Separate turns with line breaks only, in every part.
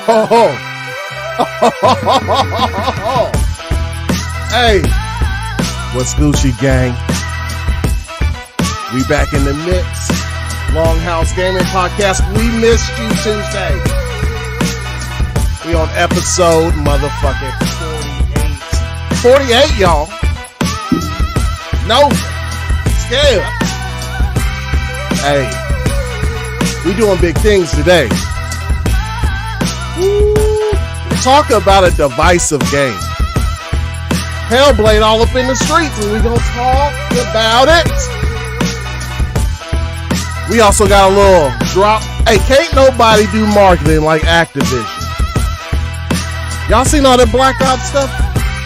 Oh. Hey, what's Gucci, gang? We back in the mix. Longhouse Gaming Podcast. We missed you Tuesday. We on episode motherfucking 48. 48, y'all. No scale. Hey, we doing big things today. Woo. Talk about a divisive game. Hellblade all up in the streets, and we gonna talk about it. We also got a little drop. Hey, can't nobody do marketing like Activision. Y'all seen all that BLAQQ stuff?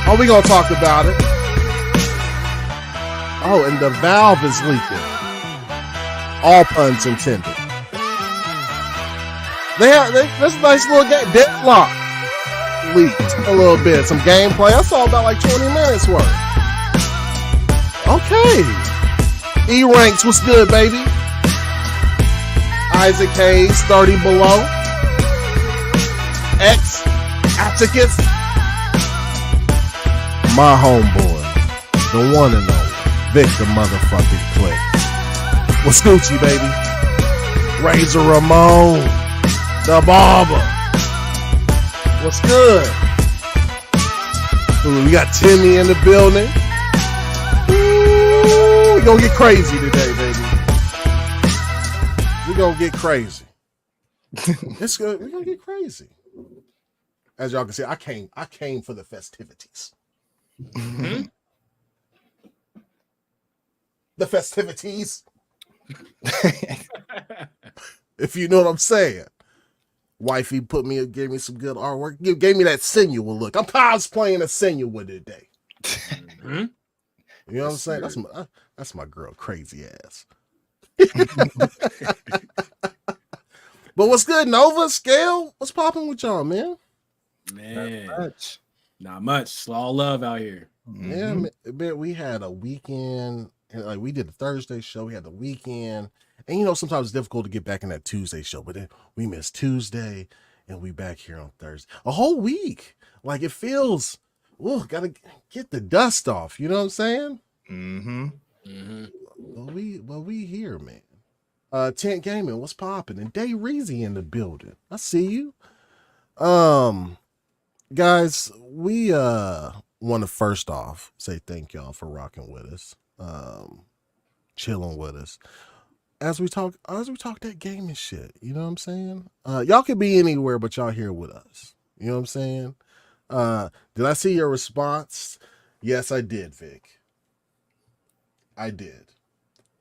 Oh, we gonna talk about it. Oh, and the Valve is leaking. All puns intended. There's a nice little game. Deadlock leaked a little bit. Some gameplay. I saw about like 20 minutes worth. Okay. E-Ranks, what's good, baby? Isaac Hayes, 30 below. X Atticus. My homeboy, the one and only Victor motherfucking Click. What's Gucci, baby? Razor Ramon, the barber. What's good? Ooh, we got Timmy in the building. Ooh, we gonna get crazy today, baby. We gonna get crazy. It's good. We're gonna get crazy. As y'all can see, I came for the festivities. Mm-hmm. The festivities. If you know what I'm saying. Wifey gave me some good artwork. Gave me that sensual look. I'm cosplaying a sensual today. Mm-hmm. You know what I'm saying? That's my girl, crazy ass. But what's good, Nova? Scale? What's popping with y'all, man?
Man, not much. It's all love out here.
Yeah, man, we had a weekend. Like we did a Thursday show. We had the weekend. And, you know, sometimes it's difficult to get back in that Tuesday show, but then we missed Tuesday and we back here on Thursday. A whole week. Like it feels, gotta get the dust off. You know what I'm saying?
Mm-hmm.
Well, we here, man. Tent Gaming, what's popping? And Day Reezy in the building. I see you. Guys, we want to first off say thank y'all for rocking with us. Chilling with us. As we talk that gaming shit, you know what I'm saying? Y'all could be anywhere, but y'all here with us. You know what I'm saying? Did I see your response? Yes, I did, Vic. I did.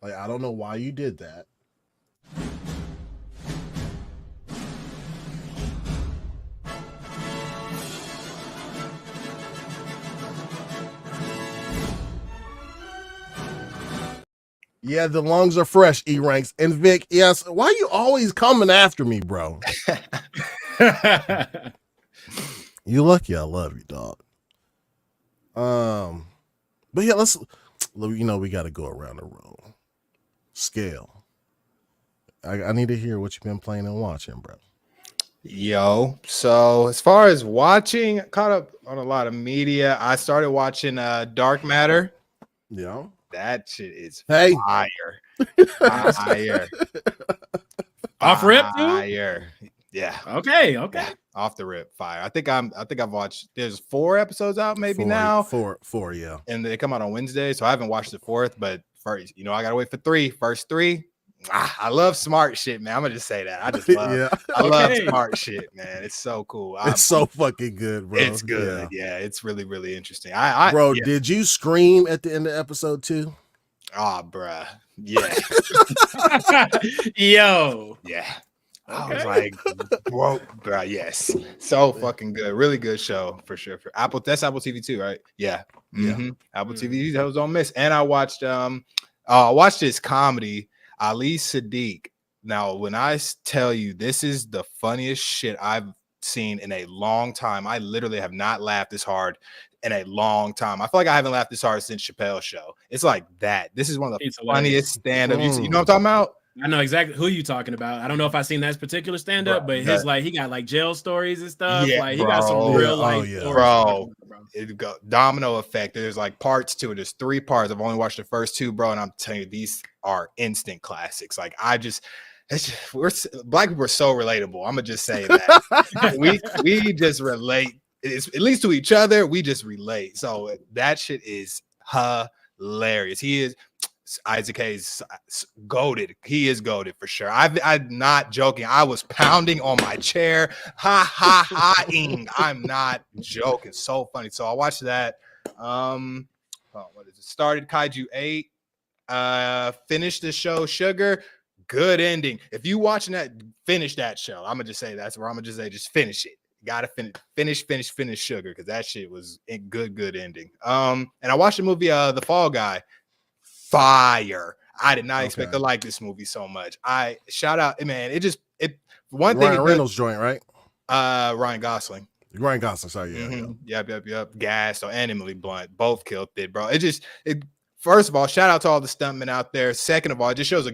Like, I don't know why you did that. Yeah, the lungs are fresh, E-Ranks. And Vic, yes, why are you always coming after me, bro? You lucky I love you, dog. But yeah, we got to go around the room. Scale. I need to hear what you've been playing and watching, bro.
Yo, so as far as watching, caught up on a lot of media. I started watching Dark Matter.
Yeah.
That shit is
fire.
Fire.
Off rip, dude?
Fire. Yeah.
Okay.
Yeah. Off the rip, fire. I think I've watched. There's 4 episodes out now.
Four, yeah.
And they come out on Wednesday, so I haven't watched the 4th. But first, I gotta wait for 3. First 3. I love smart shit, man. I'm gonna just say that. I just love.
Yeah.
I love smart shit, man. It's so cool.
It's so fucking good, bro.
It's good. Yeah, it's really, really interesting.
Did you scream at the end of episode 2?
Bruh. Yeah.
Yo.
Yeah. I was like, whoa, bruh. Yes. So fucking good. Really good show for sure. That's Apple TV too, right? Yeah. Mm-hmm. Apple TV. That was on miss. And I watched this comedy. Ali Sadiq. Now, when I tell you this is the funniest shit I've seen in a long time, I literally have not laughed this hard in a long time. I feel like I haven't laughed this hard since Chappelle's show. It's like that. This is one of the funniest stand-up. You know what I'm talking about?
I know exactly who you talking about. I don't know if I seen that particular stand up, but his he got like jail stories and stuff.
Yeah,
like he got some real life stories.
Bro, it go domino effect. There's like parts to it. There's 3 parts. I've only watched the first 2, bro, and I'm telling you, these are instant classics. Like Black people are so relatable. I'm gonna just say that we just relate. It's, at least to each other, we just relate. So that shit is hilarious. He is. Isaac Hayes goated. He is goated for sure. I'm not joking. I was pounding on my chair. Ha. I'm not joking. So funny. So I watched that. What is it? Started Kaiju 8. Finished the show Sugar. Good ending. If you watching that, finish that show. I'm gonna just say that's where I'm gonna just say just finish it. You gotta finish Sugar because that shit was a good ending. And I watched the movie The Fall Guy. Fire. I did not expect to like this movie so much. I shout out, man. One thing.
Ryan Reynolds joint, right?
Ryan Gosling.
Ryan Gosling, sorry, yeah.
Yep. Gas and Emily Blunt both killed it, bro. First of all, shout out to all the stuntmen out there. Second of all, it just shows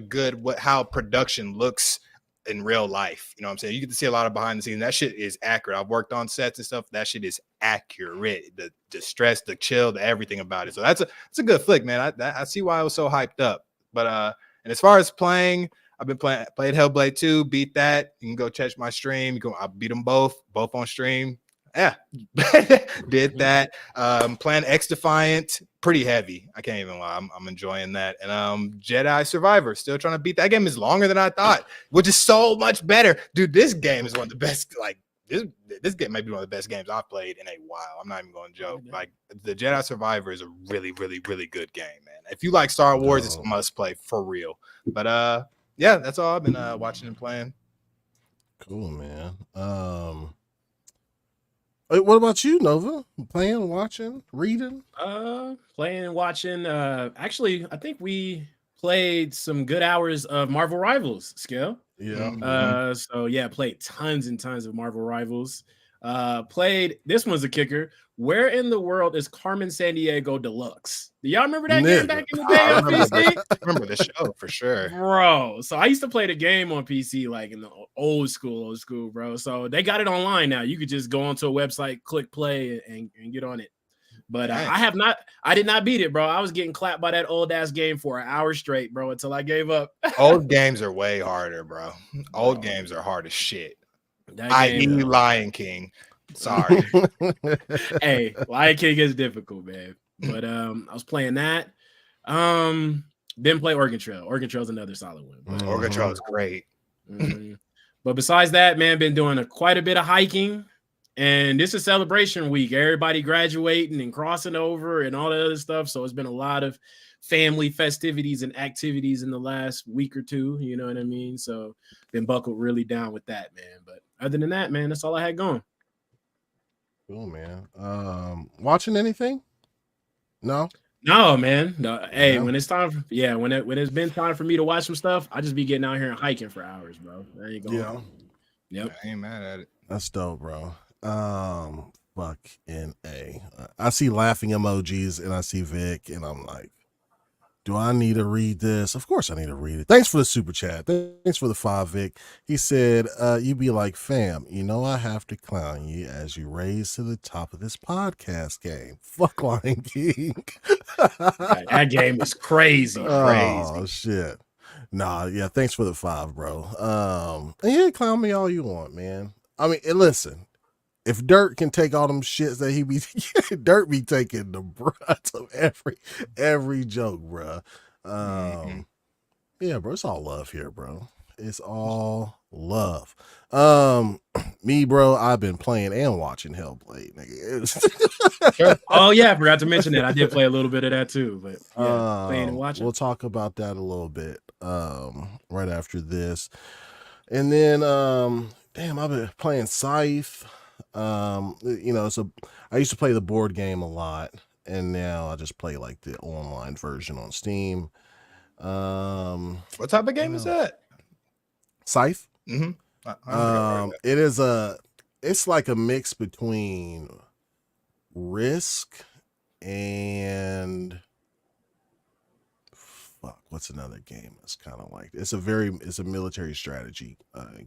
how production looks in real life. You know what I'm saying? You get to see a lot of behind the scenes. That shit is accurate. I've worked on sets and stuff. That shit is accurate. The stress, the chill, the everything about it. So it's a good flick, man. I see why I was so hyped up. But and as far as playing, I've been played Hellblade 2, beat that. You can go check my stream. I beat them both on stream. Yeah, did that. Playing X Defiant, pretty heavy. I can't even lie. I'm enjoying that. And Jedi Survivor, still trying to beat that game. Is longer than I thought, which is so much better, dude. This game is one of the best. Like this game might be one of the best games I've played in a while. I'm not even going to joke. Like the Jedi Survivor is a really good game, man. If you like Star Wars, it's a must play for real. But yeah, that's all I've been watching and playing.
Cool, man. What about you, Nova? Playing, watching, reading?
Playing and watching. Actually, I think we played some good hours of Marvel Rivals, Skill.
Yeah.
So yeah, played tons and tons of Marvel Rivals. Played, this one's a kicker. Where in the world is Carmen Sandiego Deluxe? Do y'all remember that game back in the day on PC?
I remember the show for sure,
bro. So I used to play the game on PC like in the old school, bro. So they got it online now. You could just go onto a website, click play, and get on it. But I did not beat it, bro. I was getting clapped by that old ass game for an hour straight, bro, until I gave up.
Old games are way harder, bro. Old games are hard as shit. I.e. Lion King. Sorry.
Hey, Lion King is difficult, man. But I was playing that. Didn't play Oregon Trail. Oregon Trail is another solid one.
Oregon Trail is great.
But besides that, man, been doing quite a bit of hiking. And this is celebration week. Everybody graduating and crossing over and all that other stuff. So it's been a lot of family festivities and activities in the last week or two. You know what I mean? So been buckled really down with that, man. But other than that, man, that's all I had going.
Cool, man. Watching anything? No,
man. No. Hey, when it's time for, when it's been time for me to watch some stuff, I just be getting out here and hiking for hours, bro. There you go.
Yeah.
Yep.
I ain't mad at it.
That's dope, bro. Fucking A. I see laughing emojis and I see Vic and I'm like, do I need to read this? Of course I need to read it. Thanks for the super chat. Thanks for the 5, Vic. He said, you be like, fam, you know I have to clown you as you raise to the top of this podcast game. Fuck Lion King.
That game is crazy.
Oh, shit. Nah, yeah, thanks for the 5, bro. And yeah, clown me all you want, man. I mean, listen, if Dirt can take all them shits that he be, Dirt be taking the brunt of every joke, bro. Yeah, bro, it's all love here, bro. It's all love. Me, bro, I've been playing and watching Hellblade, nigga.
Oh yeah, I forgot to mention that. I did play a little bit of that too, but yeah, playing and watching.
We'll talk about that a little bit right after this. And then damn, I've been playing Scythe. So I used to play the board game a lot, and now I just play like the online version on Steam.
What type of game is that?
Scythe.
Mm-hmm.
It's like a mix between Risk and fuck, what's another game that's kind of like it's a military strategy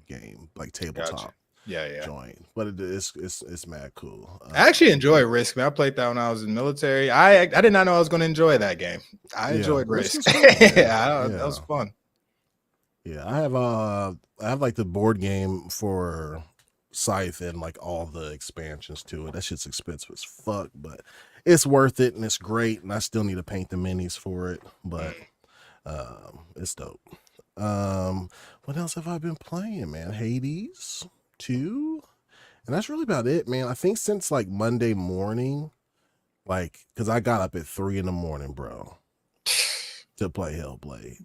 game, like tabletop.
Gotcha. Yeah.
Joint, but it's mad cool.
I actually enjoy Risk, man. I played that when I was in the military. I did not know I was going to enjoy that game. I enjoyed Risk. That was fun.
Yeah, I have like the board game for Scythe and like all the expansions to it. That shit's expensive as fuck, but it's worth it and it's great. And I still need to paint the minis for it, but it's dope. What else have I been playing, man? Hades 2, and that's really about it, man. I think since like Monday morning, like because I got up at 3 a.m, bro, to play Hellblade.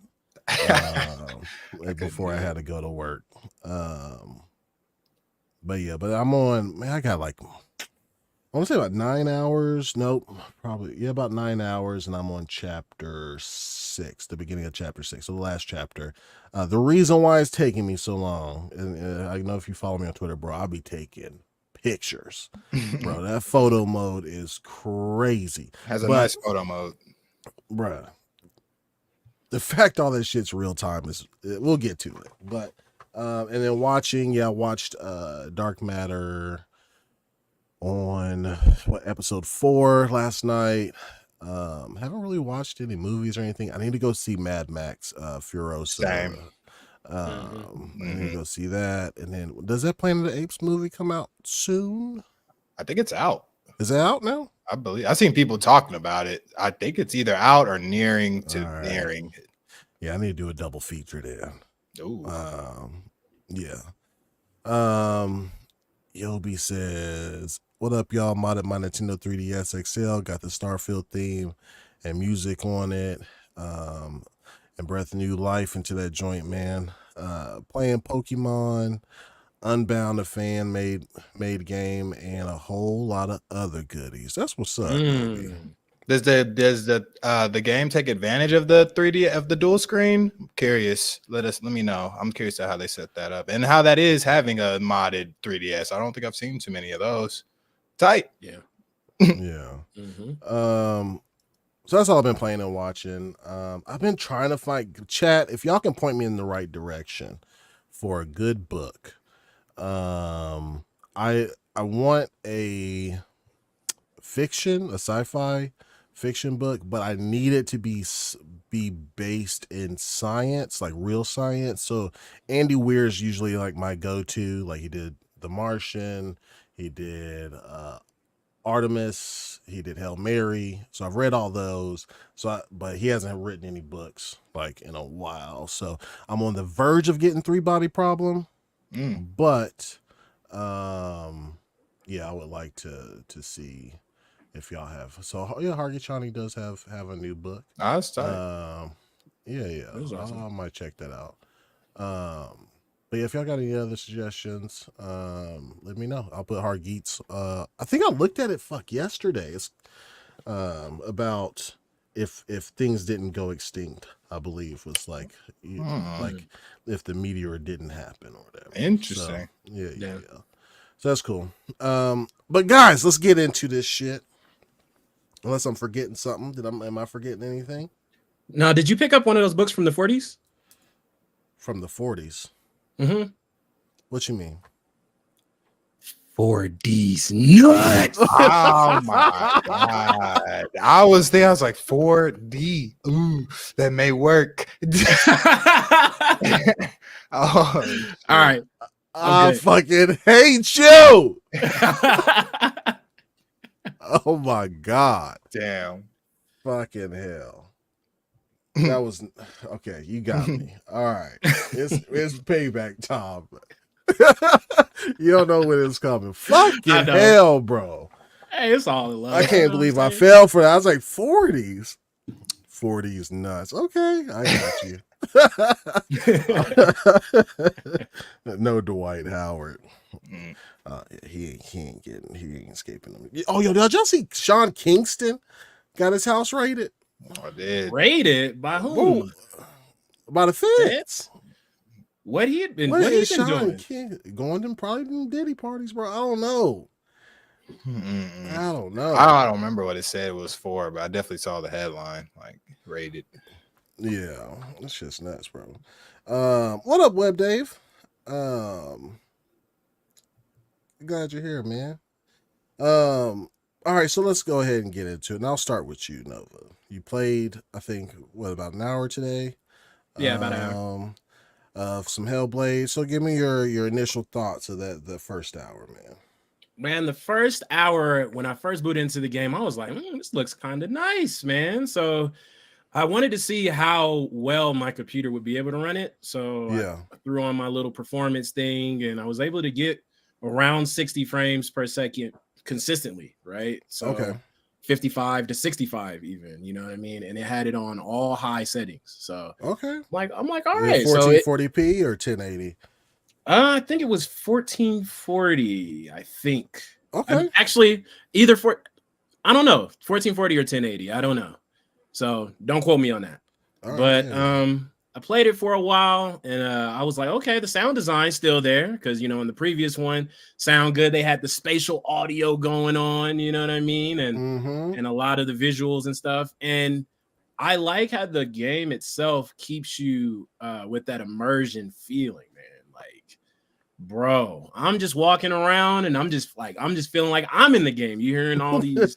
Before I had to go to work. But I'm on, man, I got like, I want to say about 9 hours. Nope, probably, yeah, about 9 hours. And I'm on chapter 6, the beginning of chapter 6. So the last chapter. The reason why it's taking me so long, and I know if you follow me on Twitter, bro, I'll be taking pictures. Bro, that photo mode is crazy.
Has a nice photo mode.
Bruh. The fact all that shit's real time is, we'll get to it. But and then I watched Dark Matter on episode 4 last night. Haven't really watched any movies or anything. I need to go see Mad Max Furiosa.
Same.
I need to go see that. And then does that Planet of the Apes movie come out soon?
I think it's out.
Is it out now?
I believe I've seen people talking about it. I think it's either out or nearing to nearing.
Yeah, I need to do a double feature there.
Ooh.
Yeah. Yobi says, "What up, y'all? Modded my Nintendo 3DS XL. Got the Starfield theme and music on it. And breath new life into that joint, man. Playing Pokemon Unbound, a fan made game, and a whole lot of other goodies. That's what's up, baby.
Does the game take advantage of the 3D of the dual screen? I'm curious. Let me know. I'm curious to how they set that up and how that is having a modded 3DS. I don't think I've seen too many of those. Tight.
Yeah.
Yeah. So that's all I've been playing and watching. I've been trying to find chat. If y'all can point me in the right direction for a good book. I want a sci-fi fiction book, but I need it to be based in science, like real science. So Andy Weir's usually like my go-to. Like he did The Martian, he did Artemis, he did Hail Mary. So I've read all those. But he hasn't written any books like in a while. So I'm on the verge of getting Three Body Problem. But yeah, I would like to see if y'all have. So yeah, Hargy Chani does have a new book.
That's tight.
Yeah.
Awesome.
I might check that out. But yeah, if y'all got any other suggestions, let me know. I'll put Hargeet's. I think I looked at it yesterday. It's about if things didn't go extinct, I believe was like if the meteor didn't happen or whatever.
Interesting.
So, yeah. So that's cool. But guys, let's get into this shit. Unless I'm forgetting something. Am I forgetting anything?
Now, did you pick up one of those books from the 40s?
From the 40s?
Mm-hmm.
What you mean?
4D's nuts.
Oh my god! I was like 4D. Ooh, that may work.
All right.
I fucking hate you. Oh my god!
Damn!
Fucking hell! That was okay. You got me. All right. It's payback time. You don't know when it's coming. Fucking hell, bro.
Hey, it's all in love.
I can't believe I fell for that. I was like 40s. 40s nuts. Okay, I got you. No Dwight Howard. He ain't escaping them. Oh, yo, did y'all see Sean Kingston got his house raided?
I did.
Raided by whom?
By the feds.
What he had been?
What
he
is
been
Sean
doing?
Going to probably them Diddy parties, bro. I don't know. I don't know.
I don't remember what it said it was for, but I definitely saw the headline, like raided.
Yeah, that's just nuts, bro. What up, Web Dave? Glad you're here, man. All right, so let's go ahead and get into it. And I'll start with you, Nova. You played, I think, what, about an hour today?
Yeah, about an hour.
Of some Hellblade. So give me your initial thoughts of the first hour, man.
Man, the first hour when I first booted into the game, I was like, this looks kind of nice, man. So I wanted to see how well my computer would be able to run it. So
Yeah.
I threw on my little performance thing, and I was able to get around 60 frames per second consistently, right? So
Okay.
55 to 65 even, you know what I mean? And it had it on all high settings. So
Okay.
I'm like, all
Is
right.
it
So
1440p or 1080?
I think it was 1440, I think.
Okay.
Actually, either I don't know, 1440 or 1080. I don't know. So don't quote me on that.
All right,
but
yeah.
I played it for a while, and I was like, okay, the sound design's still there, because in the previous one, sound good. They had the spatial audio going on, you know what I mean, and a lot of the visuals and stuff. And I like how the game itself keeps you with that immersion feeling, man. Like, bro, I'm just walking around and I'm just feeling like I'm in the game. You hearing all these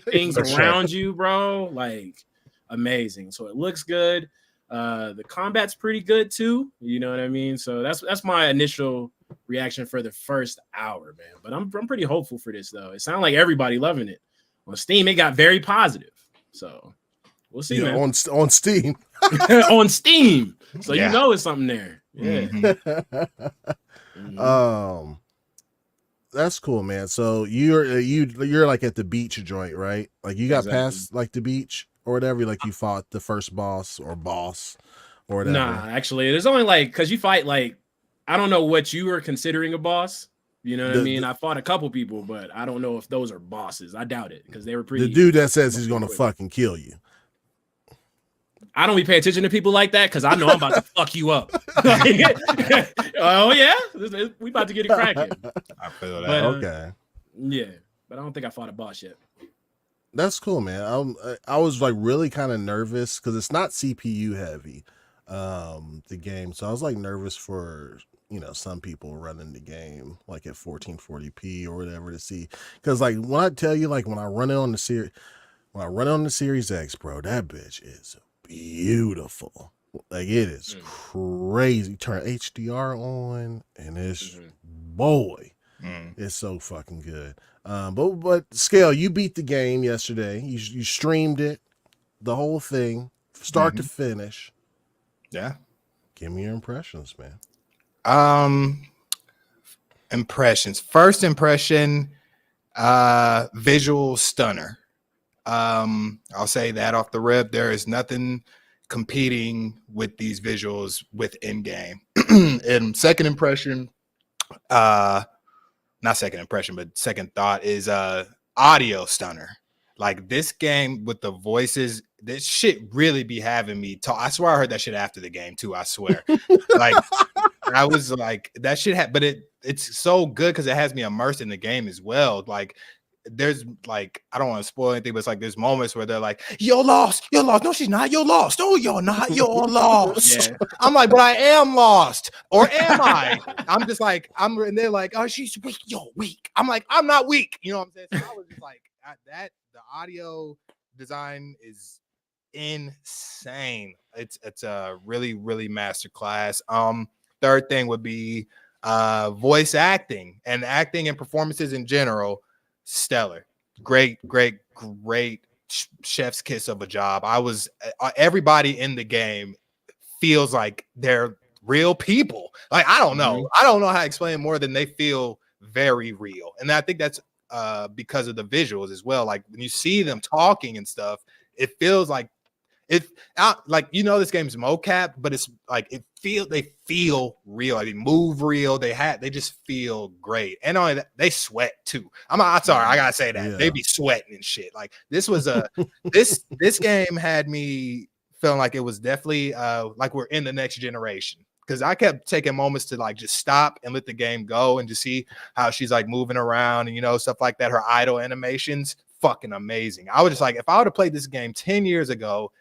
things around you, bro. Like, amazing. So it looks good. The combat's pretty good too. You know what I mean? So that's my initial reaction for the first hour, man. But I'm pretty hopeful for this though. It sounds like everybody loving it. On Steam, it got very positive. So we'll see, man.
On Steam.
On Steam. So it's something there. Yeah.
That's cool, man. So you're like at the beach joint, right? Like you got past like the beach or whatever. Like you fought the first boss or whatever.
Nah, actually, there's only because you fight I don't know what you were considering a boss. You know what I mean? I fought a couple people, but I don't know if those are bosses. I doubt it because they were pretty.
The dude that says he's gonna fucking kill you.
I don't be paying attention to people like that because I know I'm about to fuck you up. Oh yeah, we about to get it cracking.
I feel that.
But,
okay.
Yeah, but I don't think I fought a boss yet.
That's cool, man. I was like really kind of nervous because it's not CPU heavy, the game. So I was like nervous for some people running the game like at 1440p or whatever to see. Because like when I tell you, like when I run it on the Series X, bro, that bitch is beautiful. Like it is crazy. Turn HDR on and it's it's so fucking good. But Scale, you beat the game yesterday. You streamed it, the whole thing, start to finish.
Yeah.
Give me your impressions, man.
Impressions. First impression, visual stunner. I'll say that off the rip. There is nothing competing with these visuals within game. And second impression, not second impression, but second thought is audio stunner. Like this game with the voices, this shit really be having me talk. I swear I heard that shit after the game too. I swear. Like I was like that shit but it's so good because it has me immersed in the game as well. Like there's like, I don't want to spoil anything, but it's like there's moments where they're like, you're lost. No, she's not. You're lost. Oh, you're not. You're lost. Yeah. I'm like, but I am lost. Or am I? I'm just like, and they're like, oh, she's weak. You're weak. I'm like, I'm not weak. You know what I'm saying? So I was just like, the audio design is insane. It's a really, really masterclass. Third thing would be voice acting and performances in general. Stellar, great chef's kiss of a job. Everybody in the game feels like they're real people. Like I don't know how to explain more than they feel very real. And I think that's because of the visuals as well. Like when you see them talking and stuff, it feels like this game's mocap, but it's like they feel real. I mean, move real. They just feel great, and only that, they sweat too. I'm sorry, I gotta say that they be sweating and shit. Like this was this game had me feeling like it was definitely like we're in the next generation. Because I kept taking moments to like just stop and let the game go and just see how she's like moving around and stuff like that. Her idle animations, fucking amazing. I was just like, if I would have played this game 10 years ago,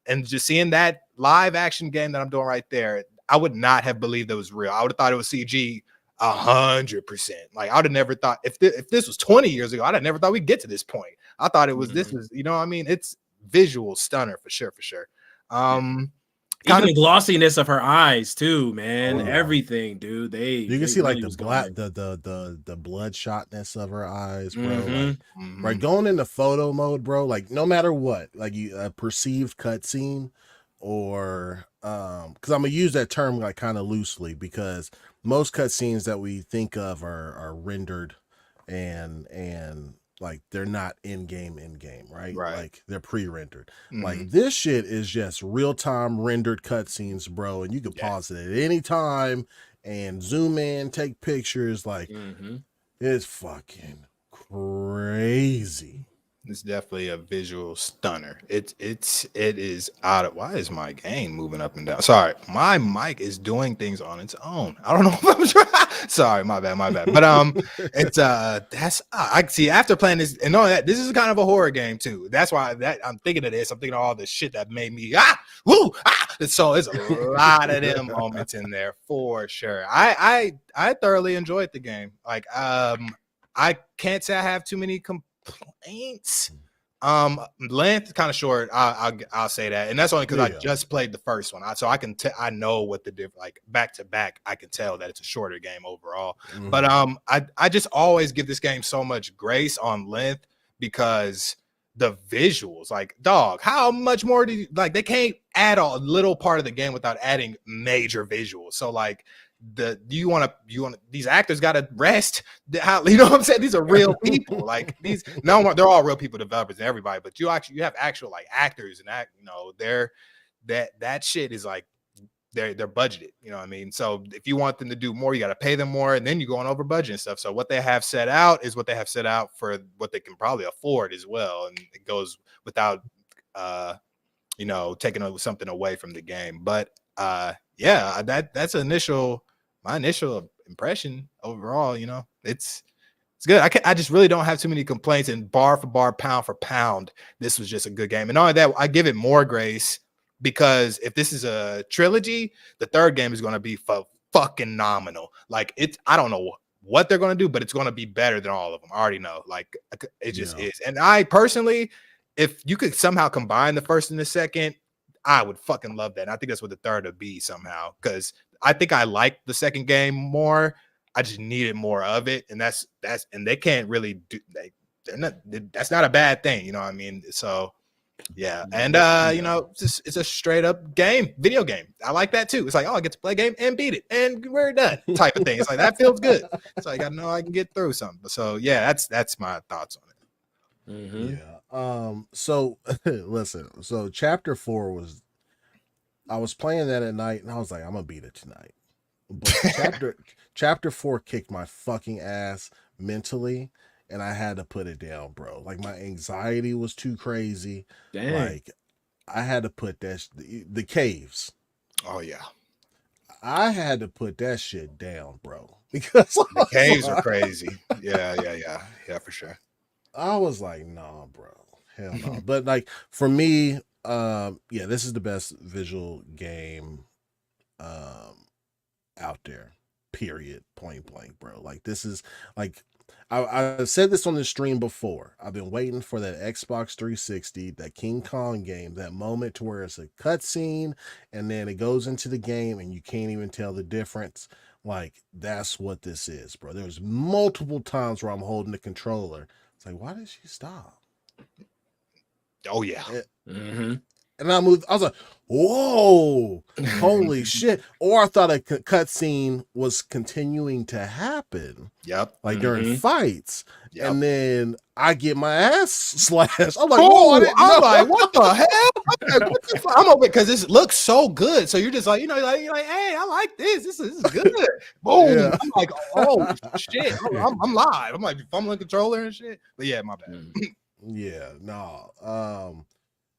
and just seeing that live action game that I'm doing right there, I would not have believed it was real. I would have thought it was CG 100%. Like I would have never thought if this was 20 years ago, I'd have never thought we'd get to this point. I thought it was this was, you know what I mean? It's visual stunner for sure.
Even the glossiness of her eyes too, man.
Oh, yeah.
Everything, dude.
You can see like the black, the bloodshotness of her eyes, bro. Like, right, going into photo mode, bro. Like, no matter what, like you a perceived cutscene, or because I'm gonna use that term like kind of loosely, because most cutscenes that we think of are rendered, and like they're not in game, right? Like they're pre-rendered. Like this shit is just real-time rendered cutscenes, bro, and you can pause it at any time and zoom in, take pictures. Like it's fucking crazy.
It's definitely a visual stunner. It is out of, why is my game moving up and down? Sorry, my mic is doing things on its own. I don't know if I'm trying. Sorry, my bad. But it's that's I see after playing this and all that. This is kind of a horror game too. That's why I'm thinking of this. I'm thinking of all the shit that made me So it's a lot of them moments in there for sure. I thoroughly enjoyed the game. Like I can't say I have too many complaints. Length kind of short. I'll say that, and that's only because I just played the first one, so I can I know what the difference. Like back to back, I can tell that it's a shorter game overall. But I just always give this game so much grace on length because the visuals, like dog, how much more do you like? They can't add a little part of the game without adding major visuals. So like. You want these actors got to rest. How, you know what I'm saying? These are real people. Like these, no, they're all real people, developers and everybody. But you have actual like actors and they're that shit is like they're budgeted. You know what I mean? So if you want them to do more, you got to pay them more, and then you're going over budget and stuff. So what they have set out is what they have set out for what they can probably afford as well, and it goes without taking something away from the game. But that's my initial impression overall. It's good. I just really don't have too many complaints, and bar for bar, pound for pound, this was just a good game. And not only that, I give it more grace because if this is a trilogy, the third game is going to be fucking nominal. Like I don't know what they're going to do, but it's going to be better than all of them. I already know. Like it just is. And I personally, if you could somehow combine the first and the second, I would fucking love that. And I think that's what the third would be somehow, because I think I like the second game more. I just needed more of it, and that's and they can't really do. That's not a bad thing, you know what I mean? So yeah, and it's a straight up video game. I like that too. It's like, I get to play a game and beat it, and we're done type of thing. It's like that feels good. So I got to know I can get through something. So yeah, that's my thoughts on it.
Yeah. So listen. So chapter 4 was. I was playing that at night, and I was like, I'm gonna beat it tonight. But chapter 4 kicked my fucking ass mentally, and I had to put it down, bro. Like my anxiety was too crazy.
Dang.
Like I had to put the caves.
Oh yeah,
I had to put that shit down, bro, because
the caves are crazy. Yeah, for sure.
I was like, nah, bro, hell no. But like for me. This is the best visual game out there, period, point blank, bro. Like this is like I said this on the stream before. I've been waiting for that Xbox 360, that King Kong game, that moment to where it's a cutscene and then it goes into the game and you can't even tell the difference. Like that's what this is, bro. There's multiple times where I'm holding the controller. It's like, why did she stop?
Oh yeah.
And I moved. I was like, "Whoa, holy shit!" Or I thought a cutscene was continuing to happen.
Yep.
Like during fights, and then I get my ass slashed. I'm like,
I'm like, what the hell? I'm over because this looks so good. So you're just like, you're like, hey, I like this. This is good. Boom. Yeah. I'm like, oh shit. I'm live. I'm like fumbling controller and shit. But yeah, my bad.
Yeah, no.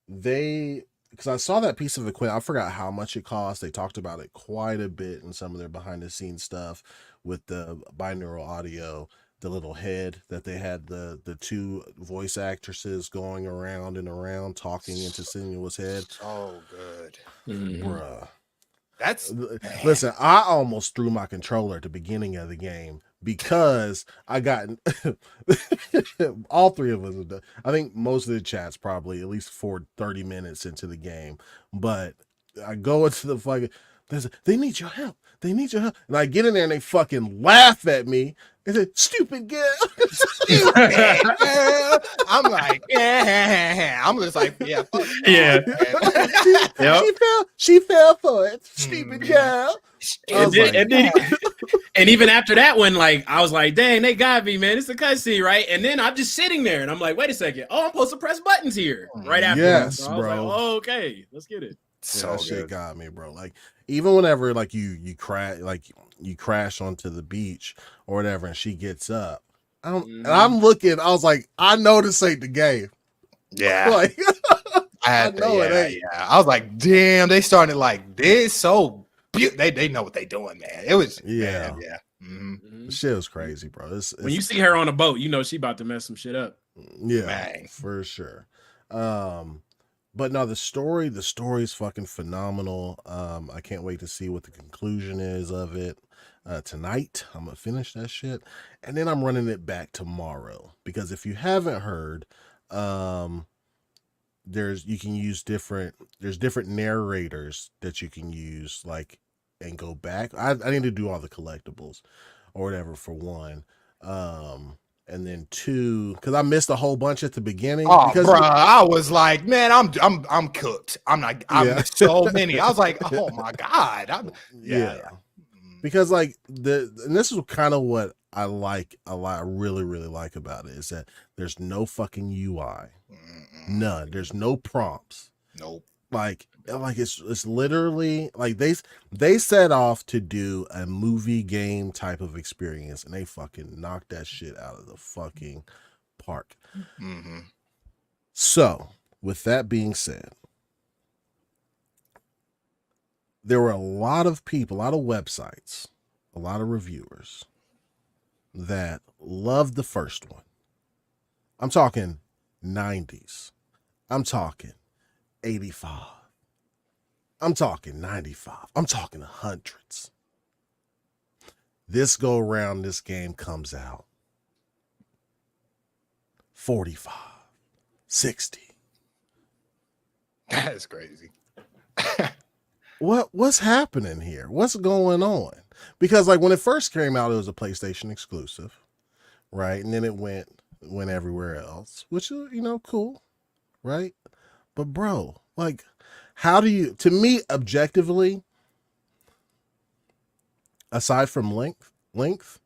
Because I saw that piece of equipment, I forgot how much it cost. They talked about it quite a bit in some of their behind the scenes stuff with the binaural audio. the little head that they had the two voice actresses going around and around talking into Senua's head.
So good.
Bruh.
That's
Listen, I almost threw my controller at the beginning of the game because I got all three of us. I think most of the chat's probably at least 30 minutes into the game, but I go into the fucking, they need your help. They need your help. And I get in there and they fucking laugh at me and say, stupid girl.
I'm like, yeah. I'm just like, yeah.
Yeah.
She fell for it. Stupid girl.
And even after that one, like, I was like, dang, they got me, man. It's a cutscene, right? And then I'm just sitting there and I'm like, wait a second. Oh, I'm supposed to press buttons here right after.
Yes,
so I was
bro.
like, oh, okay, let's get it.
So
that shit got me, bro. Like, even whenever like you crash onto the beach or whatever, and she gets up, and I'm looking. I was like, I know this ain't the game.
Yeah,
like
I know it ain't. Yeah, I was like, damn, they started like this. So they know what they doing, man. It was man, yeah.
Mm-hmm. Shit was crazy, bro. It's,
when you see her on a boat, you know she about to mess some shit up.
Yeah,
man.
For sure. But no, the story is fucking phenomenal. I can't wait to see what the conclusion is of it. Tonight, I'm gonna finish that shit, and then I'm running it back tomorrow. Because if you haven't heard, there's different narrators that you can use, like, and go back. I need to do all the collectibles or whatever for one. And then two, because I missed a whole bunch at the beginning.
Oh,
because
bro, I was like, man, I'm cooked. I'm missed so many. I was like, oh my god, yeah.
Because like and this is kind of what I like a lot. I really like about it is that there's no fucking UI, none. There's no prompts.
Nope.
Like it's literally like they set off to do a movie game type of experience, and they fucking knocked that shit out of the fucking park.
Mm-hmm.
So, with that being said, there were a lot of people, a lot of websites, a lot of reviewers that loved the first one. I'm talking 90s. I'm talking 85. I'm talking 95. I'm talking hundreds. This go around, this game comes out 45, 60.
That is crazy.
What's happening here? What's going on? Because like when it first came out, it was a PlayStation exclusive, right? And then it went everywhere else, which is, cool, right? But bro, like, how do you, to me, objectively, aside from length,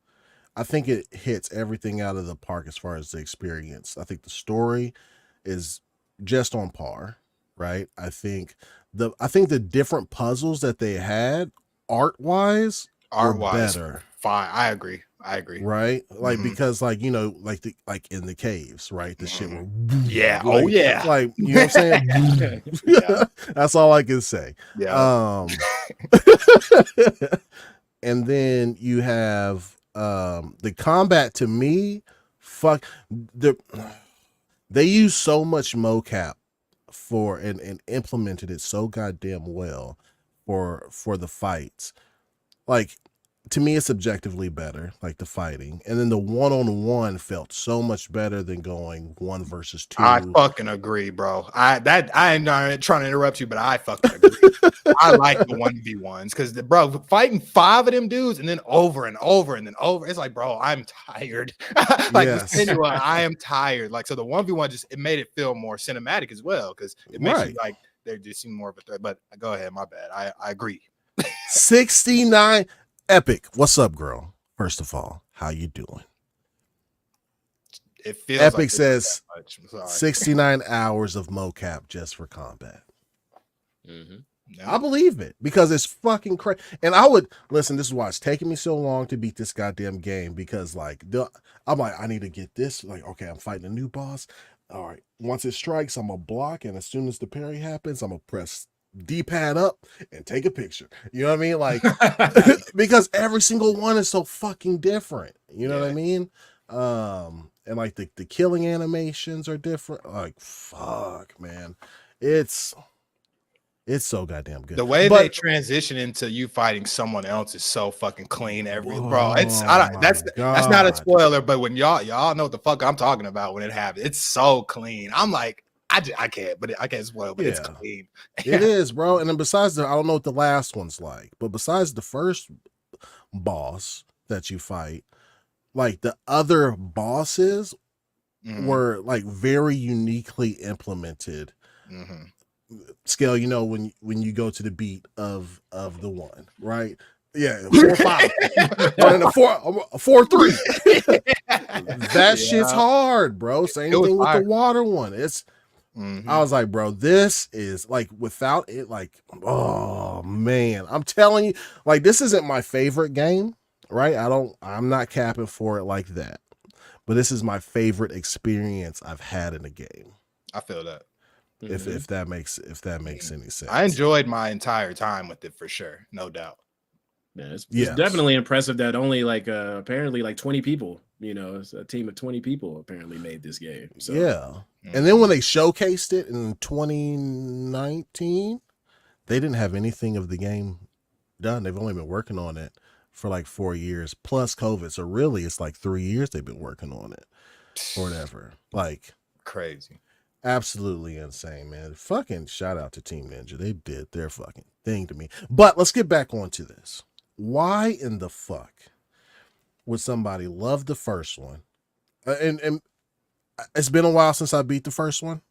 I think it hits everything out of the park as far as the experience. I think the story is just on par, right? I think the different puzzles that they had art-wise were better.
Fine. I agree.
Right? Like, because like, like in the caves, right? The shit were
yeah.
Like,
oh yeah.
Like, you know what I'm saying? Yeah. That's all I can say.
Yeah.
And then you have the combat. To me, they use so much mocap and implemented it so goddamn well for the fights. Like, to me, it's objectively better, like the fighting, and then the one-on-one felt so much better than going 1 versus 2.
I fucking agree, bro. I'm not trying to interrupt you, but I fucking agree. I like the 1v1s because bro, fighting 5 of them dudes and then over and over and then over. It's like, bro, I'm tired. Like,
yes.
I am tired. Like, so the 1v1 it made it feel more cinematic as well because it makes you like they just seem more of a threat. But go ahead, my bad. I agree.
69. Epic, what's up, girl? First of all, how you doing?
It feels
Epic
like
says 69 hours of mocap just for combat. I believe it because it's fucking crazy. And I would listen. This is why it's taking me so long to beat this goddamn game because like I'm like, I need to get this. Like, okay, I'm fighting a new boss. All right, once it strikes, I'm gonna block, and as soon as the parry happens, I'm gonna press D-pad up and take a picture. You know what I mean? Like, because every single one is so fucking different. You know what I mean? And like the killing animations are different. Like fuck, man. It's so goddamn good.
The way
But
they transition into you fighting someone else is so fucking clean. Bro, that's not a spoiler, but when y'all know what the fuck I'm talking about when it happens, it's so clean. I'm like, I can't spoil, but it's clean.
It is, bro. And then besides I don't know what the last one's like, but besides the first boss that you fight, like the other bosses were like very uniquely implemented. Scale, you know, when you go to the beat of the one, right? Yeah, 4-5 and a 4-3. That shit's hard, bro. Same thing with the water one. It's I was like, bro, this is like without it, like, oh man, I'm telling you, like, this isn't my favorite game, right? I'm not capping for it like that, but this is my favorite experience I've had in a game.
I feel that.
If that makes any sense.
I enjoyed my entire time with it for sure, no doubt.
Yeah, it's definitely impressive that only like apparently like 20 people, you know, it's a team of 20 people apparently made this game. So
yeah. And then when they showcased it in 2019, they didn't have anything of the game done. They've only been working on it for like 4 years plus COVID. So really it's like 3 years they've been working on it or whatever. Like
crazy.
Absolutely insane, man. Fucking shout out to Team Ninja. They did their fucking thing to me. But let's get back onto this. Why in the fuck would somebody love the first one? And it's been a while since I beat the first one.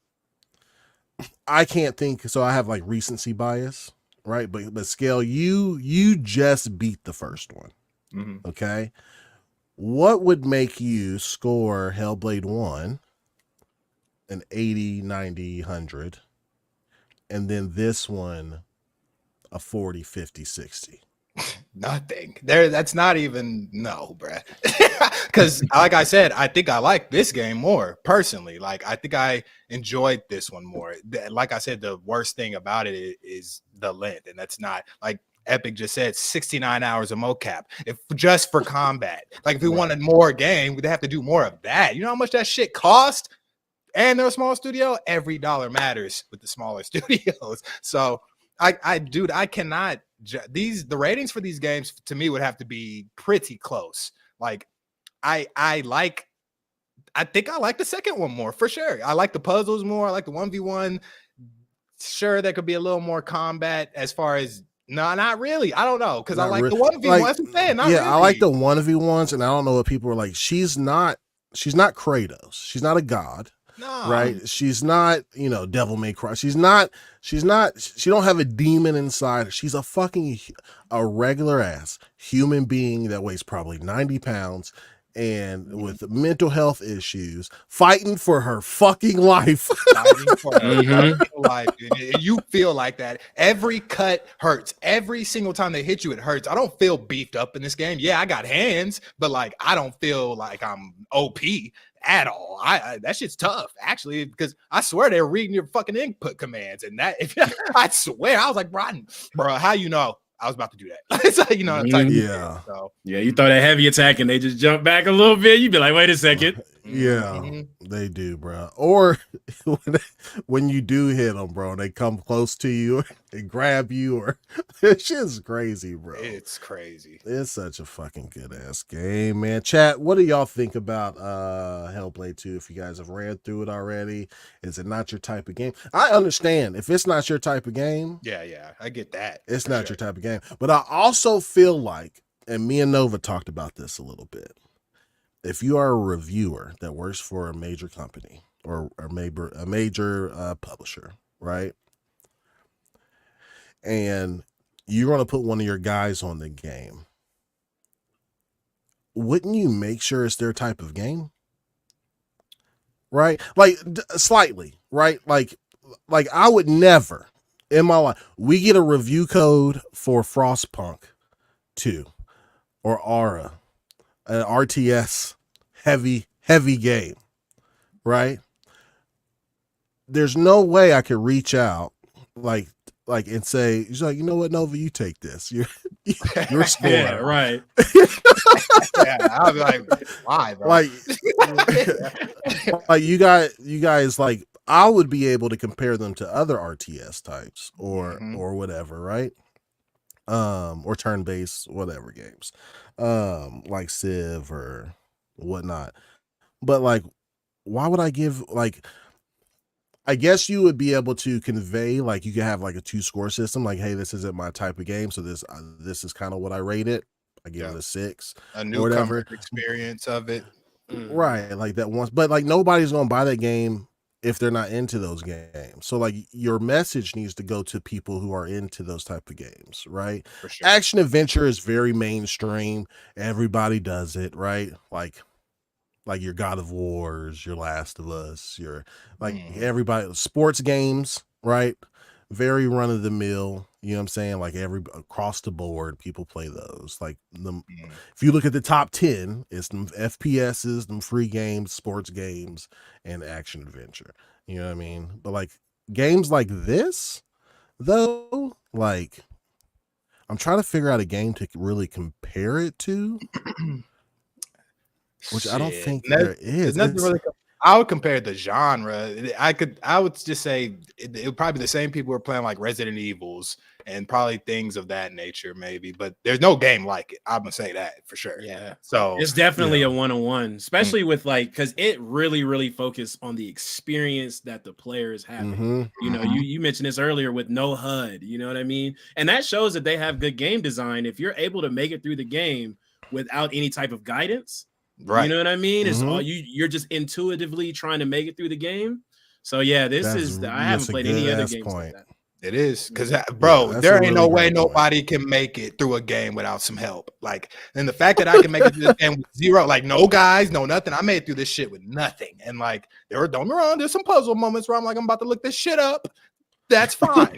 I can't think, so I have like recency bias, right? But Scale, you just beat the first one. Okay. What would make you score Hellblade 1 an 80, 90, 100, and then this one a 40, 50, 60?
Nothing there. That's not even bruh. Because like I said, I think I like this game more personally. Like I think I enjoyed this one more. Like I said, the worst thing about it is the length, and that's not like Epic just said 69 hours of mocap if just for combat. Like if we wanted more game, we'd have to do more of that. You know how much that shit cost? And they're a small studio. Every dollar matters with the smaller studios. So I cannot. The ratings for these games to me would have to be pretty close. Like I think I like the second one more for sure. I like the puzzles more. I like the 1v1. Sure, there could be a little more combat as far as. No, not really. I don't know because I like the 1v1. Like, that's what I'm saying. Really.
I like the 1v1s, and I don't know what people are like. She's not Kratos. She's not a god.
No.
Right. She's not, Devil May Cry. She don't have a demon inside her. She's a regular ass human being that weighs probably 90 pounds and with mental health issues, fighting for her fucking life.
Fighting for her fucking life. You feel like that. Every cut hurts. Every single time they hit you, it hurts. I don't feel beefed up in this game. Yeah, I got hands, but like I don't feel like I'm OP at all. That shit's tough actually, because I swear they're reading your fucking input commands, and that I swear I was like, bro, how you know I was about to do that? So, you know what I'm talking about? So,
yeah, you throw that heavy attack and they just jump back a little bit. You'd be like, wait a second.
Yeah, they do, bro. Or when you do hit them, bro, they come close to you and grab you, or it's just crazy, bro.
It's crazy.
It's such a fucking good ass game, man. Chat, what do y'all think about Hellblade 2? If you guys have ran through it already, is it not your type of game? I understand if it's not your type of game.
Yeah, I get that.
It's not your type of game, but I also feel like, and me and Nova talked about this a little bit. If you are a reviewer that works for a major company or a major publisher, right? And you're going to put one of your guys on the game, wouldn't you make sure it's their type of game? Right? Like slightly, right? Like I would never in my life, we get a review code for Frostpunk 2 or Aura, an RTS heavy game, right? There's no way I could reach out like like and say, he's like, you know what, Nova, you take this. You're scoring.
Yeah, right.
Yeah, I'll be like, why, bro?
Like, like you guys like I would be able to compare them to other RTS types or whatever, right? Or turn-based whatever games, like Civ or whatnot. But like, why would I give like? I guess you would be able to convey, like you could have like a 2-score system, like, hey, this isn't my type of game, so this is kind of what I rate it. I give it a 6,
a newcomer experience of it,
right? Like that once, but like nobody's gonna buy that game if they're not into those games. So like your message needs to go to people who are into those type of games, right?
For sure.
Action adventure is very mainstream. Everybody does it, right? Like your God of Wars, your Last of Us, your like everybody, sports games, right? Very run of the mill. You know what I'm saying? Like across the board, people play those. Like if you look at the top 10, it's them FPSs, them free games, sports games, and action adventure. You know what I mean? But like games like this, though, like I'm trying to figure out a game to really compare it to. Which I don't think there is.
Really, I would compare the genre. I would just say it would probably be the same people who are playing like Resident Evils and probably things of that nature, maybe. But there's no game like it. I'm gonna say that for sure.
Yeah.
So
it's definitely a one-on-one, especially with like because it really focused on the experience that the player is having. You know, you mentioned this earlier with no HUD. You know what I mean? And that shows that they have good game design. If you're able to make it through the game without any type of guidance. Right. You know what I mean? It's all you're just intuitively trying to make it through the game. So yeah, I haven't played any other games like that.
It is because, bro, there ain't no way nobody can make it through a game without some help. Like, and the fact that I can make it through this game with zero, like no guys, no nothing. I made it through this shit with nothing. And like, don't get me wrong, there's some puzzle moments where I'm like, I'm about to look this shit up. That's fine.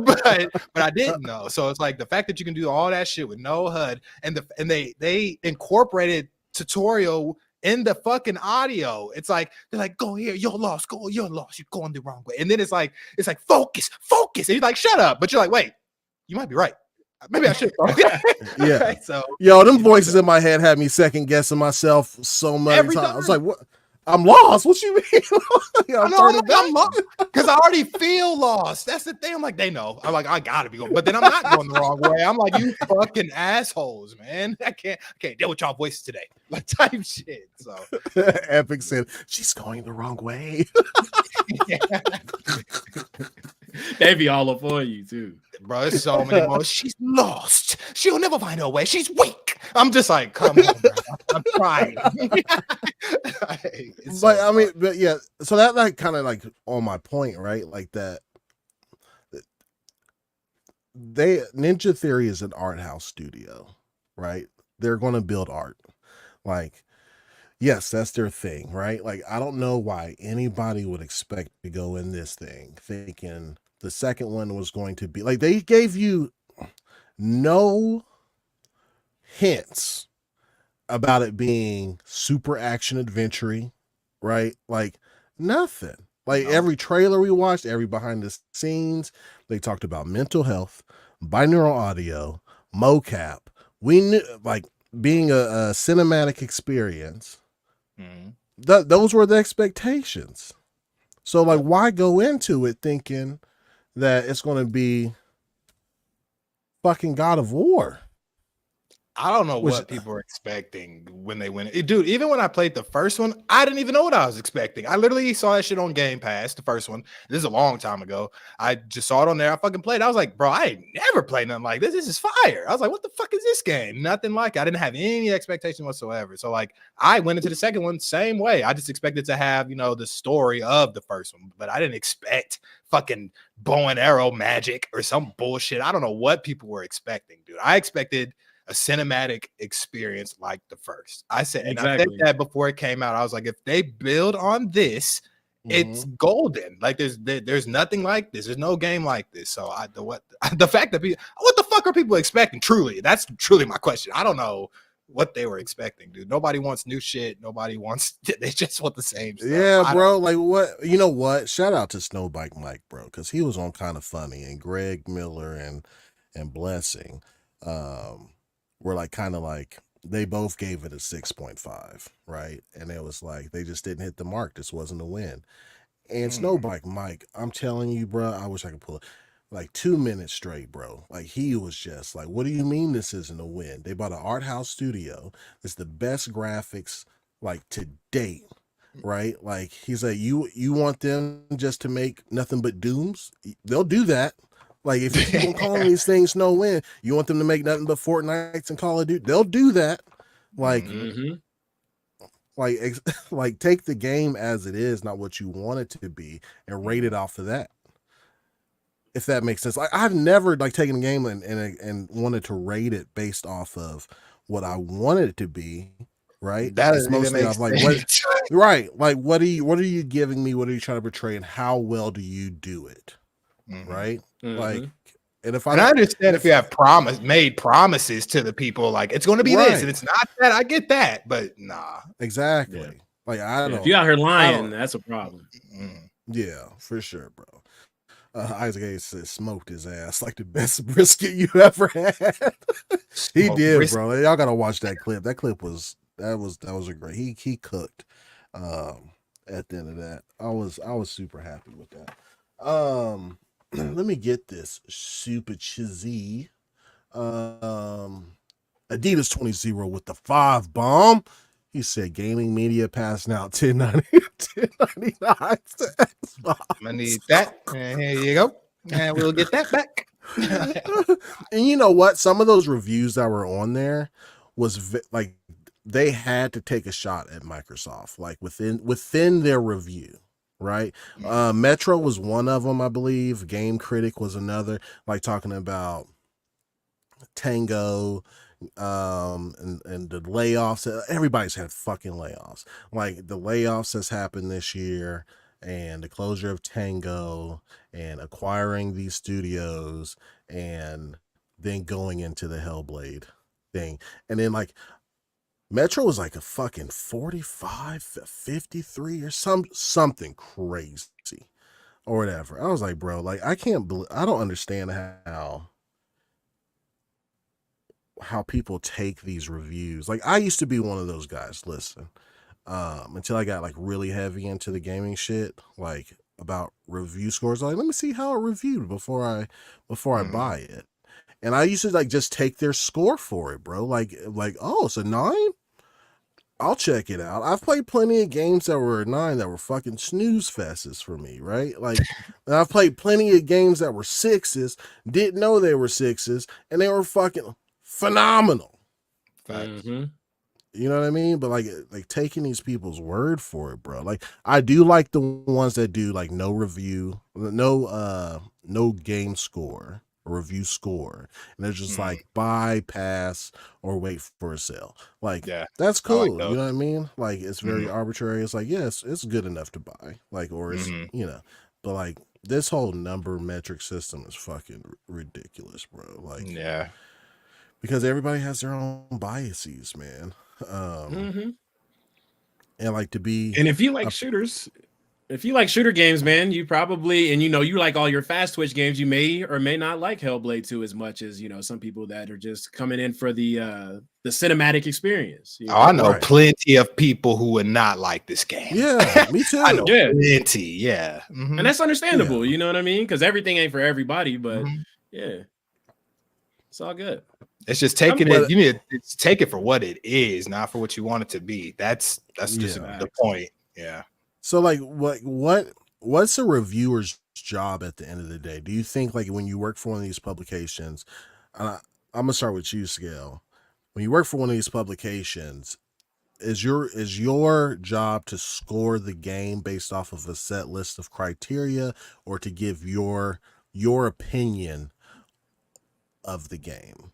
but I didn't know. So it's like the fact that you can do all that shit with no HUD and they incorporated tutorial in the fucking audio. It's like they're like, go here, you're lost, you're going the wrong way. And then it's like focus. And you're like, shut up. But you're like, wait, you might be right. Maybe I should.
Yeah.
Right, so
them voices in my head had me second guessing myself so many times. I was like, what? I'm lost. What you mean?
I'm lost because I already feel lost. That's the thing. I'm like, they know. I'm like, I gotta be going, but then I'm not going the wrong way. I'm like, you fucking assholes, man. I can't deal with y'all voices today. Like type shit. So
Epic said she's going the wrong way.
They be all up on you too.
Bro, there's so many more. She's lost. She'll never find her way. She's weak. I'm just like, come on, bro. I'm trying.
But yeah, so that like kind of like on my point, right? Like that Ninja Theory is an art house studio, right? They're going to build art. Like, yes, that's their thing, right? Like, I don't know why anybody would expect to go in this thing thinking the second one was going to be like, they gave you no hints about it being super action adventure-y, right? Like nothing. Like every trailer we watched, every behind the scenes, they talked about mental health, binaural audio, mocap. We knew like being a cinematic experience. Those were the expectations. So like, why go into it thinking that it's going to be fucking God of War?
I don't know what people were expecting when they went. Dude, even when I played the first one, I didn't even know what I was expecting. I literally saw that shit on Game Pass, the first one. This is a long time ago. I just saw it on there. I fucking played. I was like, bro, I ain't never played nothing like this. This is fire. I was like, what the fuck is this game? Nothing like it. I didn't have any expectation whatsoever. So like, I went into the second one same way. I just expected to have, the story of the first one, but I didn't expect fucking bow and arrow magic or some bullshit. I don't know what people were expecting, dude. I expected a cinematic experience like the first. I said, and I said that before it came out. I was like, if they build on this, it's golden. Like there's nothing like this. There's no game like this. So the fact that what the fuck are people expecting? Truly, that's truly my question. I don't know what they were expecting, dude. Nobody wants new shit. Nobody wants. They just want the same stuff.
Yeah, bro. Like what? You know what? Shout out to Snowbike Mike, bro, because he was on Kind of Funny, and Greg Miller and Blessing, were like kind of like they both gave it a 6.5, right? And it was like they just didn't hit the mark. This wasn't a win. And Snowbike Mike, I'm telling you, bro, I wish I could pull it. Like 2 minutes straight, bro. Like he was just like, what do you mean this isn't a win? They bought an art house studio. It's the best graphics like to date, right? Like he's like, you want them just to make nothing but dooms? They'll do that. Like if you keep on calling these things no win, you want them to make nothing but Fortnites and Call of Duty? They'll do that. Like, like take the game as it is, not what you want it to be, and rate it off of that. If that makes sense. Like I've never like taken a game and wanted to rate it based off of what I wanted it to be. Right.
That
is mostly off like what, right. Like what are you giving me? What are you trying to portray, and how well do you do it? Right. Like, and if I
understand if you have made promises to the people, like it's going to be this and it's not that, I get that, but nah.
Exactly.
Yeah.
Like I don't.
If you out here lying, that's a problem.
Yeah, for sure, bro. Isaac Hayes said smoked his ass like the best brisket you ever had. He did, brisket. Bro. Y'all gotta watch that clip. That clip was a great. He cooked. At the end of that, I was super happy with that. Let me get this super cheesy. Adidas 20 with the 5 bomb. He said gaming media passing out 1099 to Xbox.
I need that. And here you go. And we'll get that back.
And you know what? Some of those reviews that were on there was like they had to take a shot at Microsoft, like within their review, right? Metro was one of them, I believe. Game Critic was another, like talking about Tango. And the layoffs, everybody's had fucking layoffs. Like the layoffs has happened this year, and the closure of Tango, and acquiring these studios, and then going into the Hellblade thing. And then like Metro was like a fucking 45, 53 or something crazy or whatever. I was like, bro, like I don't understand how people take these reviews. Like I used to be one of those guys, listen, until I got like really heavy into the gaming shit, like about review scores. Like, let me see how it reviewed before I buy it. And I used to like just take their score for it, bro. Like, oh, it's a 9? I'll check it out. I've played plenty of games that were a 9 that were fucking snooze fests for me, right? Like, and I've played plenty of games that were 6s, didn't know they were 6s, and they were fucking phenomenal. You know what I mean? But like taking these people's word for it, bro. Like I do like the ones that do like no review, no game score or review score, and they're just like buy, pass, or wait for a sale. Like that's cool. Like, you know what I mean? Like it's very arbitrary. It's like yes, it's good enough to buy. Like or it's you know, but like this whole number metric system is fucking ridiculous, bro. Like because everybody has their own biases, man. And like to be,
and if you like shooters, if you like shooter games, man, you probably, and you know, you like all your fast twitch games, you may or may not like Hellblade 2 as much as, you know, some people that are just coming in for the cinematic experience. You know?
I know plenty of people who would not like this game.
Yeah, me too.
I know plenty. Yeah.
And that's understandable. You know what I mean? Because everything ain't for everybody, but yeah, it's all good.
It's just taking it. You need to take it for what it is, not for what you want it to be. That's just the point. Yeah.
So like, what's a reviewer's job at the end of the day? Do you think like when you work for one of these publications, I'm gonna start with you, Scale. When you work for one of these publications, is your job to score the game based off of a set list of criteria, or to give your opinion of the game?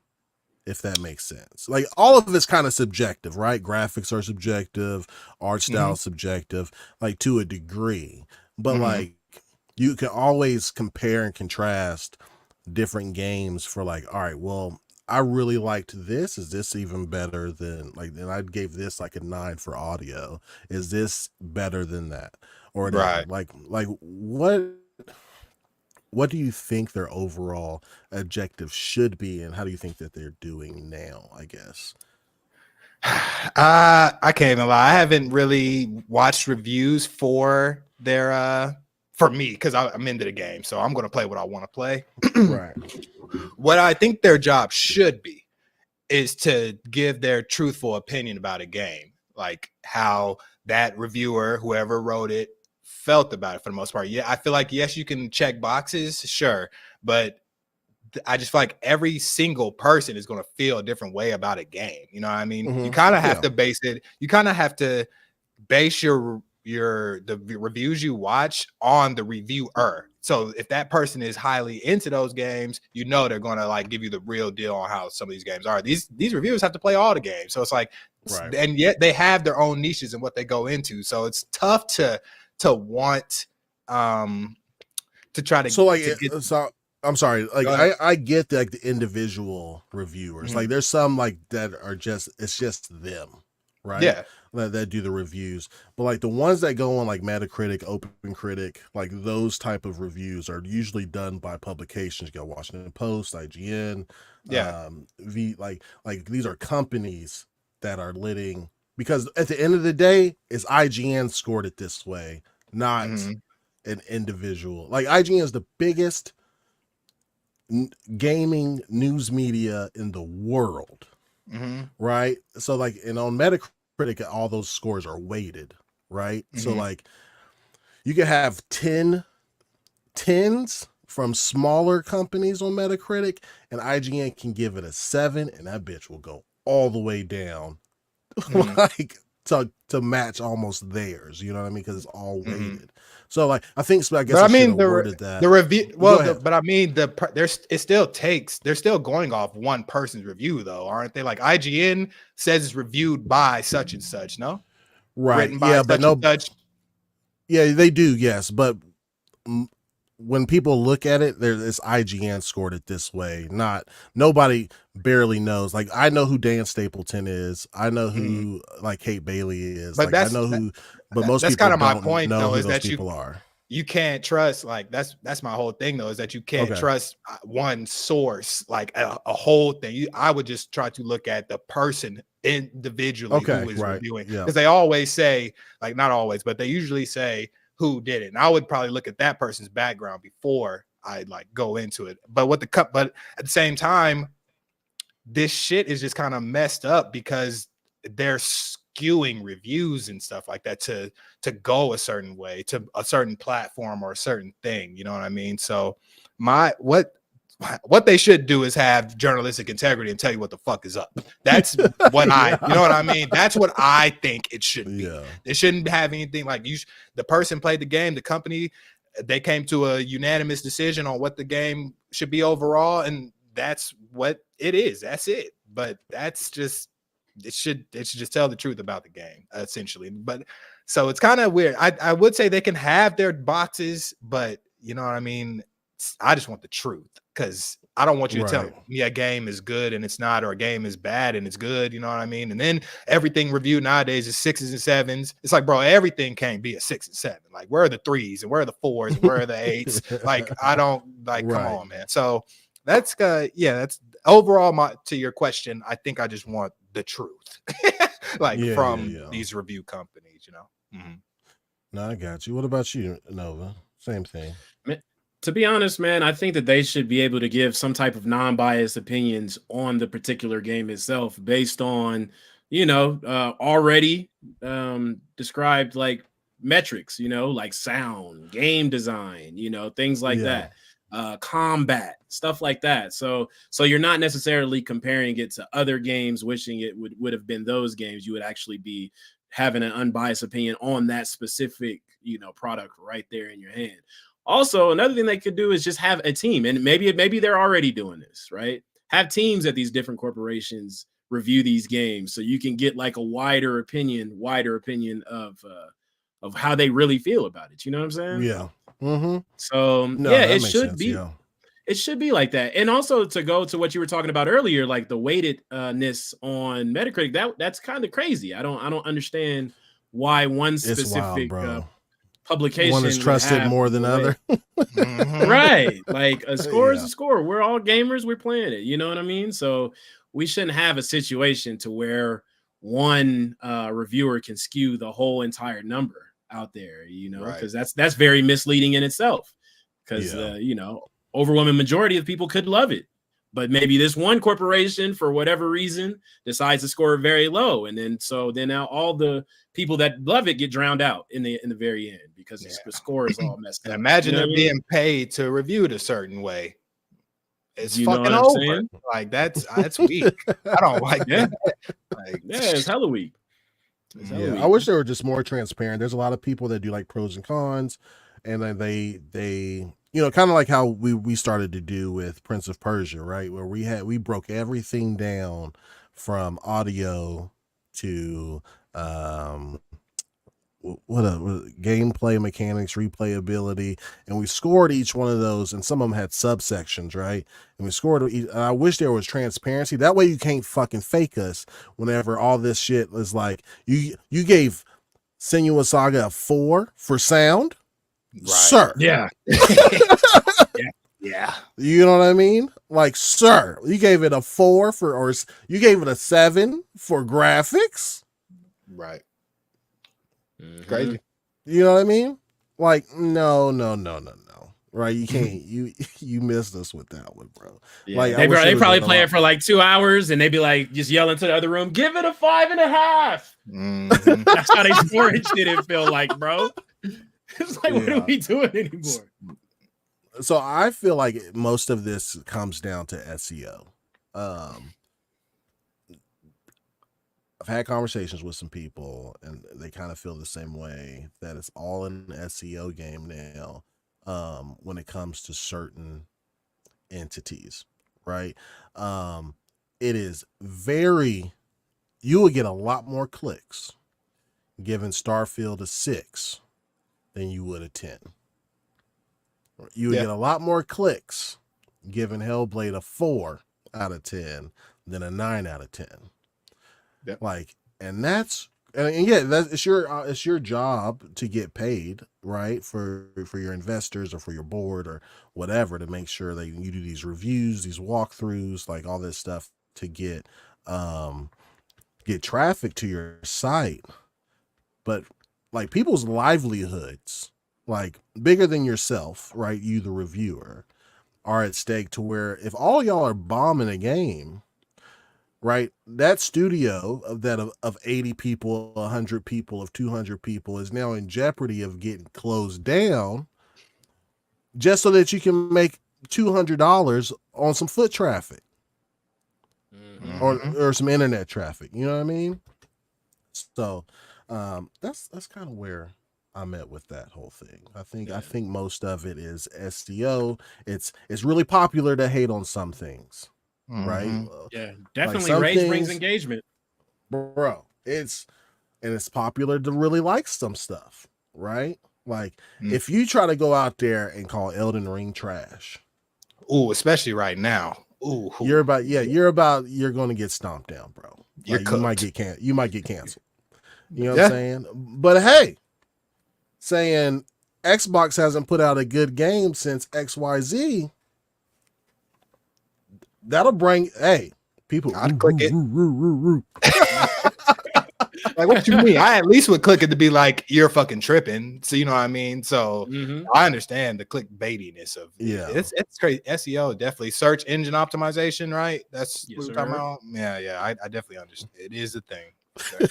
If that makes sense. Like all of it's kind of subjective, right? Graphics are subjective, art style subjective, like to a degree. But like you can always compare and contrast different games for like, all right, well, I really liked this. Is this even better than like? And I gave this like a 9 for audio. Is this better than that or whatever?
Right.
Like what do you think their overall objective should be, and how do you think that they're doing now? I guess.
I can't even lie. I haven't really watched reviews for their for me because I'm into the game, so I'm gonna play what I want to play.
Right.
What I think their job should be is to give their truthful opinion about a game, like how that reviewer, whoever wrote it, felt about it for the most part. Yeah, I feel like yes, you can check boxes, sure, but I just feel like every single person is going to feel a different way about a game. You know what I mean?
Mhm.
You kind of have to base it. You kind of have to base the reviews you watch on the reviewer. So if that person is highly into those games, you know they're going to like give you the real deal on how some of these games are. These reviewers have to play all the games. So it's like,
Right.
and yet they have their own niches and what they go into. So it's tough to want to try to
So like
to get,
so I'm sorry, like
Go ahead.
I get like the individual reviewers.
Mhm.
Like there's some like that are just it's just them, right?
Yeah.
That do the reviews. But like the ones that go on like Metacritic, Open Critic, like those type of reviews are usually done by publications. You got Washington Post, IGN,
Yeah.
like these are companies that are letting, because at the end of the day, it's IGN scored it this way, not
Mhm.
an individual. Like IGN is the biggest gaming news media in the world,
Mhm.
right? So like, and on Metacritic, all those scores are weighted, right? So
Mhm.
like you can have 10s from smaller companies on Metacritic, and IGN can give it a 7, and that bitch will go all the way down
Mhm.
like to match almost theirs, you know what I mean? Because it's all
Mhm.
weighted. So like I think, I guess
But
I
I
should
mean
have worded that.
the review.
Go
Well,
ahead.
but I mean there's it still takes. They're still going off one person's review though, aren't they? Like IGN says it's reviewed by such and such. No,
Right.
written by
Yeah, but
such and
no,
such.
yeah, they do, yes, but when people look at it, it's IGN scored it this way. Not nobody barely knows. Like I know who Dan Stapleton is. I know
Mhm.
who like Kate Bailey is.
But
Like I know who, but most
that's
people
kind of my
don't
point
know
though,
who
is
those
that
people are.
you can't trust, like that's my whole thing though, is that you can't
Okay.
trust one source, like a whole thing. I would just try to look at the person individually
Okay.
who is
Right.
reviewing,
Yeah.
because they always say, like not always, but they usually say who did it. And I would probably look at that person's background before I like go into it. But but at the same time, this shit is just kind of messed up because they're skewing reviews and stuff like that to go a certain way, to a certain platform or a certain thing, you know what I mean? So what they should do is have journalistic integrity and tell you what the fuck is up. That's what
Yeah.
you know what I mean? That's what I think it should be.
Yeah.
It shouldn't have anything like the person played the game, the company, they came to a unanimous decision on what the game should be overall, and that's what it is. That's it. But that's just it should just tell the truth about the game, essentially. But so it's kind of weird. I would say they can have their boxes, but you know what I mean? I just want the truth, because I don't want you to tell
Right.
me a game is good and it's not, or a game is bad and it's good. You know what I mean? And then everything reviewed nowadays is 6s and 7s. It's like, bro, everything can't be a 6 and 7. Like, where are the 3s and where are the 4s and where are the 8s? Like, I don't like. Come
Right.
on, man. So that's that's overall to your question. I think I just want the truth, like
Yeah.
from
Yeah.
these review companies. You know. Mhm.
No, I got you. What about you, Nova? Same thing.
To be honest, man, I think that they should be able to give some type of non-biased opinions on the particular game itself based on, already described like metrics, like sound, game design, things like
Yeah.
that, combat, stuff like that. So you're not necessarily comparing it to other games, wishing it would have been those games. You would actually be having an unbiased opinion on that specific, product right there in your hand. Also, another thing they could do is just have a team, and maybe they're already doing this, right? Have teams at these different corporations review these games, so you can get like a wider opinion of how they really feel about it. You know what I'm saying?
Yeah. Mm-hmm.
So
No,
yeah,
that
it
makes
should
sense.
be
Yeah.
It should be like that. And also to go to what you were talking about earlier, like the weightedness on Metacritic, that's kind of crazy. I don't understand why one
It's wild,
specific
bro.
publication
One is
would
trusted
have
more than
the weight.
other.
Right. Like a score is
Yeah.
a score. We're all gamers, we're playing it. You know what I mean? So we shouldn't have a situation to where one reviewer can skew the whole entire number out there, you know,
Right.
because that's very misleading in itself. Because
Yeah.
you know, overwhelming majority of people could love it, but maybe this one corporation, for whatever reason, decides to score very low, and then now all the people that love it get drowned out in the very end because the score is all messed
And
up.
imagine
You know
they're
what I mean?
being paid to review it a certain way. It's
You know
fucking
what I'm
over.
saying?
Like that's weak. I don't like
Yeah.
that. Like,
Yeah, it's hella weak. It's hella
Yeah,
weak.
I wish they were just more transparent. There's a lot of people that do like pros and cons, and then they you know, kind of like how we started to do with Prince of Persia, right? Where we broke everything down from audio to what gameplay mechanics, replayability, and we scored each one of those, and some of them had subsections, right? And we scored and I wish there was transparency. That way you can't fucking fake us whenever all this shit is like you gave Senua Saga a 4 for sound.
right.
Sir.
Yeah.
Yeah.
You know what I mean? Like, sir, you gave it a 4 or you gave it a 7 for graphics.
Right.
Mhm.
Crazy.
You know what I mean? Like, no. Right? You can't. you missed us with that one, bro.
Yeah.
Like,
They probably play it for like 2 hours, and they be like just yelling to the other room, "Give it a 5.5."
Mhm.
That's how they score and shit. It feel like, bro. It's like, what are we doing anymore?
So I feel like most of this comes down to SEO. I've had conversations with some people, and they kind of feel the same way, that it's all an SEO game now. When it comes to certain entities, right? It is you will get a lot more clicks giving Starfield a 6 than you would a 10. You would get a lot more clicks giving Hellblade a 4 out of 10 than a 9 out of 10.
Yep.
Like, and it's your job to get paid, right? For your investors or for your board or whatever, to make sure that you do these reviews, these walkthroughs, like all this stuff to get traffic to your site. But like people's livelihoods, like bigger than yourself, right? You, the reviewer, are at stake, to where if all y'all are bombing a game, right, that studio of 80 people, 100 people, of 200 people is now in jeopardy of getting closed down, just so that you can make $200 on some foot traffic or some internet traffic. You know what I mean? So that's kind of where I'm at with that whole thing. I think most of it is SEO. It's really popular to hate on some things, right?
Yeah, definitely.
some
Rage brings
things-
engagement,
bro. It's popular to really like some stuff, right? Like if you try to go out there and call Elden Ring trash,
Ooh, especially right now. Ooh,
you're going to get stomped down, bro.
You're
Like, you might get canceled. You know what I'm
Yeah.
saying? But hey, saying Xbox hasn't put out a good game since XYZ, that'll bring people.
I'd click it. Like, what you mean? I at least would click it to be like, you're fucking tripping. So you know what I mean? So I understand the clickbaitiness of it.
Yeah.
It's crazy. SEO, definitely. Search engine optimization, right? That's
Yes,
what we're
sir.
talking about. Yeah. I definitely understand. It is a thing.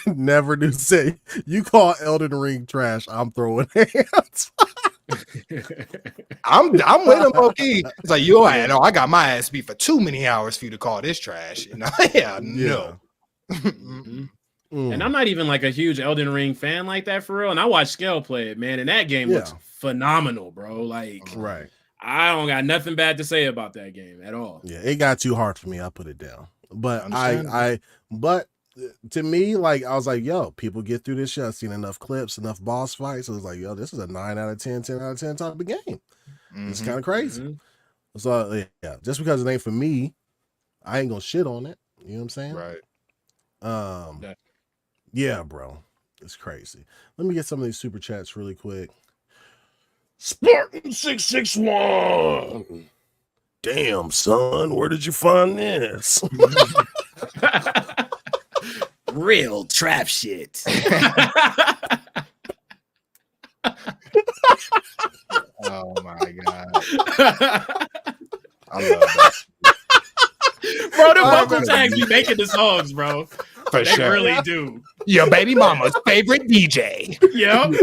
Never do say you call Elden Ring trash, I'm throwing hands.
I'm with him, low-key. It's like, I got my ass beat for too many hours for you to call this trash. You know? No.
And I'm not even like a huge Elden Ring fan like that, for real. And I watched Scale play it, man, and that game looks phenomenal, bro. Like,
Right.
I don't got nothing bad to say about that game at all.
Yeah, it got too hard for me. I put it down. But
Understandable.
to me, like, I was like, yo, people get through this shit. I've seen enough clips, enough boss fights. So it was like, yo, this is a 9 out of 10, 10 out of 10 type of game. It's kind of crazy. So yeah, just because it ain't for me, I ain't gonna shit on it. You know what I'm saying?
Right.
Yeah.
Yeah, bro. It's crazy. Let me get some of these super chats really quick. Spartan 661. Damn, son, where did you find this?
Real trap shit.
Oh my god. I love that.
Bro, the vocal tags be making the songs, bro.
For
They
sure.
really do.
Your baby mama's favorite DJ.
Yep.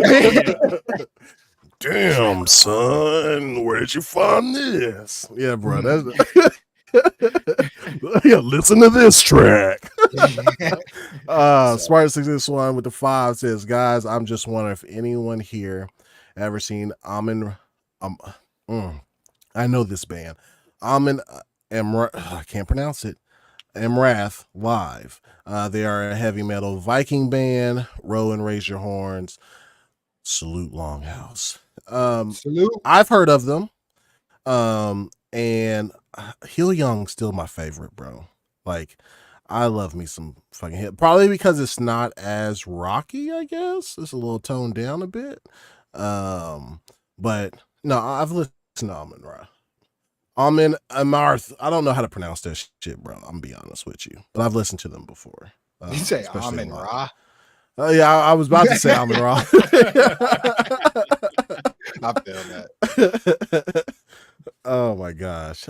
Damn, son, where did you find this? Yeah, bro. That's yeah, listen to this track. Smart 661 with the 5 says, guys, I'm just wondering if anyone here ever seen I know this band. I can't pronounce it. Emrath live. They are a heavy metal Viking band. Row and raise your horns. Salute Longhouse.
Salute.
I've heard of them. And Heel Young's still my favorite, bro. Like, I love me some fucking hit. Probably because it's not as rocky, I guess. It's a little toned down a bit. But no, I've listened to Amin Ra. Amin Amarth. I don't know how to pronounce that shit, bro. I'm gonna be honest with you. But I've listened to them before.
You say
especially
Amin
live.
Ra?
Yeah, I was about to say Amin Ra.
I feel that.
Oh my gosh.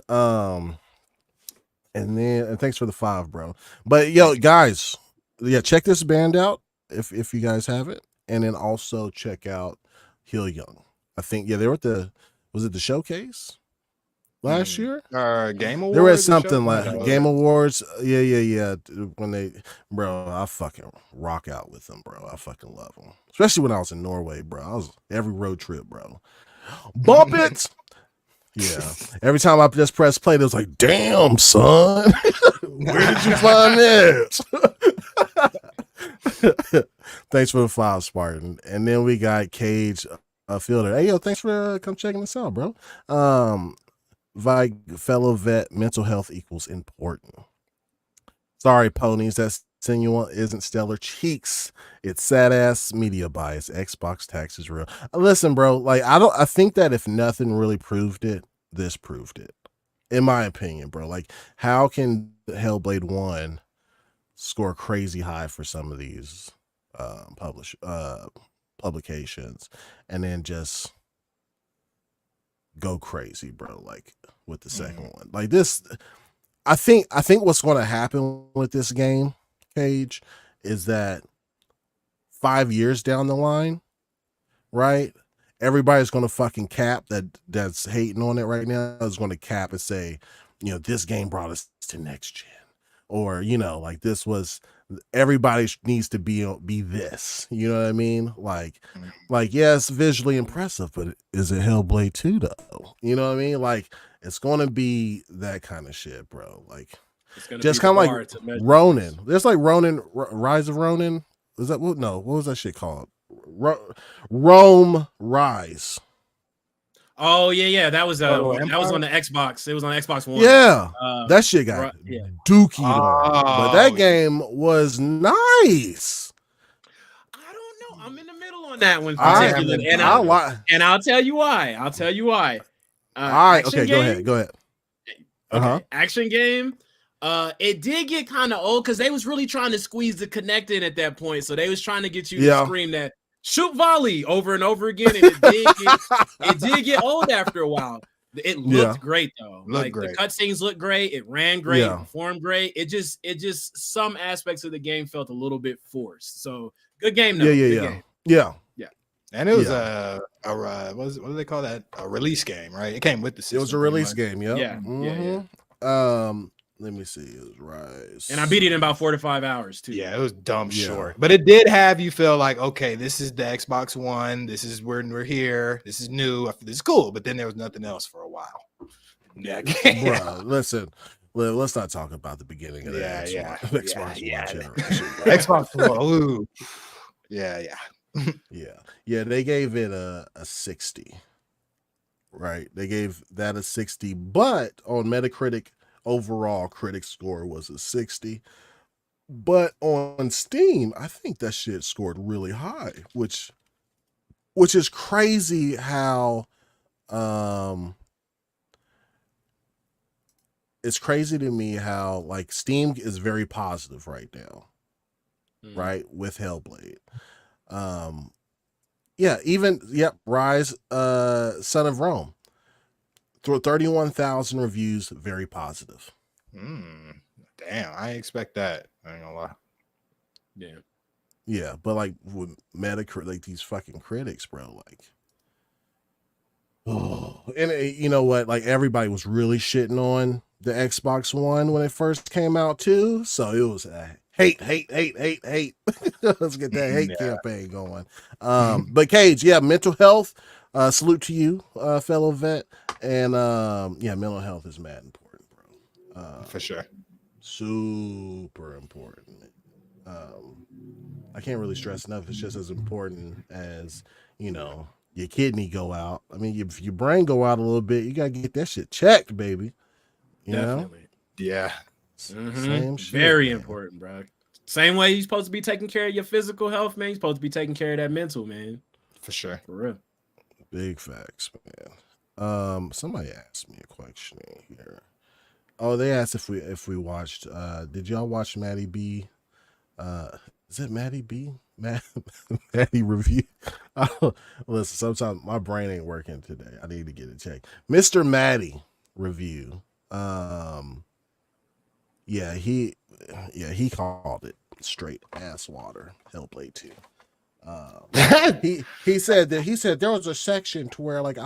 And thanks for the 5, bro. But yo, guys, yeah, check this band out if you guys have it, and then also check out Heel Young. I think they were at was it the showcase last year?
Game Awards.
There was something like Game Awards. Yeah. When I fucking rock out with them, bro. I fucking love them. Especially when I was in Norway, bro. I was every road trip, bro. Bump it. Yeah. Every time I just press play, it was like, damn, son. Where did you find this? Thanks for the 5, Spartan. And then we got Cage Fielder. Hey, yo, thanks for come checking us out, bro. Fellow vet, mental health equals important. Sorry, ponies, that Senua isn't stellar cheeks. It's sad ass media bias. Xbox tax is real. Listen, bro, like I think that if nothing really proved it, this proved it. In my opinion, bro. Like, how can Hellblade 1 score crazy high for some of these publications and then just go crazy, bro, like with the second one? Like this, I think what's going to happen with this game, Cage, is that 5 years down the line, right, everybody's going to fucking cap that's hating on it right now is going to cap and say, this game brought us to next gen, or like this was, everybody needs to be this, you know what I mean? Like yes, visually impressive, but is it Hellblade 2 though? You know what I mean? Like, it's going to be that kind of shit, bro. Like, just kind of like Ronin. There's like Ronin, Rise of Ronin. Is that what? No, what was that shit called? Rome Rise.
Oh yeah, that was on the Xbox. It was on Xbox One.
Yeah, that shit got dookied on, but that game was nice.
I don't know. I'm in the middle on that one particularly, and I'll tell you why. All right, okay, go ahead. Okay, action game. It did get kind of old because they was really trying to squeeze the connect in at that point, so they was trying to get you to scream that shoot volley over and over again, and it did get old after a while. It looked great though. The cutscenes looked great. It ran great. It performed great. It just some aspects of the game felt a little bit forced. So good game though.
Yeah.
And it was what do they call that? A release game, right? It came with the system.
It was a release game.
Yeah.
Let me see. It was Rise,
and I beat it in about 4 to 5 hours too.
Yeah, it was dumb short, but it did have you feel like, okay, this is the Xbox One. This is where we're here. This is new. This is cool. But then there was nothing else for a while.
Yeah, bro. Listen, let's not talk about the beginning of the Xbox One generation.
Xbox One. Ooh. Yeah.
Yeah. They gave it a 60. right? They gave that a 60, but on Metacritic, overall critic score was a 60. But on Steam, I think that shit scored really high, which is crazy how it's crazy to me how like Steam is very positive right now, right? With Hellblade. Rise, Son of Rome. Through 31,000 reviews, very positive.
Damn, I ain't expect that. I ain't gonna lie.
Yeah, but like with Metacritic, like these fucking critics, bro, like, oh, and you know what? Like everybody was really shitting on the Xbox One when it first came out too, so it was hate. Let's get that hate campaign going. But Cage, mental health. Salute to you, fellow vet, and mental health is mad important, bro.
For sure,
super important. I can't really stress enough. It's just as important as, your kidney go out. I mean, if your brain go out a little bit, you gotta get that shit checked, baby.
Definitely.
Yeah.
Same shit.
Very important, bro. Same way you're supposed to be taking care of your physical health, man. You're supposed to be taking care of that mental, man.
For sure.
For real.
Big facts, man. Somebody asked me a question here. Oh, they asked if we watched. Did y'all watch Maddie B? Is it Maddie B? Maddie review. Listen, sometimes my brain ain't working today. I need to get it checked. Mr. Maddie review. He called it straight ass water. Hellblade 2. He said there was a section to where like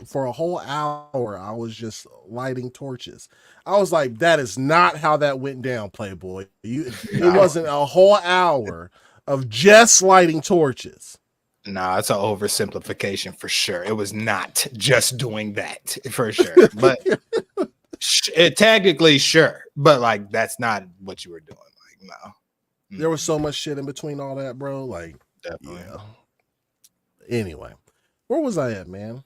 for a whole hour I was just lighting torches. I was like, that is not how that went down, Playboy. It wasn't a whole hour of just lighting torches.
Nah, it's an oversimplification for sure. It was not just doing that for sure. But technically, sure. But like, that's not what you were doing. Like, no.
There was so much shit in between all that, bro. Like,
definitely.
Yeah. Anyway, where was I at, man?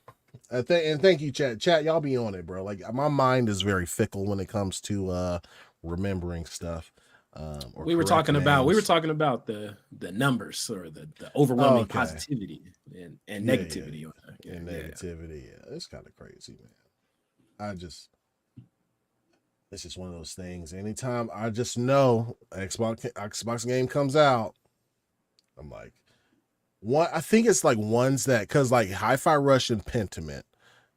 And thank you, chat. Chat, y'all be on it, bro. Like, my mind is very fickle when it comes to remembering stuff.
We were talking about the numbers or the overwhelming positivity and negativity.
Negativity. Yeah, it's kind of crazy, man. It's just one of those things. Anytime I just know Xbox game comes out, I'm like, I think it's like ones that, because like Hi-Fi Rush and Pentiment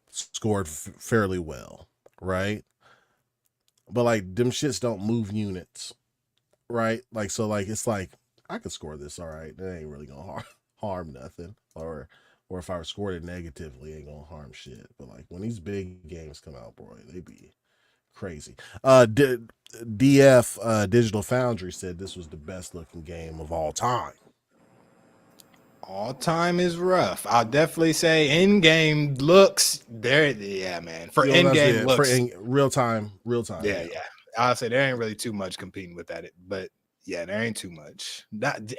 scored fairly well, right? But like them shits don't move units, right? Like, so like it's like I could score this, all right. That ain't really gonna harm nothing, or if I scored it negatively, it ain't gonna harm shit. But like when these big games come out, boy, they be crazy. DF Digital Foundry said this was the best looking game of all time.
All time is rough. I'll definitely say in-game looks there. Yeah, man. For in-game looks,
real time.
Yeah. I'll say there ain't really too much competing with that, but yeah, there ain't too much.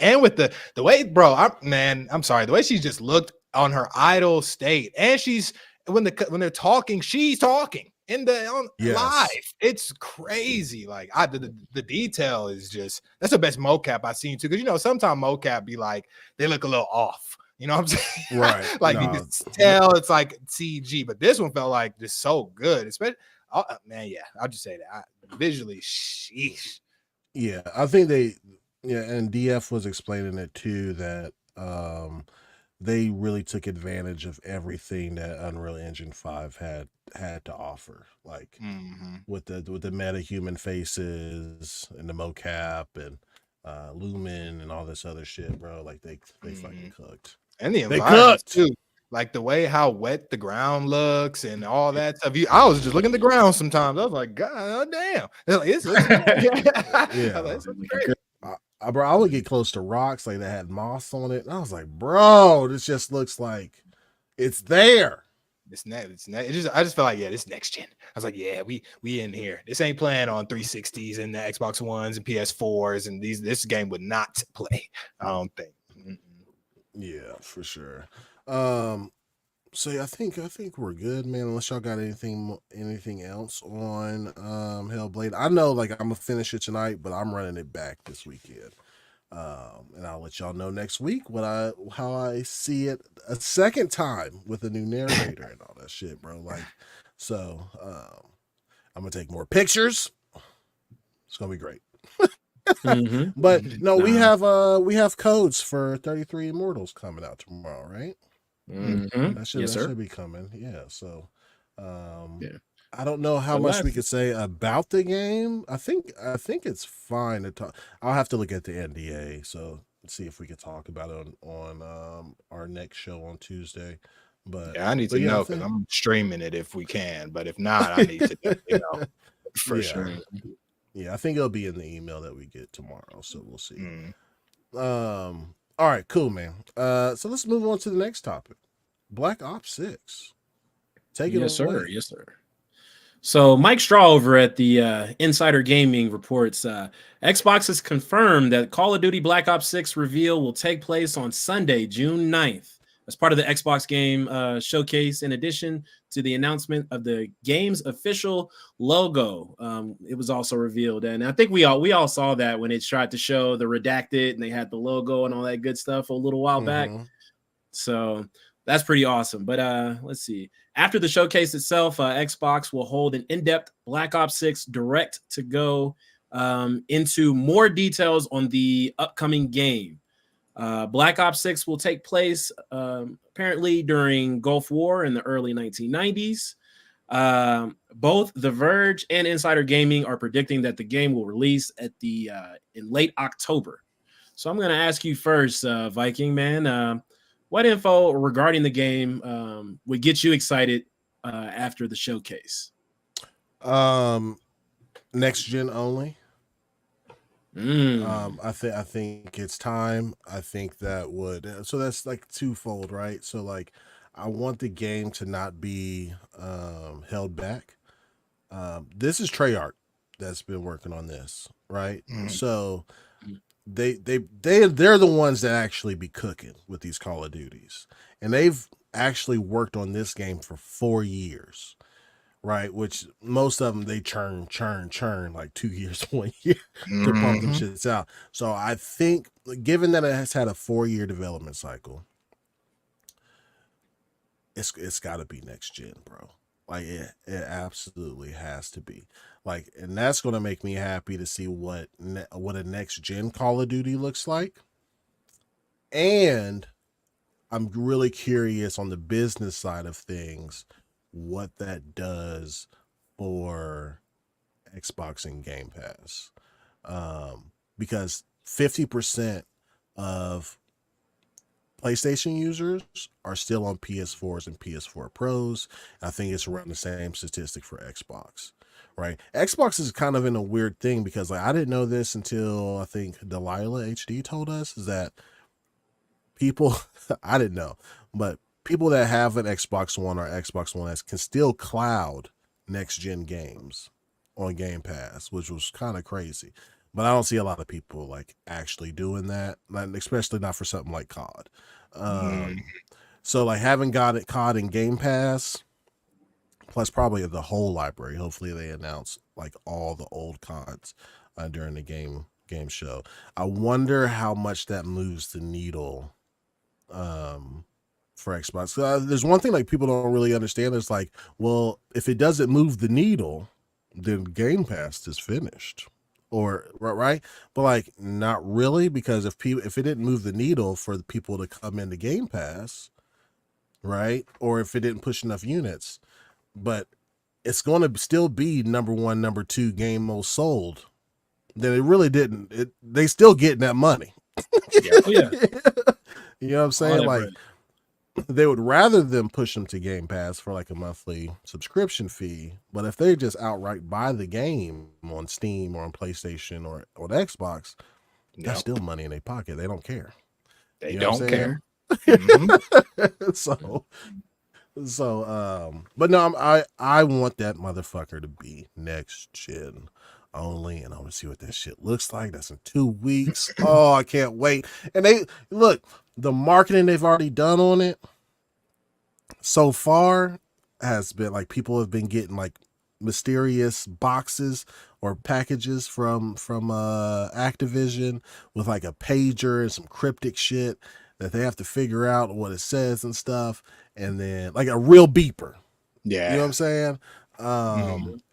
And with the way, bro, I'm sorry, the way she just looked on her idle state, and she's when they're talking, she's talking live. It's crazy. Like the detail is just, that's the best mocap I've seen too. Because sometimes mocap be like they look a little off. You know what I'm saying?
Right.
Like you can tell it's like CG, but this one felt like just so good. Especially, man, yeah. I'll just say that visually, sheesh.
Yeah, I think and DF was explaining it too, that they really took advantage of everything that Unreal Engine 5 had to offer, like with the meta-human faces and the mocap and Lumen and all this other shit, bro. Like they fucking cooked.
And the environment too. Like the way how wet the ground looks and all that stuff. I was just looking at the ground sometimes. I was like, God damn. It's crazy.
Bro, I would get close to rocks like that had moss on it, and I was like, bro, this just looks like it's there.
I just felt like, yeah, this next gen. I was like, yeah, we in here. This ain't playing on 360s and the Xbox Ones and PS4s, and this game would not play. I don't think.
Yeah, for sure. So yeah, I think we're good, man. Unless y'all got anything else on Hellblade. I know like I'm gonna finish it tonight, but I'm running it back this weekend. And I'll let y'all know next week how I see it a second time with a new narrator and all that shit, bro. Like, so I'm gonna take more pictures. It's gonna be great. But no, we have codes for 33 Immortals coming out tomorrow, right? That should be coming. Yeah. So I don't know how much we could say about the game. I think it's fine to talk. I'll have to look at the NDA, so see if we could talk about it on our next show on Tuesday. But
yeah, I need to know because I'm streaming it if we can. But if not, I need to know for sure.
Yeah, I think it'll be in the email that we get tomorrow, so we'll see. All right, cool, man. So let's move on to the next topic. Black Ops 6. Take it away.
Yes, sir. So Mike Straw over at the Insider Gaming reports Xbox has confirmed that Call of Duty Black Ops 6 reveal will take place on Sunday, June 9th, as part of the Xbox game showcase, in addition to the announcement of the game's official logo. It was also revealed. And I think we all saw that when it tried to show the redacted and they had the logo and all that good stuff a little while back. So that's pretty awesome. But let's see. After the showcase itself, Xbox will hold an in-depth Black Ops 6 Direct to go into more details on the upcoming game. Black Ops 6 will take place apparently during Gulf War in the early 1990s. Both The Verge and Insider Gaming are predicting that the game will release in late October. So I'm going to ask you first, Viking man. What info regarding the game would get you excited after the showcase?
Next gen only. I think it's time. I think that would, so that's like twofold, right? So like I want the game to not be held back. This is Treyarch that's been working on this, right? So they're the ones that actually be cooking with these Call of Duties, and they've actually worked on this game for 4 years, right? Which most of them they churn like 2 years, 1 year to pump them shits out. So I think, given that it has had a 4-year development cycle, it's got to be next gen, bro. Like it absolutely has to be. Like, and that's going to make me happy to see what a next gen Call of Duty looks like. And I'm really curious on the business side of things, what that does for Xbox and Game Pass. Because 50% of PlayStation users are still on PS4s and PS4 Pros. I think it's around the same statistic for Xbox, right? Xbox is kind of in a weird thing because like I didn't know this until I think Delilah HD told us, is that people, I didn't know, but people that have an Xbox One or Xbox One S can still cloud next gen games on Game Pass, which was kind of crazy. But I don't see a lot of people like actually doing that, especially not for something like COD. So like having got it COD in Game Pass, plus probably the whole library. Hopefully they announce like all the old CODs during the game show. I wonder how much that moves the needle for Xbox. There's one thing like people don't really understand. It's like, well, if it doesn't move the needle, then Game Pass is finished. Or right, but like not really, because if it didn't move the needle for the people to come into Game Pass, right, or if it didn't push enough units, but it's going to still be number 1, number 2 game most sold, then it really didn't. They still getting that money.
Yeah. Oh, yeah.
You know what I'm saying? Like they would rather them push them to Game Pass for like a monthly subscription fee, but if they just outright buy the game on Steam or on PlayStation or on Xbox, that's still money in their pocket. They don't care.
They don't care.
But no, I want that motherfucker to be next gen only, and I want to see what that shit looks like. That's in 2 weeks. Oh, I can't wait. And they look, the marketing they've already done on it so far has been like people have been getting like mysterious boxes or packages from Activision with like a pager and some cryptic shit that they have to figure out what it says and stuff, and then like a real beeper.
Yeah.
You know what I'm saying?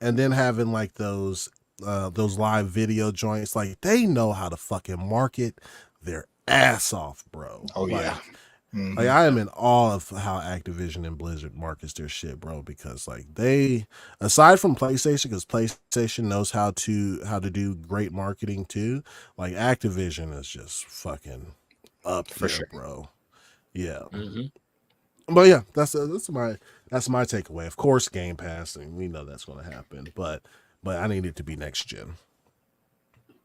And then having like those live video joints, like they know how to fucking market their ass off, bro.
Oh
like,
yeah.
Like I am in awe of how Activision and Blizzard markets their shit, bro. Because like they, aside from PlayStation, because PlayStation knows how to do great marketing too. Like Activision is just fucking up
For
there,
sure.
bro. Yeah. But yeah, that's my takeaway. Of course, Game Pass, and we know that's going to happen. But I need it to be next gen.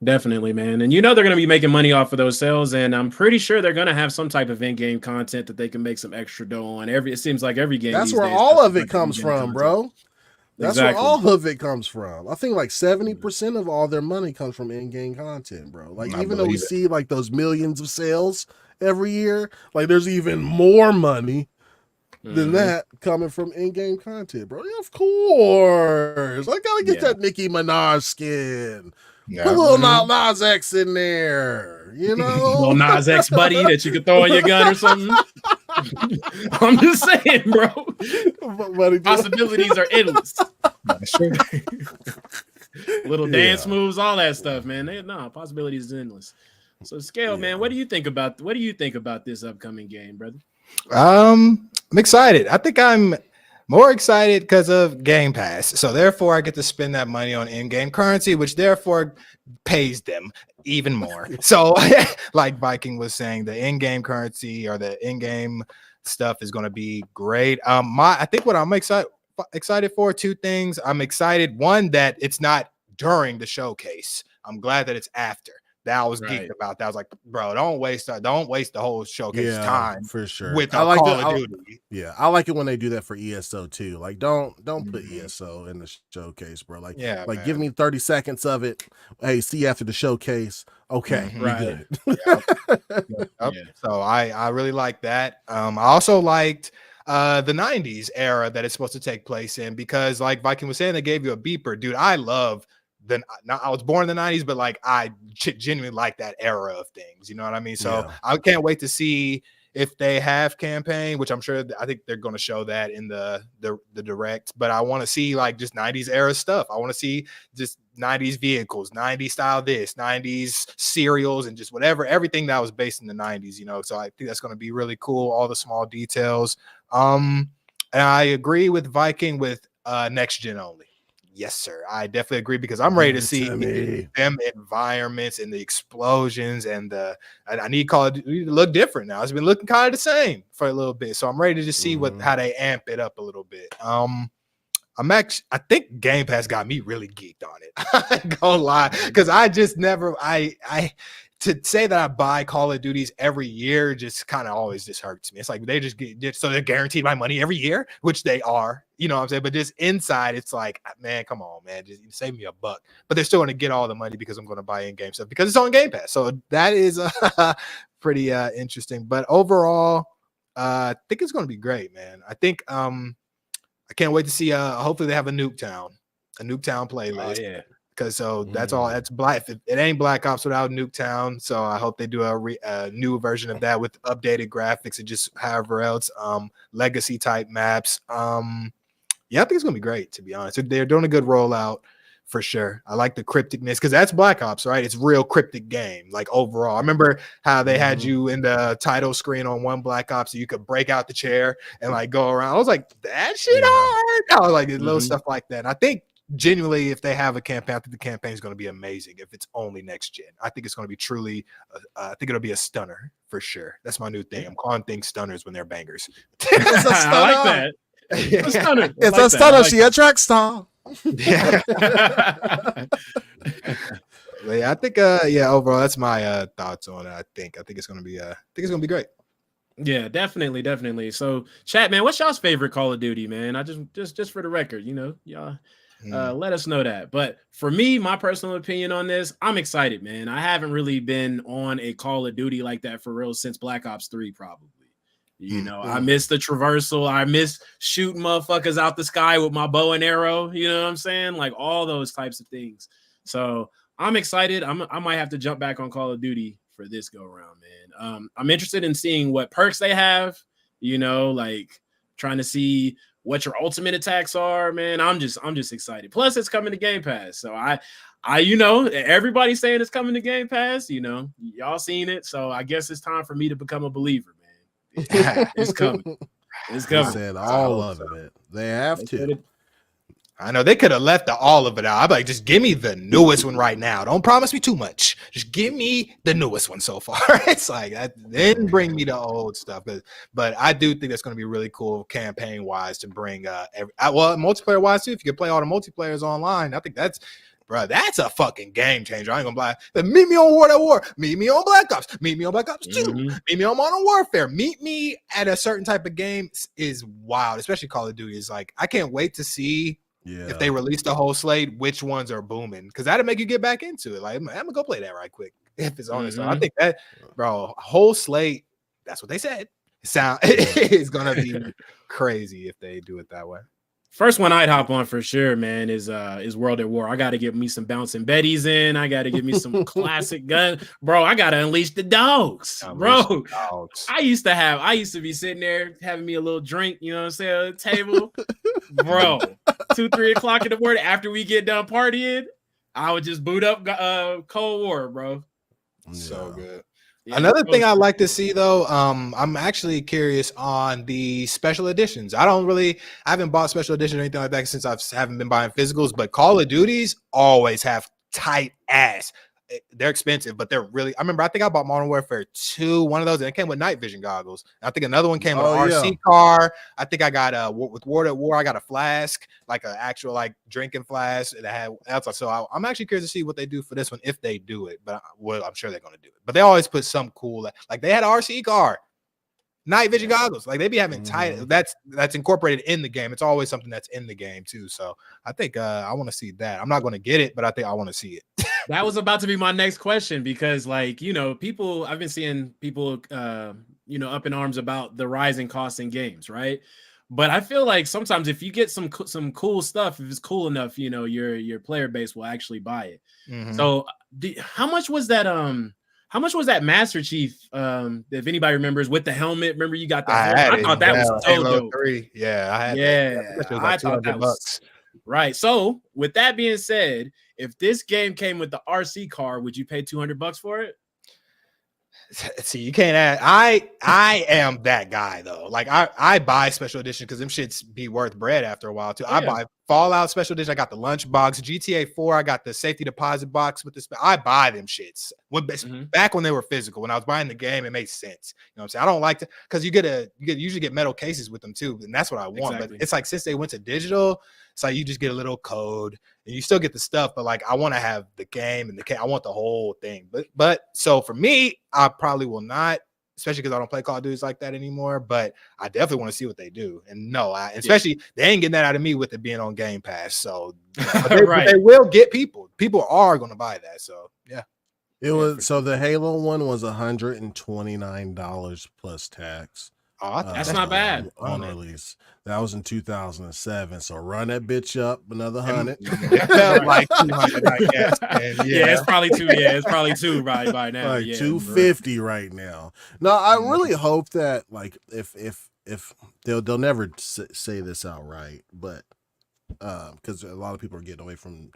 Definitely, man. And you know they're going to be making money off of those sales, and I'm pretty sure they're going to have some type of in-game content that they can make some extra dough on. It seems like every game.
That's
these
where
days
all
has
of it
like
comes
in-game
from,
content.
bro. That's
Exactly.
where all of it comes from. I think like 70% of all their money comes from in-game content, bro. Like even though we see like those millions of sales every year, like there's even more money than that coming from in-game content, bro. Yeah, of course. I gotta get that Nicki Minaj skin.
Yeah.
Put a little Nas X in there, you know?
Little Nas X buddy that you could throw on your gun or something. I'm just saying, bro. Possibilities are endless. Little dance moves, all that stuff, man. Possibilities is endless. So, Scale, man, what do you think about this upcoming game, brother?
I'm excited. I think I'm more excited because of Game Pass. So therefore, I get to spend that money on in-game currency, which therefore pays them even more. So, like Viking was saying, the in-game currency or the in-game stuff is going to be great. I think what I'm excited for, two things. I'm excited, one, that it's not during the showcase. I'm glad that it's after. That I was geeked about. That I was like, bro, don't waste the whole showcase time
for sure.
with Call of Duty.
Yeah, I like it when they do that for ESO too. Like, don't put ESO in the showcase, bro. Like, give me 30 seconds of it. Hey, see you after the showcase. Okay, good.
So I really like that. I also liked the 90s era that it's supposed to take place in, because like Viking was saying, they gave you a beeper. Dude, I love I was born in the 90s, but like I genuinely like that era of things. You know what I mean? So I can't wait to see if they have campaign, which I think they're going to show that in the direct. But I want to see like just 90s era stuff. I want to see just 90s vehicles, 90s style this, 90s cereals, and just everything that was based in the 90s. You know, so I think that's going to be really cool. All the small details. And I agree with Viking with next gen only. Yes, sir. I definitely agree, because I'm ready to see them environments and the explosions and I need Call of Duty to look different now. It's been looking kind of the same for a little bit, so I'm ready to see how they amp it up a little bit. I think Game Pass got me really geeked on it. I ain't gonna lie, because I just never to say that I buy Call of Duties every year just kind of always just hurts me. It's like they just so they're guaranteed my money every year, which they are, you know what I'm saying? But just inside, it's like, man, come on, man, just save me a buck. But they're still going to get all the money because I'm going to buy in-game stuff because it's on Game Pass. So that is pretty interesting. But overall, I think it's going to be great, man. I think I can't wait to see. Hopefully, they have a Nuketown playlist.
Oh, yeah.
Because that's all. That's Black. It ain't Black Ops without Nuketown. So I hope they do a new version of that with updated graphics and just however else legacy type maps. Yeah, I think it's gonna be great, to be honest. They're doing a good rollout for sure. I like the crypticness, because that's Black Ops, right? It's real cryptic game. Like overall, I remember how they had you in the title screen on one Black Ops, so you could break out the chair and like go around. I was like, that shit hard. I was like, little stuff like that. And I think genuinely, if they have a campaign, I think the campaign is going to be amazing. If it's only next gen, I think it's going to be truly. I think it'll be a stunner for sure. That's my new thing. I'm calling things stunners when they're bangers.
It's a stunner.
I like that. It's a stunner.
It's a stunner. She a track star.
Yeah. I think. Overall, that's my thoughts on it. I think it's going to be. I think it's going to be great.
Yeah, definitely. So, chat, man, what's y'all's favorite Call of Duty, man? I just for the record, you know, y'all. Let us know that. But for me, my personal opinion on this, I'm excited, man. I haven't really been on a Call of Duty like that for real since Black Ops 3, probably. You know, I miss the traversal. I miss shooting motherfuckers out the sky with my bow and arrow. You know what I'm saying? Like all those types of things. So I'm excited. I might have to jump back on Call of Duty for this go around, man. I'm interested in seeing what perks they have. You know, like trying to see what your ultimate attacks are, man. I'm just excited. Plus, it's coming to Game Pass, so you know, everybody's saying it's coming to Game Pass. You know, y'all seen it, so I guess it's time for me to become a believer, man. It's coming. It's coming.
Said all of it. They have to.
I know they could have left all of it out. I'm like, just give me the newest one right now. Don't promise me too much. Just give me the newest one so far. It's like that. Then bring me the old stuff. But I do think that's going to be really cool campaign wise to bring multiplayer wise too. If you can play all the multiplayers online, I think that's a fucking game changer. I ain't gonna lie. Meet me on World at War. Meet me on Black Ops. Meet me on Black Ops 2. Meet me on Modern Warfare. Meet me at a certain type of game is wild, especially Call of Duty. It's like I can't wait to see if they release the whole slate, which ones are booming, because that'll make you get back into it. Like I'm gonna go play that right quick if it's on. So I think that, bro, whole slate. That's what they said. It's gonna be crazy if they do it that way.
First one I'd hop on for sure, man, is World at War. I got to get me some Bouncing Betties in. I got to get me some classic gun, bro. I got to unleash the dogs, bro. I used to be sitting there having me a little drink, you know what I'm saying, on the table, bro. 2-3 o'clock in the morning after we get done partying, I would just boot up Cold War, bro.
So good. Yeah, another thing I'd like to see though, I'm actually curious on the special editions. I haven't bought special edition or anything like that since I haven't been buying physicals, but Call of Duties always have tight ass. They're expensive, but they're really. I think I bought Modern Warfare 2, one of those, and it came with night vision goggles. I think another one came with an RC car. I think I got with World at War, I got a flask, like an actual like drinking flask that had. So I'm actually curious to see what they do for this one if they do it. But I'm sure they're going to do it. But they always put some cool, like they had an RC car, night vision goggles. Like they be having tight. That's incorporated in the game. It's always something that's in the game too. So I think I want to see that. I'm not going to get it, but I think I want to see it.
That was about to be my next question because, like, you know, I've been seeing people, you know, up in arms about the rising costs in games, right? But I feel like sometimes if you get some cool stuff, if it's cool enough, you know, your player base will actually buy it. So, how much was that? How much was that Master Chief? If anybody remembers, with the helmet. Remember, you got the. I thought that was so dope.
3. Yeah, I had.
Yeah, I thought that was right. So, with that being said, if this game came with the RC car, would you pay $200 for it?
See, you can't add. I am that guy though. Like I buy special edition because them shits be worth bread after a while too. I buy Fallout special edition. I got the lunch box. GTA 4. I got the safety deposit box with this. I buy them shits. Back when they were physical, when I was buying the game, it made sense. You know what I'm saying? I don't like to because you usually get metal cases with them too, and that's what I want. Exactly. But it's like since they went to digital, it's like you just get a little code and you still get the stuff, but like I want to have the game and I want the whole thing. But so for me, I probably will not, especially because I don't play Call of Duty like that anymore. But I definitely want to see what they do. And especially they ain't getting that out of me with it being on Game Pass. So but they will get people. People are going to buy that. So yeah.
It was so the Halo one was $129 plus tax.
Oh,
that's not bad
on release. That was in 2007. So run that bitch up another 100.
Like 200, I guess.
It's probably two. Yeah, it's probably two right by now.
Like 250 right now. No, I really hope that like if they'll never say this outright, but because a lot of people are getting away from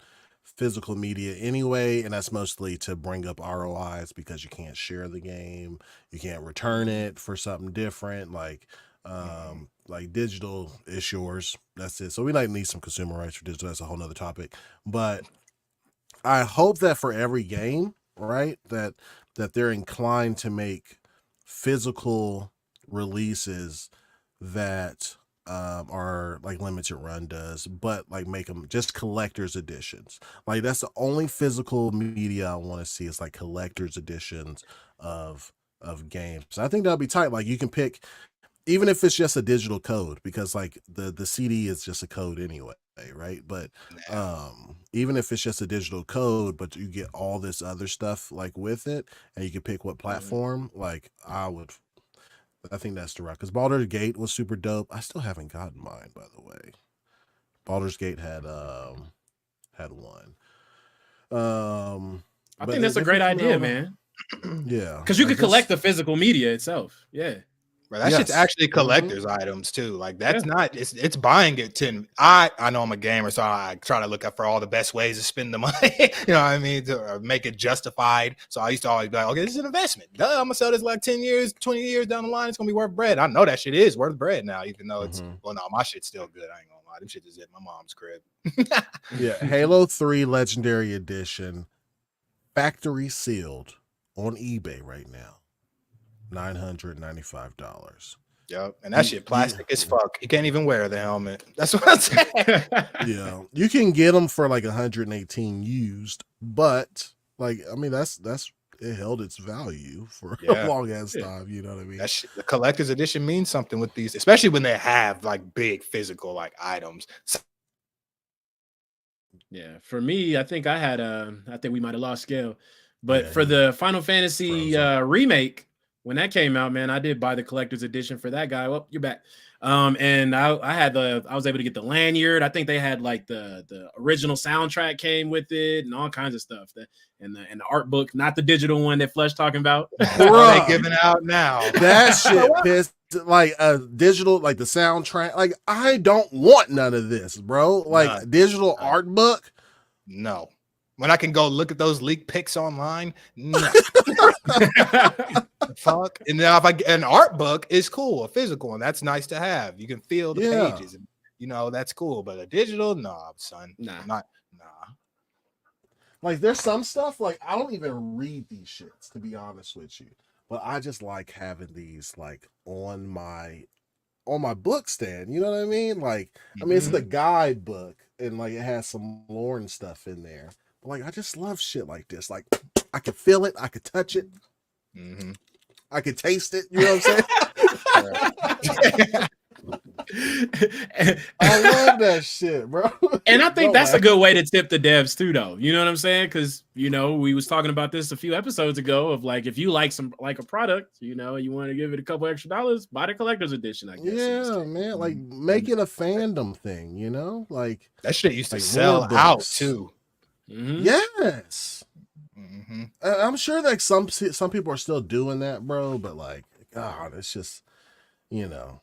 physical media anyway, and that's mostly to bring up ROIs because you can't share the game, you can't return it for something different, like digital is yours, that's it. So we need some consumer rights for digital. That's a whole nother topic. But I hope that for every game, right, that they're inclined to make physical releases that are like limited run does, but like make them just collector's editions. Like that's the only physical media I want to see is like collector's editions of games. I think that'll be tight. Like you can pick, even if it's just a digital code, because like the CD is just a code anyway, right? But even if it's just a digital code, but you get all this other stuff like with it, and you can pick what platform. Like I think that's the route. Because Baldur's Gate was super dope. I still haven't gotten mine, by the way. Baldur's Gate had one.
I think that's a great idea, man.
Yeah,
because you could collect the physical media itself. Yeah.
Bro, that shit's actually collector's items too. Like that's not it's buying it to I know I'm a gamer, so I try to look up for all the best ways to spend the money. You know what I mean? To make it justified. So I used to always be like, okay, this is an investment. Duh, I'm gonna sell this like 10 years, 20 years down the line. It's gonna be worth bread. I know that shit is worth bread now, even though it's well, no, my shit's still good. I ain't gonna lie. Them shit is at my mom's crib.
Yeah, Halo 3 Legendary Edition, factory sealed on eBay right now. $995.
Yep, and that shit plastic as fuck. You can't even wear the helmet. That's what I'm saying.
Yeah, you can get them for like 118 used, but like I mean that's it held its value for a long ass time. You know what I mean?
That shit, the collector's edition means something with these, especially when they have like big physical like items.
Yeah, for me, I think I think we might have lost scale, but for the Final Fantasy remake. When that came out, man, I did buy the collector's edition for that guy. Well, you're back. And I was able to get the lanyard. I think they had like the original soundtrack came with it and all kinds of stuff. And the art book, not the digital one that Flesh talking about.
They giving out now.
That shit pissed like digital, like the soundtrack. Like I don't want none of this, bro. Like digital art book.
No. When I can go look at those leaked pics online, no. Fuck. And now if I get an art book is cool, a physical one, that's nice to have. You can feel the pages, and you know that's cool. But a digital, nah, son, nah.
Like there's some stuff like I don't even read these shits to be honest with you, but I just like having these like on my book stand. You know what I mean? Like I mean it's the guidebook and like it has some lore and stuff in there. Like I just love shit like this. Like I could feel it, I could touch it, I could taste it. You know what I'm saying? I love that shit, bro.
And I think that's a good way to tip the devs too, though. You know what I'm saying? Because you know we was talking about this a few episodes ago of like if you like a product, you know, you want to give it a couple extra dollars, buy the collector's edition. I guess.
Yeah, man. Like make it a fandom thing. You know, like
that shit used to sell out too.
Yes. I'm sure that some people are still doing that, bro. But like, God, it's just, you know,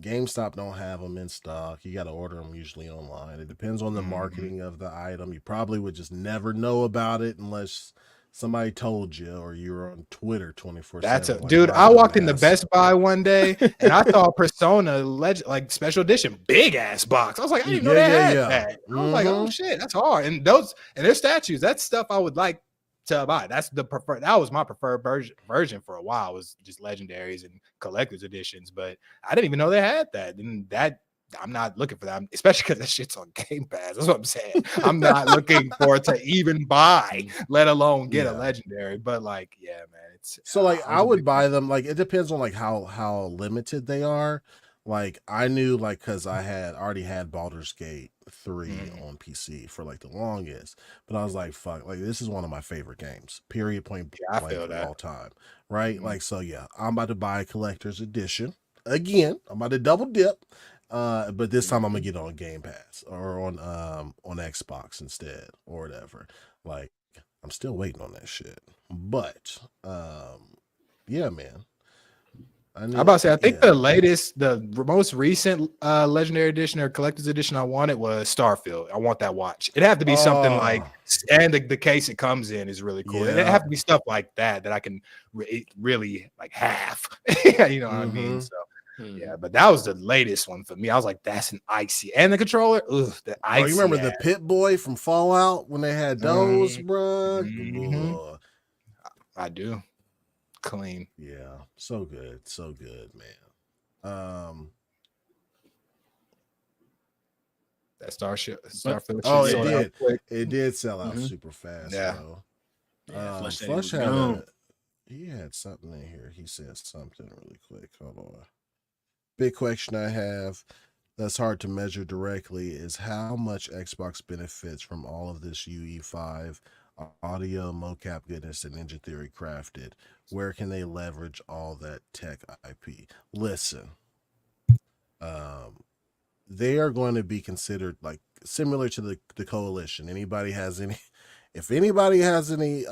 GameStop don't have them in stock. You got to order them usually online. It depends on the marketing of the item. You probably would just never know about it unless somebody told you or you were on Twitter 24/7.
That's a dude. I walked into Best Buy one day and I saw Persona like special edition, big ass box. I was like, I didn't even know they had that. I was like, oh shit, that's hard. And their statues, that's stuff I would like to buy. That's the preferred. That was my preferred version for a while. Was just legendaries and collector's editions. But I didn't even know they had that. And that I'm not looking for that, especially because that shit's on Game Pass. That's what I'm saying. I'm not looking for it to even buy, let alone get a legendary. But like, yeah, man, it's
so like I would buy them. Like it depends on like how limited they are. Like I knew like because I had already had Baldur's Gate 3 on PC for like the longest, but I was like, fuck, like this is one of my favorite games. Period. Point blank of all time. Right. Like so, yeah, I'm about to buy a collector's edition again. I'm about to double dip. But this time I'm gonna get on Game Pass or on Xbox instead or whatever. Like I'm still waiting on that shit. But yeah, man.
I'm about to say, I think the latest, the most recent legendary edition or collector's edition I wanted was Starfield. I want that watch. It have to be something like, and the case it comes in is really cool. It have to be stuff like that I can really like have. You know what I mean? So yeah, but that was the latest one for me. I was like, that's an icy. And the controller, the icy.
You remember the Pit Boy from Fallout when they had those, bro?
I do. Clean.
Yeah, so good, man.
That Starfield.
Oh, it did sell out super fast.
Yeah.
Flush he had something in here. He said something really quick. Hold on. Big question I have that's hard to measure directly is how much Xbox benefits from all of this UE5 audio, mocap goodness, and Ninja Theory crafted. Where can they leverage all that tech IP? Listen, they are going to be considered like similar to the coalition. If anybody has any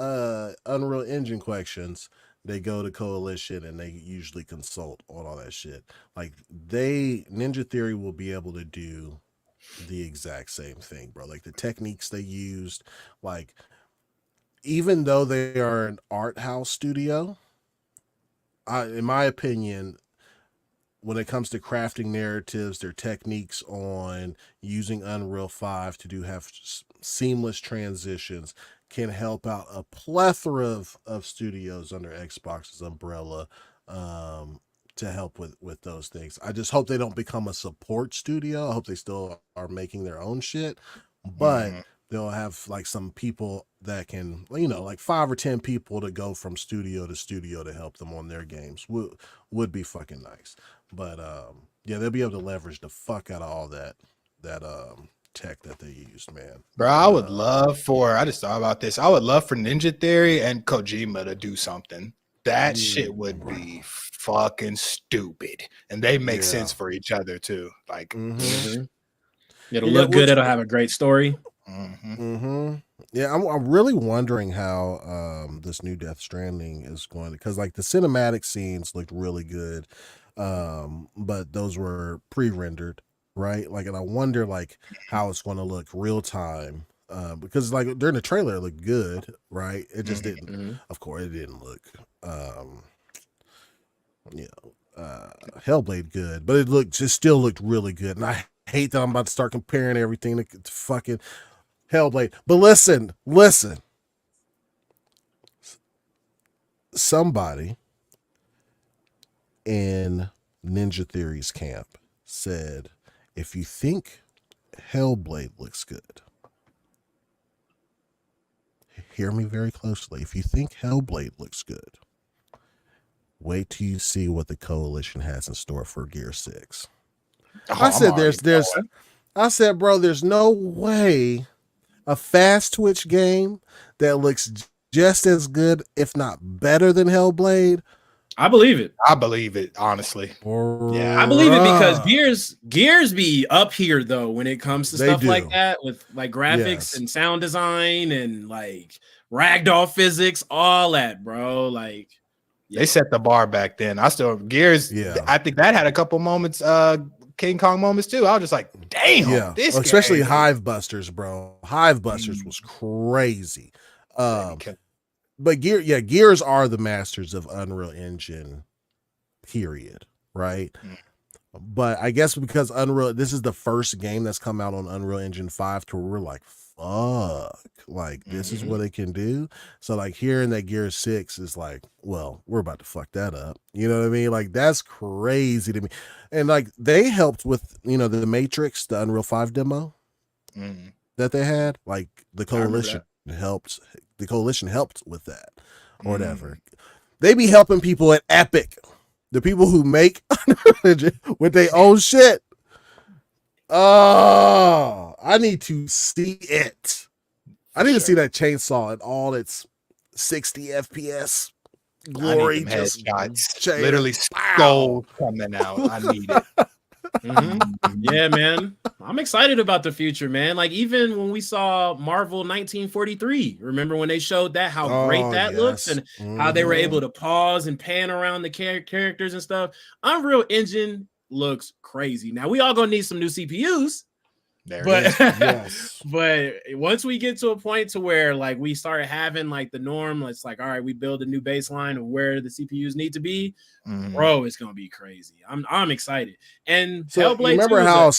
Unreal Engine questions, they go to coalition and they usually consult on all that shit. Like Ninja Theory will be able to do the exact same thing, bro. Like the techniques they used, like even though they are an art house studio, in my opinion, when it comes to crafting narratives, their techniques on using Unreal 5 to have seamless transitions can help out a plethora of studios under Xbox's umbrella to help with those things. I just hope they don't become a support studio. I hope they still are making their own shit, but they'll have like some people that can, like 5 or 10 people to go from studio to studio to help them on their games would be fucking nice. But yeah, they'll be able to leverage the fuck out of all that tech that they used, man.
Bro, I would love I just thought about this. I would love for Ninja Theory and Kojima to do something. That shit would be fucking stupid. And they make sense for each other too. Like
it'll look good, it'll have a great story.
Yeah, I'm really wondering how this new Death Stranding is going to, because like the cinematic scenes looked really good, but those were pre-rendered, right? Like, and I wonder like how it's going to look real time, because like during the trailer it looked good, right? It just didn't. Of course, it didn't look, Hellblade good, but it still looked really good, and I hate that I'm about to start comparing everything to fucking Hellblade. But listen. Somebody in Ninja Theory's camp said, if you think Hellblade looks good, hear me very closely. If you think Hellblade looks good, wait till you see what the Coalition has in store for Gear 6. I said, bro, there's no way a fast twitch game that looks just as good, if not better than Hellblade.
I believe it.
I believe it, honestly.
Yeah, I believe it because Gears be up here though when it comes to stuff like that, with like graphics and sound design and like ragdoll physics, all that, bro. Like
they set the bar back then. Gears. I think that had a couple moments, King Kong moments too. I was just like, damn, this
especially
game.
Hive Busters, bro. Hive Busters was crazy. But Gears are the masters of Unreal Engine, period, right? But I guess because this is the first game that's come out on Unreal Engine 5 to where we're like, fuck, like this is what it can do. So like hearing that Gears 6 is like, well, we're about to fuck that up. You know what I mean? Like that's crazy to me. And like they helped with, the Matrix, the Unreal 5 demo that they had, like the Coalition helped. The Coalition helped with that or whatever. They be helping people at Epic, the people who make with their own shit. Oh, I need to see it. I need to see that chainsaw in all its 60 FPS glory. Just
literally skull coming out. I need it.
Yeah, man. I'm excited about the future, man. Like even when we saw Marvel 1943, remember when they showed that, how great that looks and how they were able to pause and pan around the characters and stuff. Unreal Engine looks crazy. Now we all gonna need some new CPUs. But once we get to a point to where like we start having like the norm, it's like, all right, we build a new baseline of where the CPUs need to be, bro, it's gonna be crazy. I'm excited. And
so
Hellblade,
remember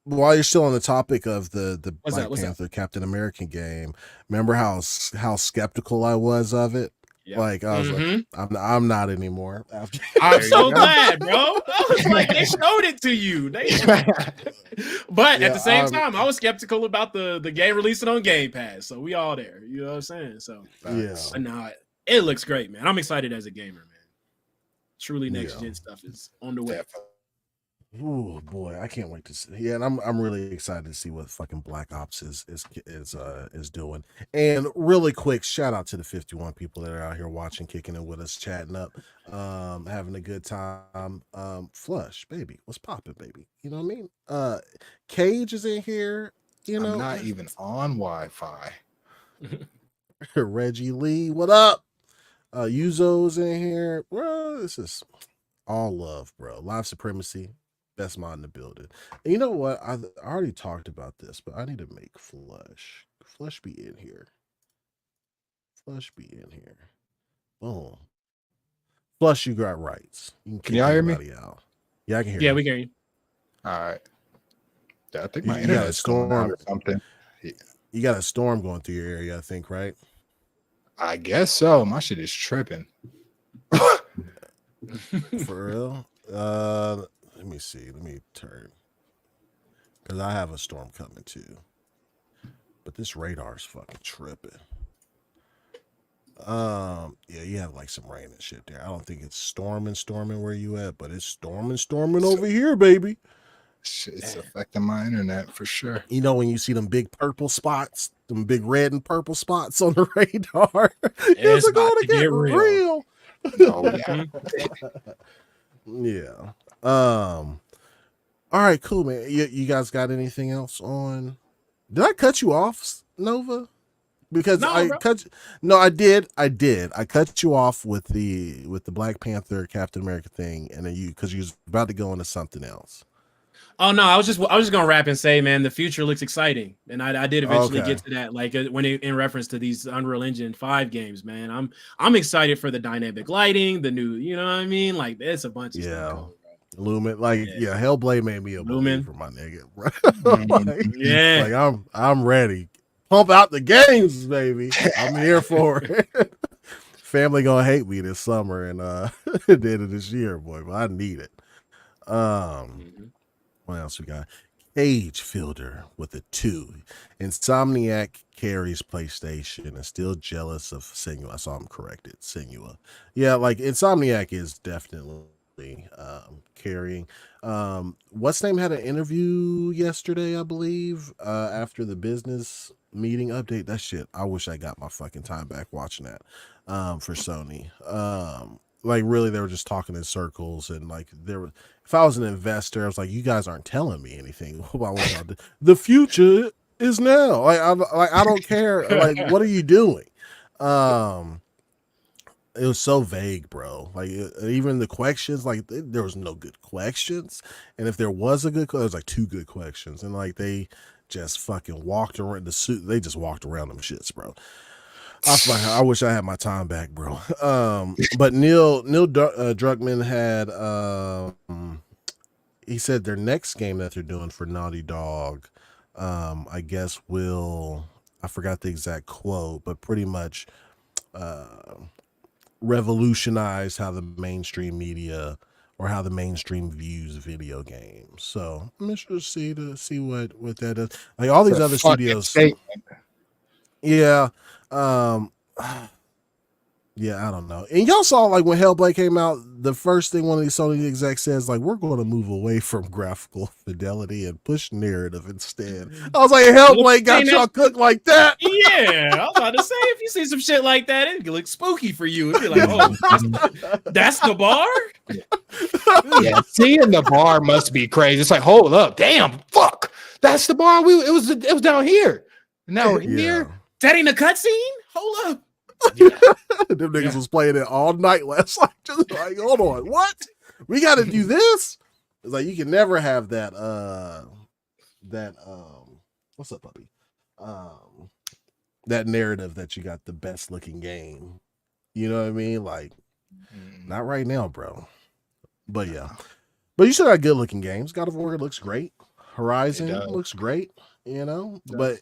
while you're still on the topic of the Black Panther Captain American game, remember how skeptical I was of it? Yeah. Like I was like, I'm not anymore.
I'm so glad, bro. I was like, they showed it to you. But at the same time, I was skeptical about the game releasing on Game Pass. So we all there. You know what I'm saying? So no, it looks great, man. I'm excited as a gamer, man. Truly next gen stuff is on the way.
Oh boy, I can't wait to see. Yeah, and I'm really excited to see what fucking Black Ops is doing. And really quick, shout out to the 51 people that are out here watching, kicking it with us, chatting up, having a good time. Flush, baby, what's popping, baby? You know what I mean? Cage is in here. You know,
I'm not even on Wi-Fi.
Reggie Lee, what up? Yuzo's in here, bro. This is all love, bro. Live supremacy. Best mod in the building. And you know what? I already talked about this, but I need to make Flush. Flush be in here. Flush be in here. Boom. Flush, you got rights. You
Can y'all hear me?
Out. Yeah, I can hear you.
Yeah, we can hear you.
All right. I think
You
my
got a
internet's going out
storm.
or something.
You got a storm going through your area, I think, right?
I guess so. My shit is tripping.
For real? Let me see. Let me turn. Because I have a storm coming too. But this radar's fucking tripping. Yeah, you have like some rain and shit there. I don't think it's storming where you at, but it's storming over here, baby.
It's affecting my internet for sure.
You know when you see them big purple spots, them big red and purple spots on the radar, it's going to get real.
Oh,
yeah. All right, cool, man. You guys got anything else on? Did I cut you off, Nova? Because
No,
I
bro.
cut. No, I did. I cut you off with the Black Panther Captain America thing, and then because you was about to go into something else.
Oh no, I was just gonna wrap and say, man, the future looks exciting, and I did eventually get to that, like when in reference to these Unreal Engine 5 games, man. I'm excited for the dynamic lighting, the new, you know what I mean? Like there's a bunch of stuff coming, bro.
Lumen, Hellblade made me a believer, my nigga. Like I'm ready. Pump out the games, baby. I'm here for it. Family gonna hate me this summer and at the end of this year, boy, but I need it. What else we got? Cage Fielder with a 2. Insomniac carries PlayStation and still jealous of Senua. I saw him corrected. Senua. Yeah, like Insomniac is definitely carrying. What's name had an interview yesterday, I believe, after the business meeting update. That shit, I wish I got my fucking time back watching that for Sony. Like really they were just talking in circles, and like if I was an investor, I was like, you guys aren't telling me anything about what y'all do. The future is now. I don't care. Like, what are you doing? It was so vague, bro. Like even the questions, like there was no good questions, and if there was a good, there was like 2 good questions, and like they just fucking walked around the suit. They just walked around them shits, bro. I wish I had my time back, bro. But Neil Druckmann had he said their next game that they're doing for Naughty Dog, I guess I forgot the exact quote, but pretty much revolutionize how the mainstream media or how the mainstream views video games. So I'm interested to see what that is. Like all these other studios. Statement. Yeah. Yeah, I don't know. And y'all saw like when Hellblade came out, the first thing one of these Sony execs says, like, we're going to move away from graphical fidelity and push narrative instead. I was like, Hellblade got y'all cooked like that.
Yeah, I was about to say, if you see some shit like that, it could look spooky for you. It'd be like, oh, that's the bar?
Yeah, seeing the bar must be crazy. It's like, hold up, damn, fuck, that's the bar. It was down here. Now we're here.
That ain't a cutscene? Hold up.
Yeah. Them niggas was playing it all night last night. Just like, hold on, what? We got to do this? It's like you can never have that. What's up, puppy? That narrative that you got the best looking game. You know what I mean? Like, not right now, bro. But yeah, but you still got good looking games. God of War looks great. Horizon looks great. You know, but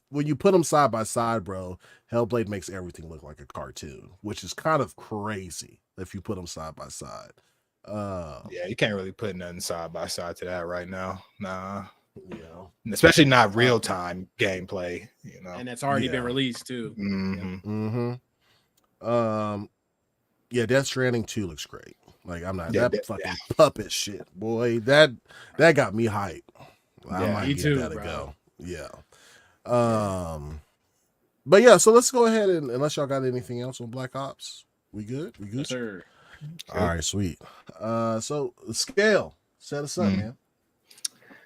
when you put them side by side, bro, Hellblade makes everything look like a cartoon, which is kind of crazy if you put them side by side.
Yeah, you can't really put nothing side by side to that right now. Nah,
you know,
especially not real time gameplay. You know,
and it's already been released too.
Mm-hmm.
Yeah, Death Stranding 2 looks great. Like I'm not
Yeah,
that fucking puppet shit, boy. That got me hyped. I
Yeah,
might
me
give
too,
that a
bro.
go. Yeah. But yeah, so let's go ahead and unless y'all got anything else on Black Ops, we good? We good?
Yes, sir.
All right, sweet. So scale, set us up, man.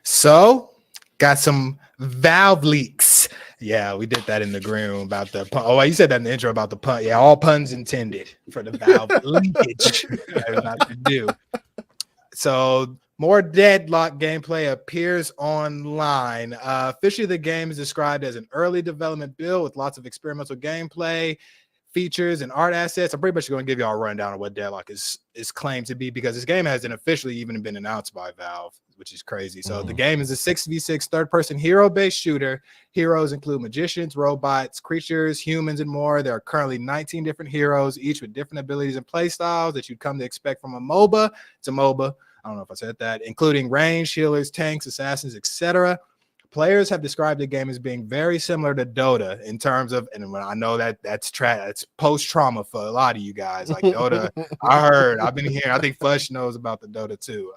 So, got some Valve leaks. Yeah, we did that in the green room about the pun. Oh, you said that in the intro about the pun. Yeah, all puns intended for the Valve leakage I was about to do. So, more Deadlock gameplay appears online. Officially, the game is described as an early development build with lots of experimental gameplay, features, and art assets. I'm pretty much going to give y'all a rundown of what Deadlock is claimed to be because this game hasn't officially even been announced by Valve, which is crazy. So the game is a 6v6 third-person hero-based shooter. Heroes include magicians, robots, creatures, humans, and more. There are currently 19 different heroes, each with different abilities and play styles that you'd come to expect from a MOBA. It's a MOBA. I don't know if I said that, including range, healers, tanks, assassins, etc. Players have described the game as being very similar to Dota in terms of, and when I know that's post-trauma for a lot of you guys. Like Dota, I've been hearing, I think Flush knows about the Dota 2.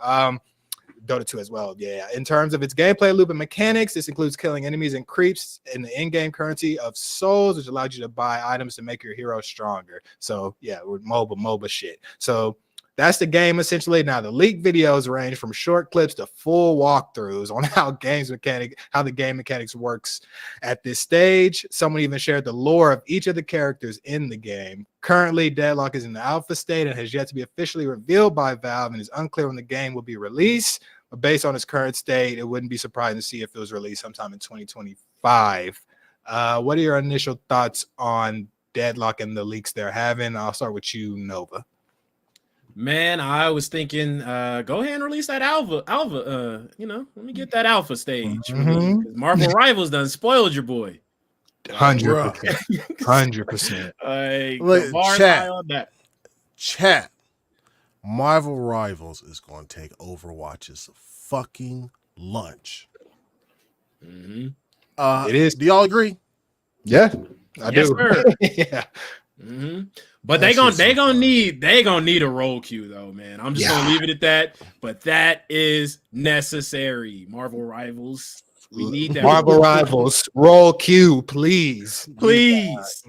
Dota 2 as well, yeah. In terms of its gameplay loop and mechanics, this includes killing enemies and creeps in the in-game currency of souls, which allows you to buy items to make your hero stronger. So yeah, we're MOBA shit. So that's the game essentially. Now the leaked videos range from short clips to full walkthroughs on how the game mechanics works at this stage. Someone even shared the lore of each of the characters in the game. Currently, Deadlock is in the alpha state and has yet to be officially revealed by Valve, and is unclear when the game will be released. But based on its current state, it wouldn't be surprising to see if it was released sometime in 2025. What are your initial thoughts on Deadlock and the leaks they're having? I'll start with you, Nova.
Man, I was thinking, go ahead and release that alpha. Let me get that alpha stage. Because Marvel Rivals done spoiled your boy.
100%.
Chat. Marvel Rivals is going to take Overwatch's fucking lunch.
Mm-hmm.
It is.
Do y'all agree?
Yeah, I do.
Sir.
Yeah.
Mm-hmm. But they gonna need a roll queue though, man. I'm just gonna leave it at that. But that is necessary. Marvel Rivals, we need that.
Marvel Rivals roll queue, please.
Please.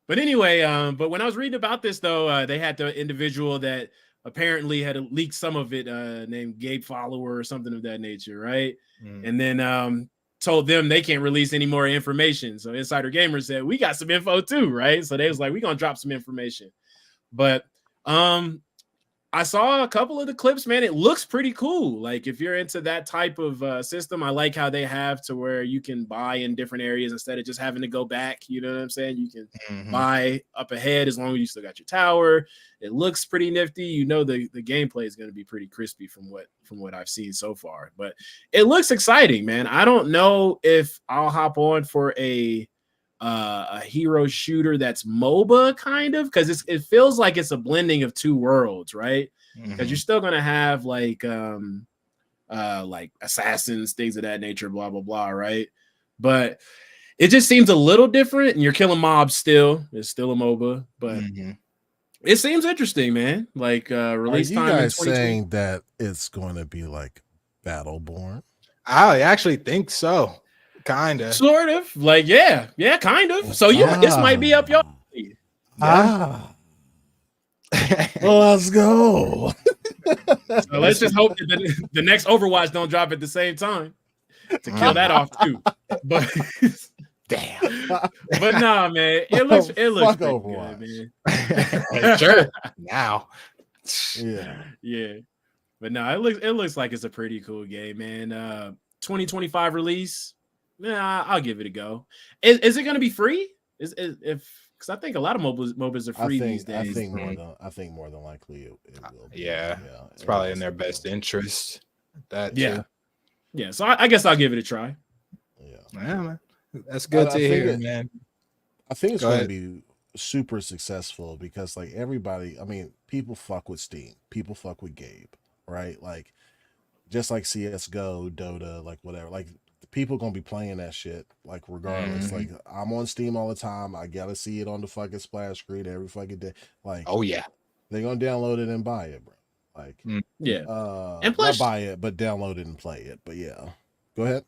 But anyway, but when I was reading about this though, they had the individual that apparently had leaked some of it, named Gabe Follower or something of that nature, right? And then told them they can't release any more information. So Insider Gamer said, we got some info too, right? So they was like, we're gonna drop some information. But I saw a couple of the clips, man. It looks pretty cool. Like if you're into that type of system, I like how they have to where you can buy in different areas instead of just having to go back. You know what I'm saying? You can buy up ahead as long as you still got your tower. It looks pretty nifty. You know the gameplay is going to be pretty crispy from what I've seen so far. But it looks exciting, man. I don't know if I'll hop on for a hero shooter that's MOBA kind of, because it feels like it's a blending of two worlds, right? Because you're still gonna have like assassins, things of that nature, blah blah blah, right? But it just seems a little different, and you're killing mobs still. It's still a MOBA, but it seems interesting, man. Like release time. Are you guys
saying that it's going to be like Battleborn?
I actually think so. Kind of.
Sort of. Like, yeah, kind of. So this might be up your
let's go.
So let's just hope that the next Overwatch don't drop at the same time to kill that off too. But
damn.
But nah, man, it looks Overwatch, good, man.
Sure. Now.
Yeah. But no, it looks like it's a pretty cool game, man. 2025 release. Yeah, I'll give it a go. Is it going to be free? Because I think a lot of MOBAs are free these days.
I think more than likely it will be.
Yeah, it's probably in their best interest.
Yeah. So I guess I'll give it a try.
Yeah, man. That's good to hear, man.
I think it's going to be super successful because like everybody, I mean, people fuck with Steam, people fuck with Gabe, right? Like just like CS:GO, Dota, like whatever, like. People gonna be playing that shit like regardless. Like I'm on Steam all the time. I gotta see it on the fucking splash screen every fucking day. Like,
oh yeah,
They're gonna download it and buy it, bro. Like,
Yeah.
and plus, not buy it, but download it and play it. But yeah, go ahead.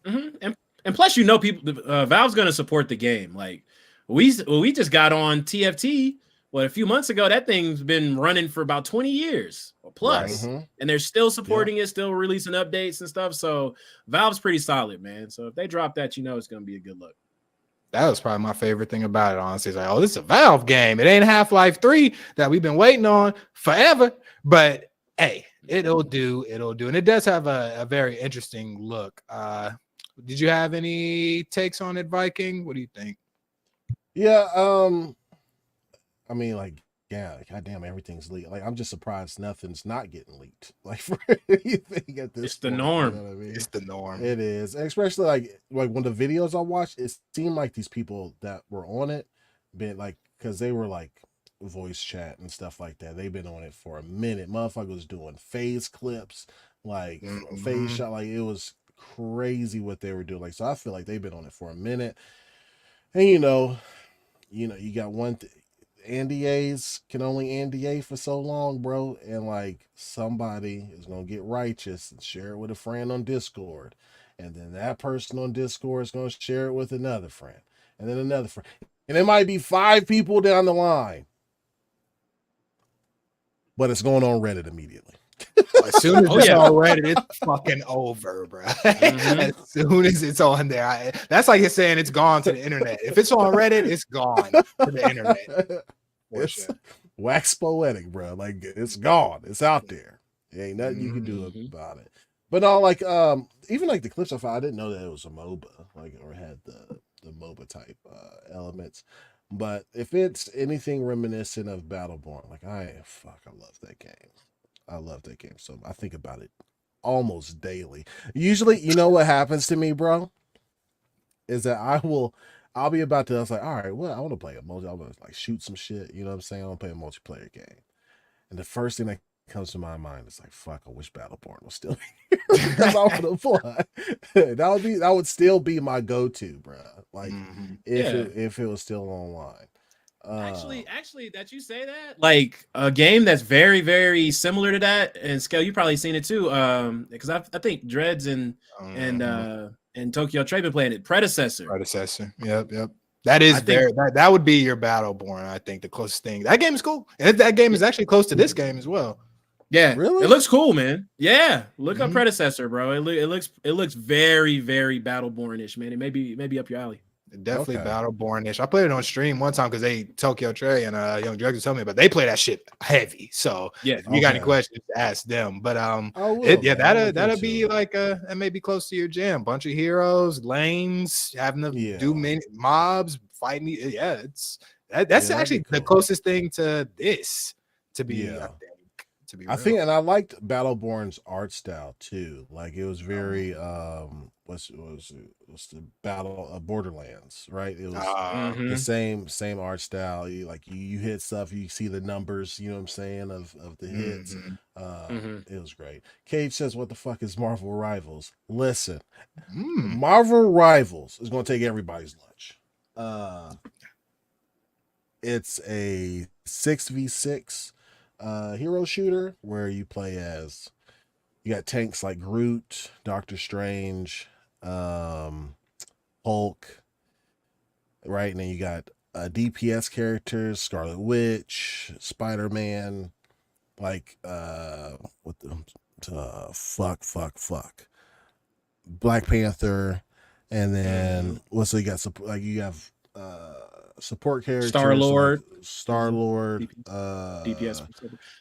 And plus, people, Valve's gonna support the game. Like we just got on TFT. What, a few months ago, that thing's been running for about 20 years or plus, and they're still supporting it, still releasing updates and stuff. So Valve's pretty solid, man. So if they drop that, it's going to be a good look.
That was probably my favorite thing about it, honestly. It's like, oh, this is a Valve game. It ain't Half-Life 3 that we've been waiting on forever. But hey, it'll do. And it does have a very interesting look. Did you have any takes on it, Viking? What do you think?
Yeah, I mean, like, yeah, goddamn, everything's leaked. Like, I'm just surprised nothing's not getting leaked. Like, for anything at this
it's
point,
the norm.
You know what I mean?
It's the norm.
It is, especially like when the videos I watched, it seemed like these people that were on it, been like, because they were like voice chat and stuff like that. They've been on it for a minute. Motherfucker was doing phase clips, like phase shot. Like, it was crazy what they were doing. Like, so I feel like they've been on it for a minute. And you got one. NDAs can only NDA for so long, bro. And like, somebody is gonna get righteous and share it with a friend on Discord, and then that person on Discord is gonna share it with another friend, and then another friend, and it might be 5 people down the line, but it's going on Reddit immediately.
As soon as it's on Reddit, it's fucking over, bro. As soon as it's on there, that's like it's saying it's gone to the internet. If it's on Reddit, it's gone to the internet.
It's wax poetic, bro. Like, it's gone. It's out there. There ain't nothing you can do about it. But no, like, even like the clips I found, I didn't know that it was a MOBA, like, or had the MOBA type elements. But if it's anything reminiscent of Battleborn, like, I love that game. I love that game. So I think about it almost daily. Usually, you know what happens to me, bro, is that I'll be about to, I was like, all right, well, I want to play a multi, I want to like shoot some shit. You know what I'm saying? I want to play a multiplayer game. And the first thing that comes to my mind is like, fuck, I wish Battleborn was still here. Because I want to play. That would still be my go-to, bro. Like, if it was still online.
Actually, that you say that, like a game that's very, very similar to that, and Skell, you probably seen it too. Because I think Dreads and Tokyo Trey been playing it. Predecessor.
Yep. That is that would be your Battleborn. I think the closest thing. That game is cool, and that game is actually close to this game as well.
Yeah,
really,
it looks cool, man. Yeah, look up Predecessor, bro. It looks very, very Battleborn-ish, man. It may be up your alley.
Definitely Battleborn-ish. I played it on stream one time because Tokyo Trey and Young Drugs was telling me, but they play that shit heavy. So if you got any questions, ask them. But that'll be like it may be close to your jam. Bunch of heroes, lanes, having to do many mobs, fighting. Yeah, that's actually the closest thing to this to be. I think.
I think, and I liked Battleborn's art style too. Like, it was very what's the battle of Borderlands, right? It was the same art style. You hit stuff, you see the numbers, you know what I'm saying, of the hits. It was great. Cage says, what the fuck is Marvel Rivals? Listen, Marvel Rivals is gonna take everybody's lunch. It's a 6v6 hero shooter where you play as, you got tanks like Groot, Doctor Strange, Hulk, right? And then you got DPS characters, Scarlet Witch, Spider-Man, like what the fuck, Black Panther, and then so you got you have support characters, Star-Lord,
DPS.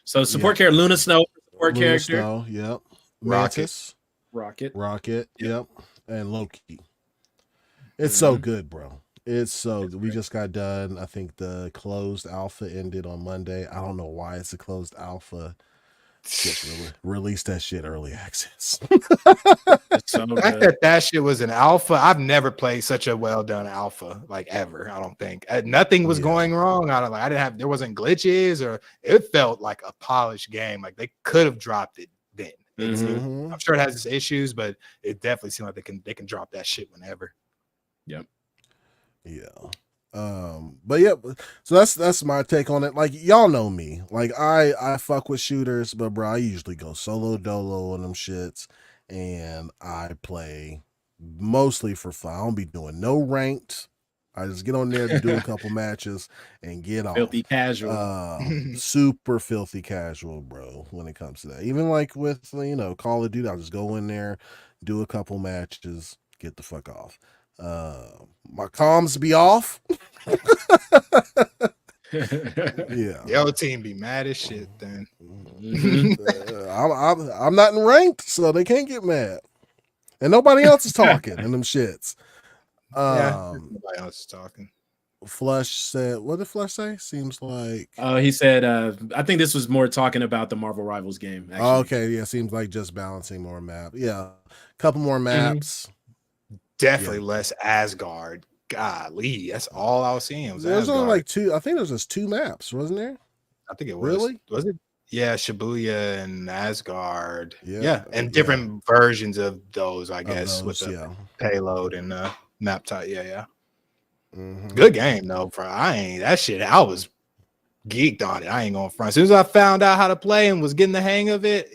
So support character Luna Snow, support character.
Snow, yep. Mantis, Rocket, yep, and Loki. It's so good, bro. It's we just got done. I think the closed alpha ended on Monday. I don't know why it's a closed alpha. Just release that shit early access.
So the fact that shit was an alpha, I've never played such a well done alpha like ever. I don't think nothing was going wrong. There wasn't glitches, or it felt like a polished game. Like they could have dropped it then. I'm sure it has its issues, but it definitely seemed like they can drop that shit whenever.
Yep.
Yeah. But yeah, so that's my take on it. Like, y'all know me. Like, I fuck with shooters, but bro, I usually go solo dolo on them shits, and I play mostly for fun. I don't be doing no ranked. I just get on there to do a couple matches and get off.
Filthy casual.
Super filthy casual, bro, when it comes to that. Even like with, Call of Duty, I'll just go in there, do a couple matches, get the fuck off. My comms be off. Yeah.
Your team be mad as shit then.
I'm not in ranked, so they can't get mad. And nobody else is talking in them shits.
Nobody else is talking.
Flush said, what did Flush say? Seems like
he said, I think this was more talking about the Marvel Rivals game. Actually.
Okay, yeah, seems like just balancing more map. Yeah, a couple more maps.
Definitely less Asgard. Golly, that's all I was seeing.
There's only like two. I think there's just two maps, wasn't there?
I think it was.
Really?
Was it? Yeah, Shibuya and Asgard. Yeah, and different versions of those, I guess, with the payload and map type. Yeah. Mm-hmm. Good game though, bro. I was geeked on it. I ain't gonna front. As soon as I found out how to play and was getting the hang of it,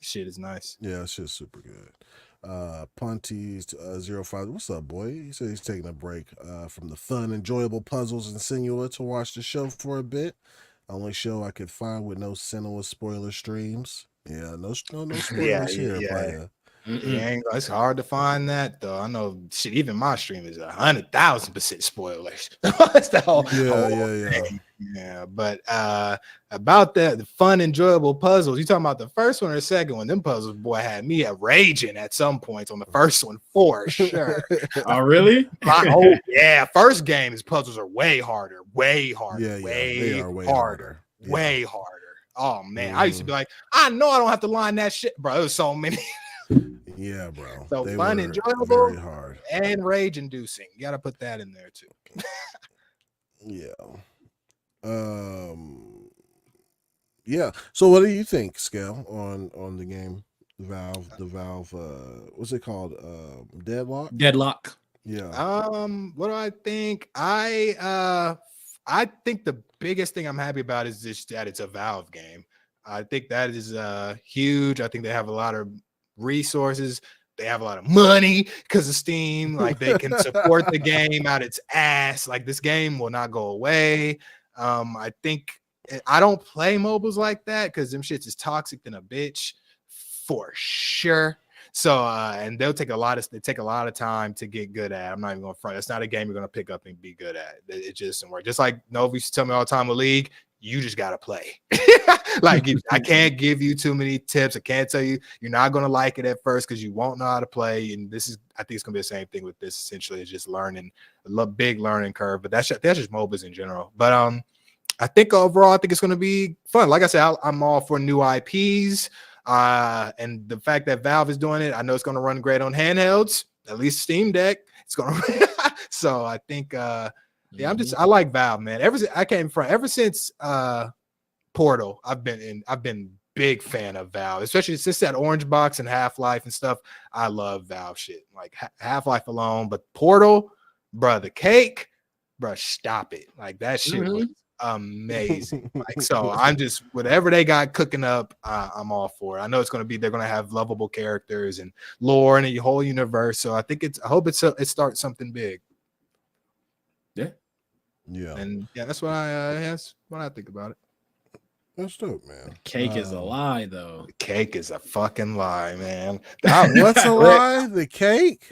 shit is nice.
Yeah, shit's super good. Punty's 05. What's up, boy? He said he's taking a break from the fun, enjoyable puzzles and Senua to watch the show for a bit. Only show I could find with no Senua spoiler streams. Yeah, no spoilers here, player.
It's hard to find that though. I know shit. Even my stream is 100,000% spoilers. That's the whole thing. Yeah. But about the fun, enjoyable puzzles. You talking about the first one or the second one? Them puzzles, boy, had me raging at some points on the first one for sure.
Oh, really?
First game, his puzzles are way harder. Way harder.
Way harder.
Way harder. Oh man, I used to be like, I know I don't have to line that shit, bro. There's so many.
Yeah, bro.
So
they
fun, enjoyable, very hard, and rage inducing. You got to put that in there too.
Yeah. Yeah. So what do you think, Scale, on the game? The Valve what's it called?
Deadlock.
Yeah.
What do I think? I think the biggest thing I'm happy about is just that it's a Valve game. I think that is huge. I think they have a lot of resources. They have a lot of money because of Steam. Like, they can support the game out its ass. Like, this game will not go away. I think I don't play mobiles like that because them shits is toxic than a bitch for sure. So and they take a lot of time to get good at. I'm not even going to front. It's not a game you're going to pick up and be good at. It just doesn't work. Just like Nova used to tell me all the time with League, you just got to play. Like, I can't give you too many tips. I can't tell you you're not going to like it at first because you won't know how to play. And I think it's going to be the same thing with this. Essentially, it's just learning, a big learning curve. But that's just MOBAs in general. But I think overall, I think it's going to be fun. Like I said, I'm all for new IPs. And the fact that Valve is doing it, I know it's going to run great on handhelds, at least Steam Deck. It's going to. So I think, I like Valve, man. Ever since Portal, I've been big fan of Valve, especially since that Orange Box and Half-Life and stuff. I love Valve shit, like Half-Life alone, but Portal, bro, the cake, bro, stop it. Like, that shit was amazing. Like, so I'm just, whatever they got cooking up, I'm all for it. I know they're gonna have lovable characters and lore and a whole universe. So I hope it starts something big.
Yeah.
And that's what I think about it.
That's dope, man.
The cake is a lie, though.
The cake is a fucking lie, man.
What's a lie? The cake?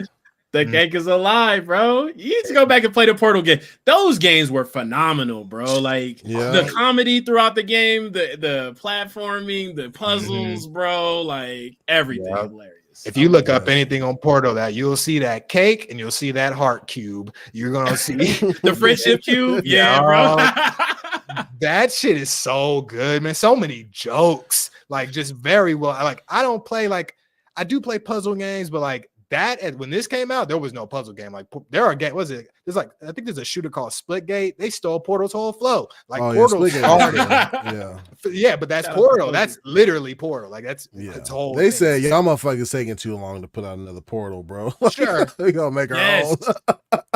The cake is a lie, bro. You need to go back and play the Portal game. Those games were phenomenal, bro. Like, the comedy throughout the game, the platforming, the puzzles, bro. Like, everything hilarious.
If you look up anything on Portal, that you'll see that cake and you'll see that heart cube. You're gonna see
the friendship cube. Yeah, bro.
That shit is so good, man. So many jokes, like, just very well. Like, I do play puzzle games, but like that, when this came out, there was no puzzle game. Like, there are games. There's like, I think there's a shooter called Splitgate. They stole Portal's whole flow. Like, Portal started. Yeah, but that's Portal. That's literally Portal. Like, that's its whole.
They said, y'all motherfuckers taking too long to put out another Portal, bro.
Sure,
they gonna make our own.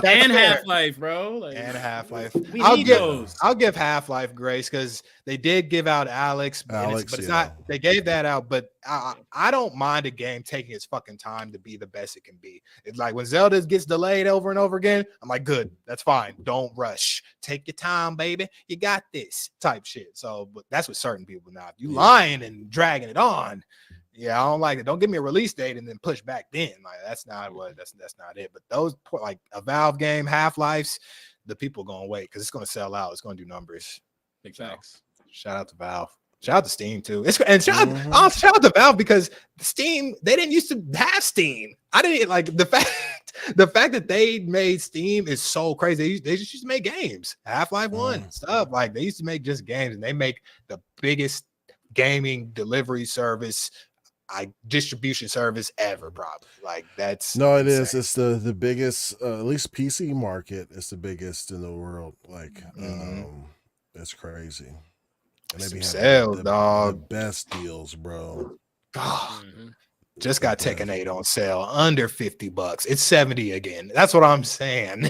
That's
and
fair.
Half-Life, bro. Like,
And Half-Life.
we need those.
I'll give Half-Life grace because they did give out Alex, but it's not. They gave that out, but I don't mind a game taking its fucking time to be the best it can be. It's like when Zelda gets delayed over and over again, I'm like, good, that's fine. Don't rush. Take your time, baby. You got this type shit. So, but that's with certain people now. If you lying and dragging it on, yeah, I don't like it. Don't give me a release date and then push back then. Like that's not it. But those like a Valve game, Half-Life's, the people gonna wait because it's gonna sell out. It's gonna do numbers.
Big facts.
Shout out to Valve. Shout out to Steam too. Shout out to Valve because Steam, they didn't used to have Steam. I didn't like the fact that they made Steam is so crazy. They just used to make games. Half-Life 1 stuff. Like they used to make just games and they make the biggest gaming delivery service, distribution service ever, probably. Like that's
insane.
is.
It's the biggest, at least PC market. It's the biggest in the world. Like, it's crazy. And they be having the best deals, bro.
God. Just got Tekken 8 on sale under $50. It's 70 again. That's what I'm saying.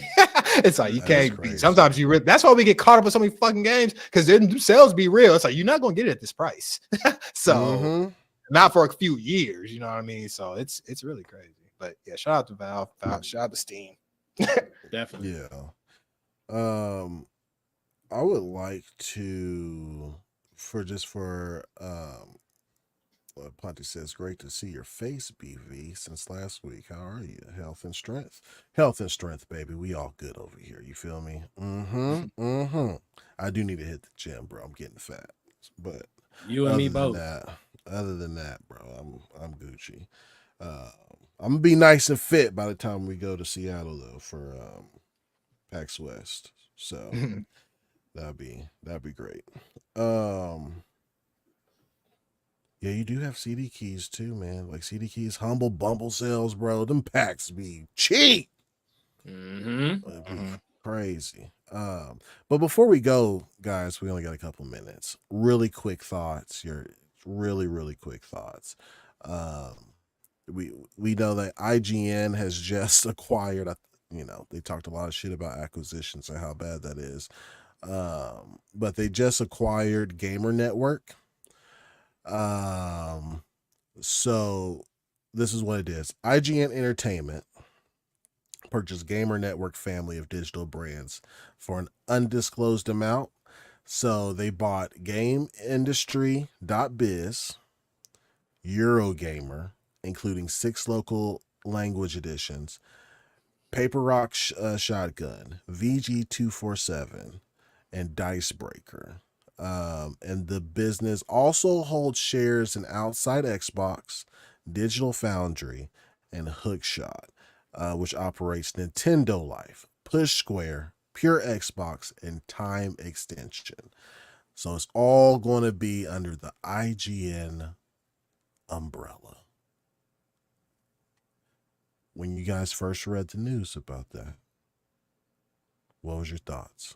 It's like you can't be. Sometimes that's why we get caught up with so many fucking games because their sales be real. It's like you're not gonna get it at this price. So not for a few years, you know what I mean? So it's really crazy. But yeah, shout out to Valve. Shout out to Steam.
Definitely.
Yeah. I would like to Ponty says, great to see your face, BV, since last week. How are you? Health and strength, baby. We all good over here. You feel me? I do need to hit the gym, bro. I'm getting fat, but
you and me both.
Other than that, bro, I'm Gucci. I'm gonna be nice and fit by the time we go to Seattle though for PAX West. So that'd be great. Yeah, you do have CD keys too, man. Like CD keys, Humble Bumble sales, bro. Them packs be cheap. Crazy. But before we go, guys, we only got a couple minutes. Really quick thoughts. Really quick thoughts. We know that IGN has just acquired. They talked a lot of shit about acquisitions and how bad that is. But they just acquired Gamer Network. So this is what it is. IGN Entertainment purchased Gamer Network family of digital brands for an undisclosed amount. So they bought GameIndustry.biz, Eurogamer, including 6 local language editions, Paper Rock Shotgun, VG247, and Dicebreaker. And the business also holds shares in Outside Xbox, Digital Foundry, and Hookshot, which operates Nintendo Life, Push Square, Pure Xbox, and Time Extension. So it's all going to be under the IGN umbrella. When you guys first read the news about that, what was your thoughts?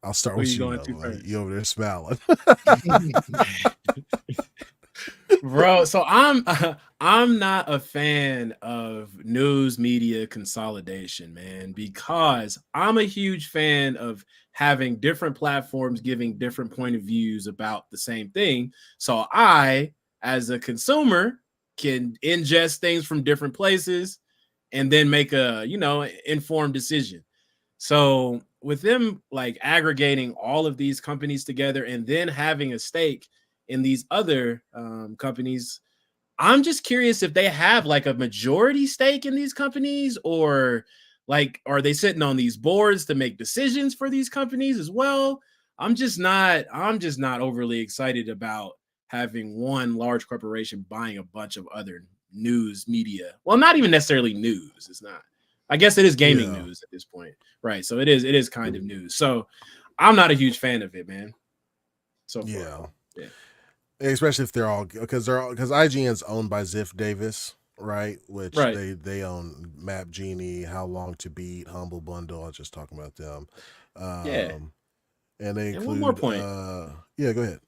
I'll start with you. You over there smiling,
bro. So I'm not a fan of news media consolidation, man, because I'm a huge fan of having different platforms giving different point of views about the same thing. So I, as a consumer, can ingest things from different places and then make a informed decision. So with them like aggregating all of these companies together and then having a stake in these other companies, I'm just curious if they have like a majority stake in these companies, or like, are they sitting on these boards to make decisions for these companies as well? I'm just not overly excited about having one large corporation buying a bunch of other news media. Well, not even necessarily news. It's not. I guess it is gaming news at this point. Right. So it is kind of news. So I'm not a huge fan of it, man. So far. Yeah.
Especially if they're all because IGN's owned by Ziff Davis, right? Which they own Map Genie, How Long to Beat, Humble Bundle. I was just talking about them. And they include
one more point.
Go ahead.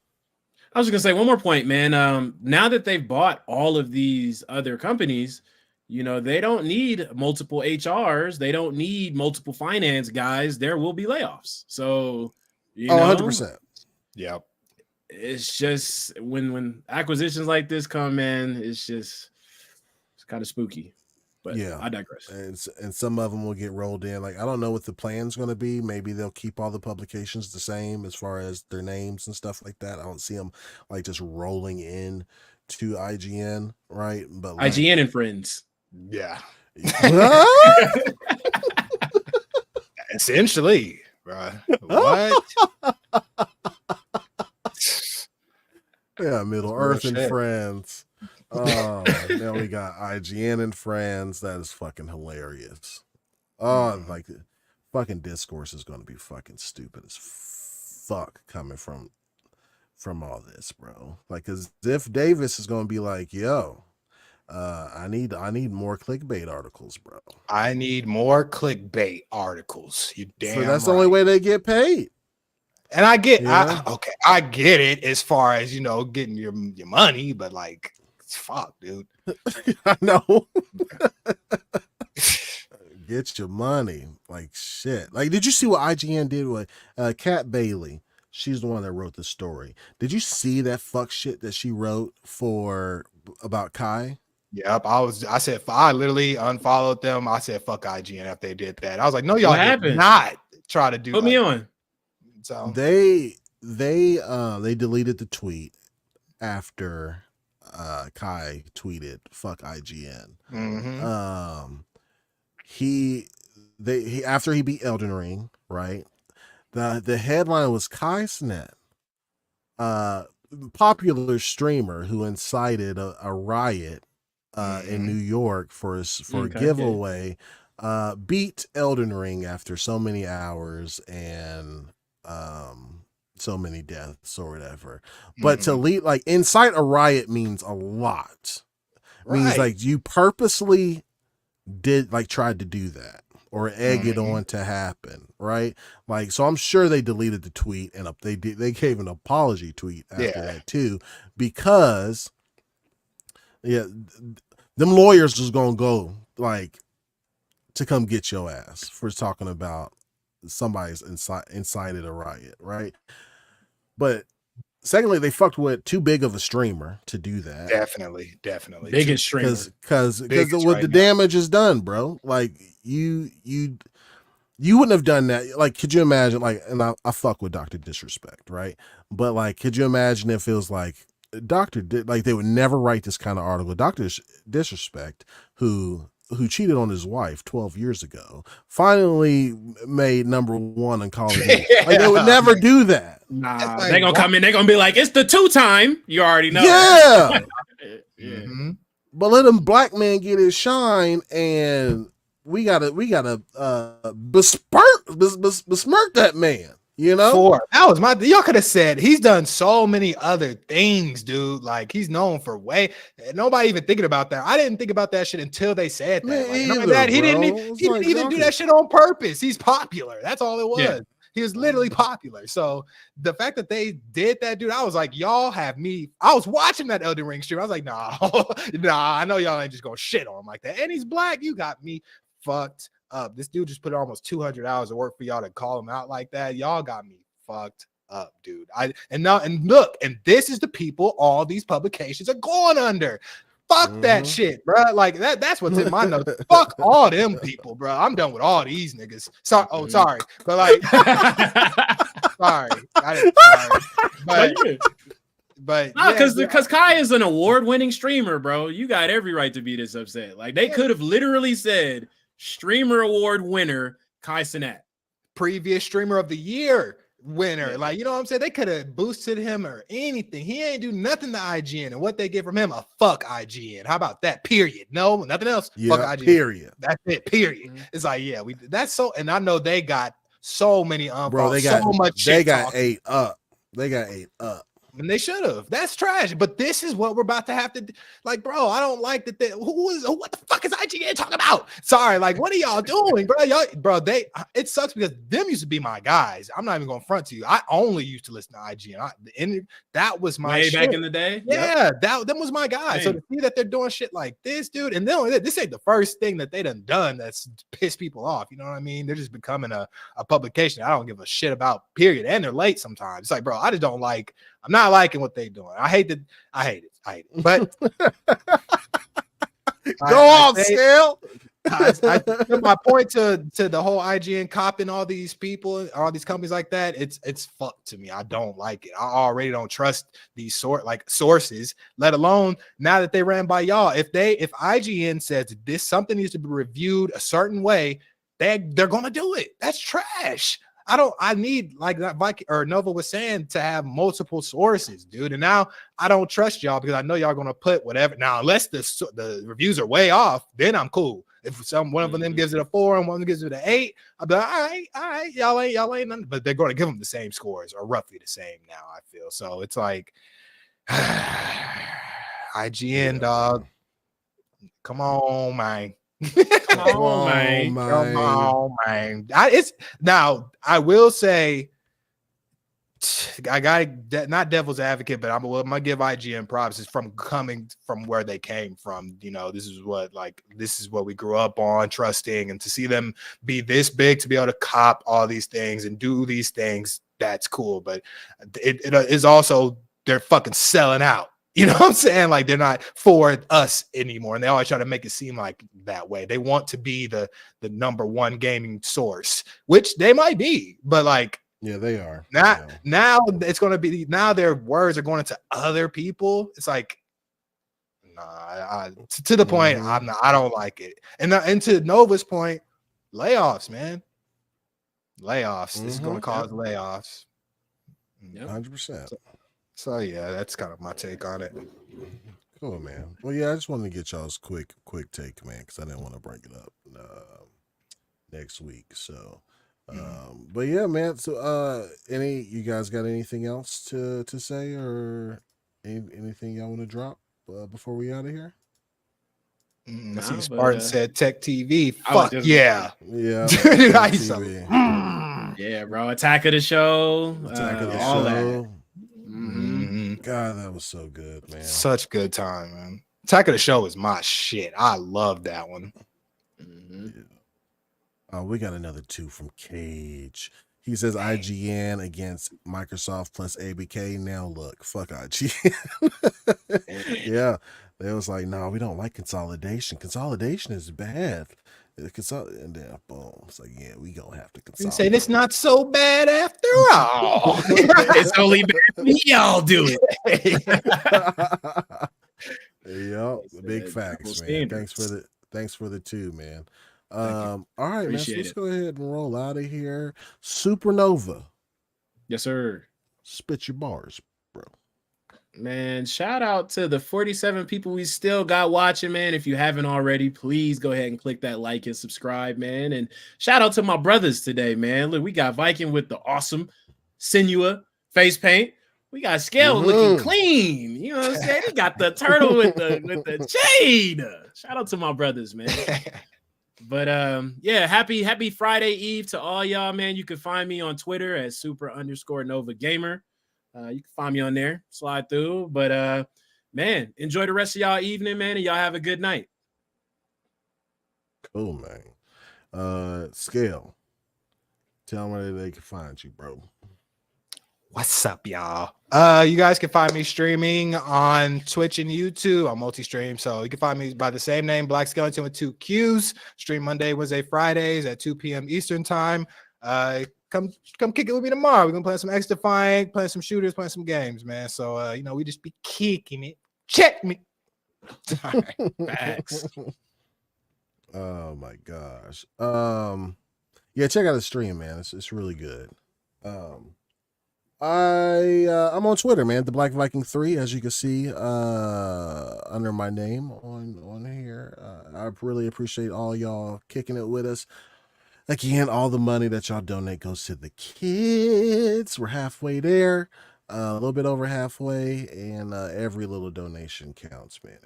I was just gonna say one more point, man. Now that they've bought all of these other companies, you know, they don't need multiple HRs. They don't need multiple finance guys. There will be layoffs. So, you know,
100%.
Yep.
It's just when acquisitions like this come in, it's kind of spooky. But
yeah,
I digress.
And some of them will get rolled in. Like, I don't know what the plan's going to be. Maybe they'll keep all the publications the same as far as their names and stuff like that. I don't see them like just rolling in to IGN, right? But like,
IGN and friends.
Yeah. Essentially, bro. What?
Yeah, Middle Earth and Friends. Oh, now we got IGN and Friends. That is fucking hilarious. Oh, like fucking discourse is going to be fucking stupid as fuck coming from all this, bro. Like, cause Ziff Davis is going to be like, yo, I need more clickbait articles, bro.
I need more clickbait articles. You damn
So that's
right.
the only way they get paid.
And I get,
Yeah.
I get it as far as, you know, getting your money, but like, fuck, dude.
I know. Get your money. Like, shit. Like, did you see what IGN did with Kat Bailey? She's the one that wrote the story. Did you see that fuck shit that she wrote about Kai?
Yep. I literally unfollowed them. I said, fuck IGN after they did that. I was like, no, y'all did not try to do
Put me on.
So
they deleted the tweet after Kai tweeted fuck IGN.
Mm-hmm.
He after he beat Elden Ring, right? The headline was Kai Cenat, popular streamer who incited a riot in New York for a giveaway, beat Elden Ring after so many hours and so many deaths or whatever. But to lead, like, incite a riot means a lot. Means like you purposely tried to do that or egg it on to happen, right? Like, so I'm sure they deleted the tweet and they gave an apology tweet after that too, because them lawyers was gonna go like to come get your ass for talking about somebody's incited a riot, right? But secondly, they fucked with too big of a streamer to do that.
Definitely.
Biggest streamer.
Because what the damage is done, bro. Like, you wouldn't have done that. Like, could you imagine, like, and I fuck with Dr. Disrespect, right? But like, could you imagine if it was like they would never write this kind of article. Dr. Disrespect, who cheated on his wife 12 years ago, finally made #1 in Call of Duty. Like, they would never do that.
Nah, they're gonna come in. They're gonna be like, "It's the 2-time." You already know.
Yeah.
Mm-hmm.
But let him black man get his shine, and we gotta besmirk that man. You know,
that was y'all could have said he's done so many other things, dude. Like, he's known for nobody even thinking about that. I didn't think about that shit until they said that. He didn't even do that shit on purpose. He's popular. That's all it was. Yeah. He was literally popular. So the fact that they did that, dude, I was like, y'all have me. I was watching that Elden Ring stream. I was like, nah, I know y'all ain't just gonna shit on him like that. And he's black. You got me fucked up. This dude just put almost 200 hours of work for y'all to call him out like that. Y'all got me fucked up, dude. And look, this is the people all these publications are going under. Fuck that shit, bro. Like, that's what's in my notes. Fuck all them people, bro. I'm done with all these niggas. Sorry. But like, But
because Kai is an award-winning streamer, bro. You got every right to be this upset. Like, they could have literally said streamer award winner Kai Cenat,
previous streamer of the year winner. Like, you know what I'm saying? They could have boosted him or anything. He ain't do nothing to IGN, and what they get from him, a fuck IGN. How about that? Period. No, nothing else.
Yeah,
fuck IGN.
Period.
That's it. Period. It's like, yeah, that's so, and I know they got so many
bro. They got
so much.
They got ate up. They got ate up.
And they should have. That's trash. But this is what we're about to have to do. Like, bro, I don't like that. What the fuck is IGN talking about? Sorry, like, what are y'all doing, bro? It sucks because them used to be my guys. I'm not even going to front to you. I only used to listen to IGN. That was my
way
shit.
back in the day.
Yeah, them was my guy. So to see that they're doing shit like this, dude, and then this ain't the first thing that they done that's pissed people off. You know what I mean? They're just becoming a publication I don't give a shit about, period. And they're late sometimes. It's like, bro, I just don't like. I'm not liking what they're doing. I hate it. But
go off, Scale.
I my point to the whole IGN copping all these people, all these companies like that. It's fucked to me. I don't like it. I already don't trust these sources, let alone now that they ran by y'all. If IGN says this something needs to be reviewed a certain way, they're gonna do it. That's trash. I need, like that Viking or Nova was saying, to have multiple sources, dude. And now I don't trust y'all because I know y'all gonna put whatever. Now, unless the reviews are way off, then I'm cool. If one of them gives it a 4 and one of them gives it an 8, I'll be like, all right, y'all ain't nothing. But they're gonna give them the same scores or roughly the same now, I feel. So it's like IGN, dog. Come on, man.
Come on,
man. I will say, I got not devil's advocate, but I'm gonna give IGN props. Is from coming from where they came from. You know, this is what we grew up on, trusting, and to see them be this big, to be able to cop all these things and do these things, that's cool. But it is also, they're fucking selling out. You know what I'm saying? Like, they're not for us anymore. And they always try to make it seem like that way. They want to be the number one gaming source, which they might be, but like,
yeah, they are.
Now it's going to be, now their words are going into other people. It's like, nah, to the point, I don't like it. And to Nova's point, layoffs, man. Layoffs. This is going to cause layoffs.
100%.
So yeah, that's kind of my take on it.
Cool, man. Well, yeah, I just wanted to get y'all's quick take, man, because I didn't want to bring it up next week. So, but yeah, man. So, you guys got anything else to say, or anything y'all want to drop before we out of here?
I see Spartan said Tech TV. Fuck
yeah.
Dude,
yeah, bro. Attack of the Show. All that.
God, that was so good, man.
Such good time, man. Attack of the Show is my shit. I love that one.
Yeah. We got another 2 from Cage. He says IGN against Microsoft plus ABK. Now look, fuck IGN. Yeah, they was like, no, we don't like consolidation. Consolidation is bad. And then boom, it's like, yeah, we gonna have to consolidate.
Saying it's not so bad after all.
It's only bad when y'all do it.
Yeah, big facts, man. Thanks for the 2, man. All right, man. So let's go ahead and roll out of here. Supernova.
Yes, sir.
Spit your bars, bro.
Man, shout out to the 47 people we still got watching, man. If you haven't already, please go ahead and click that like and subscribe, man. And shout out to my brothers today, man. Look, we got Viking with the awesome Sinua face paint. We got Scale looking clean. You know what I'm saying? He got the turtle with the chain. Shout out to my brothers, man. But yeah, happy Friday Eve to all y'all, man. You can find me on Twitter at super_Nova Gamer. You can find me on there, slide through. But man, enjoy the rest of y'all evening, man, and y'all have a good night.
Cool, man. Scale, tell them where they can find you, bro.
What's up, y'all? You guys can find me streaming on Twitch and YouTube. I'm multi-stream, so you can find me by the same name, BLAQQ Skeleton with 2 Qs. Stream Monday, Wednesday, Fridays at 2 p.m. Eastern time. Come kick it with me tomorrow. We're gonna play some X-Defying, play some shooters, play some games, man. So we just be kicking it. Check me. All right, facts.
Oh my gosh. Yeah, check out the stream, man. It's really good. I'm on Twitter, man. The Black Viking 3, as you can see, under my name on here. I really appreciate all y'all kicking it with us. Again, all the money that y'all donate goes to the kids. We're halfway there. a little bit over halfway, and every little donation counts, man.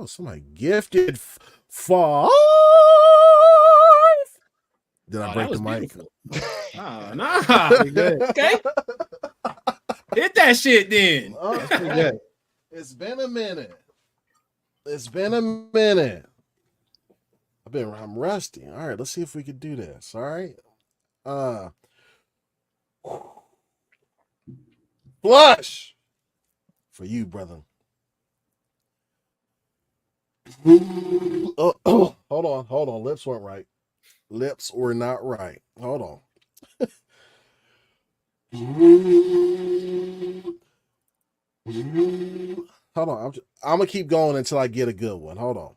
Somebody gifted 5. Did I break the mic?
Nah. Good. Okay. Hit that shit then.
Okay. It's been a minute. I'm rusty. All right, let's see if we can do this. All right. Flush for you, brother. Oh, hold on. Lips weren't right. Lips were not right. Hold on. Hold on. I'm gonna keep going until I get a good one. Hold on.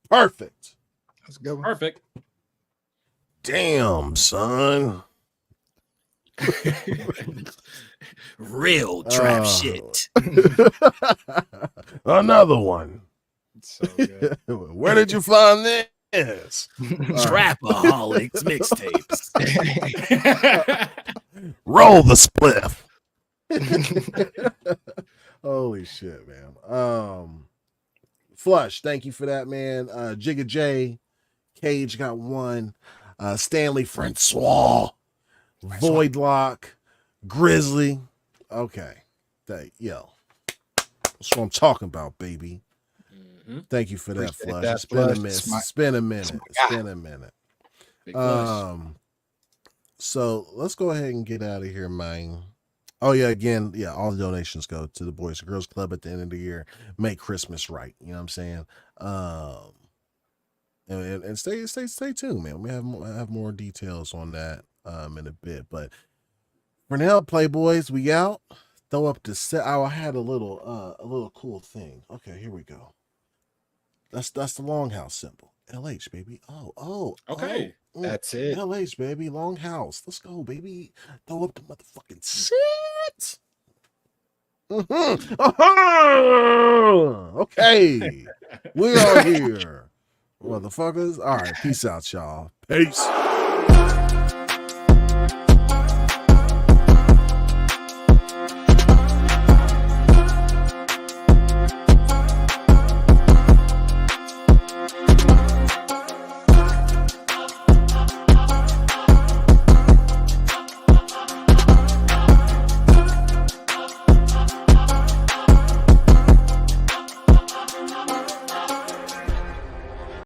Perfect.
That's a good one.
Perfect.
Damn, son.
Real trap shit.
Another one.
So good.
Where did you find this?
Trapaholics mixtapes.
Roll the spliff. Holy shit, man. Flush, thank you for that, man. Jigga J, Cage got 1. Stanley Francois, Voidlock, Grizzly. Okay. Yo. That's what I'm talking about, baby. Mm-hmm. Thank you for that, Flush. It's been a minute.
Big Flush.
So let's go ahead and get out of here, man. Oh yeah, again, all the donations go to the Boys and Girls Club at the end of the year. Make Christmas right. You know what I'm saying? And stay tuned, man. We have more details on that in a bit. But for now, Playboys, we out. Throw up the set. Oh, I had a little cool thing. Okay, here we go. That's the Longhouse symbol. LH, baby. Oh.
Okay.
That's it.
LH, baby. Longhouse. Let's go, baby. Throw up the motherfucking set. Mm-hmm. Okay. We are here. Motherfuckers. All right. Peace out, y'all. Peace.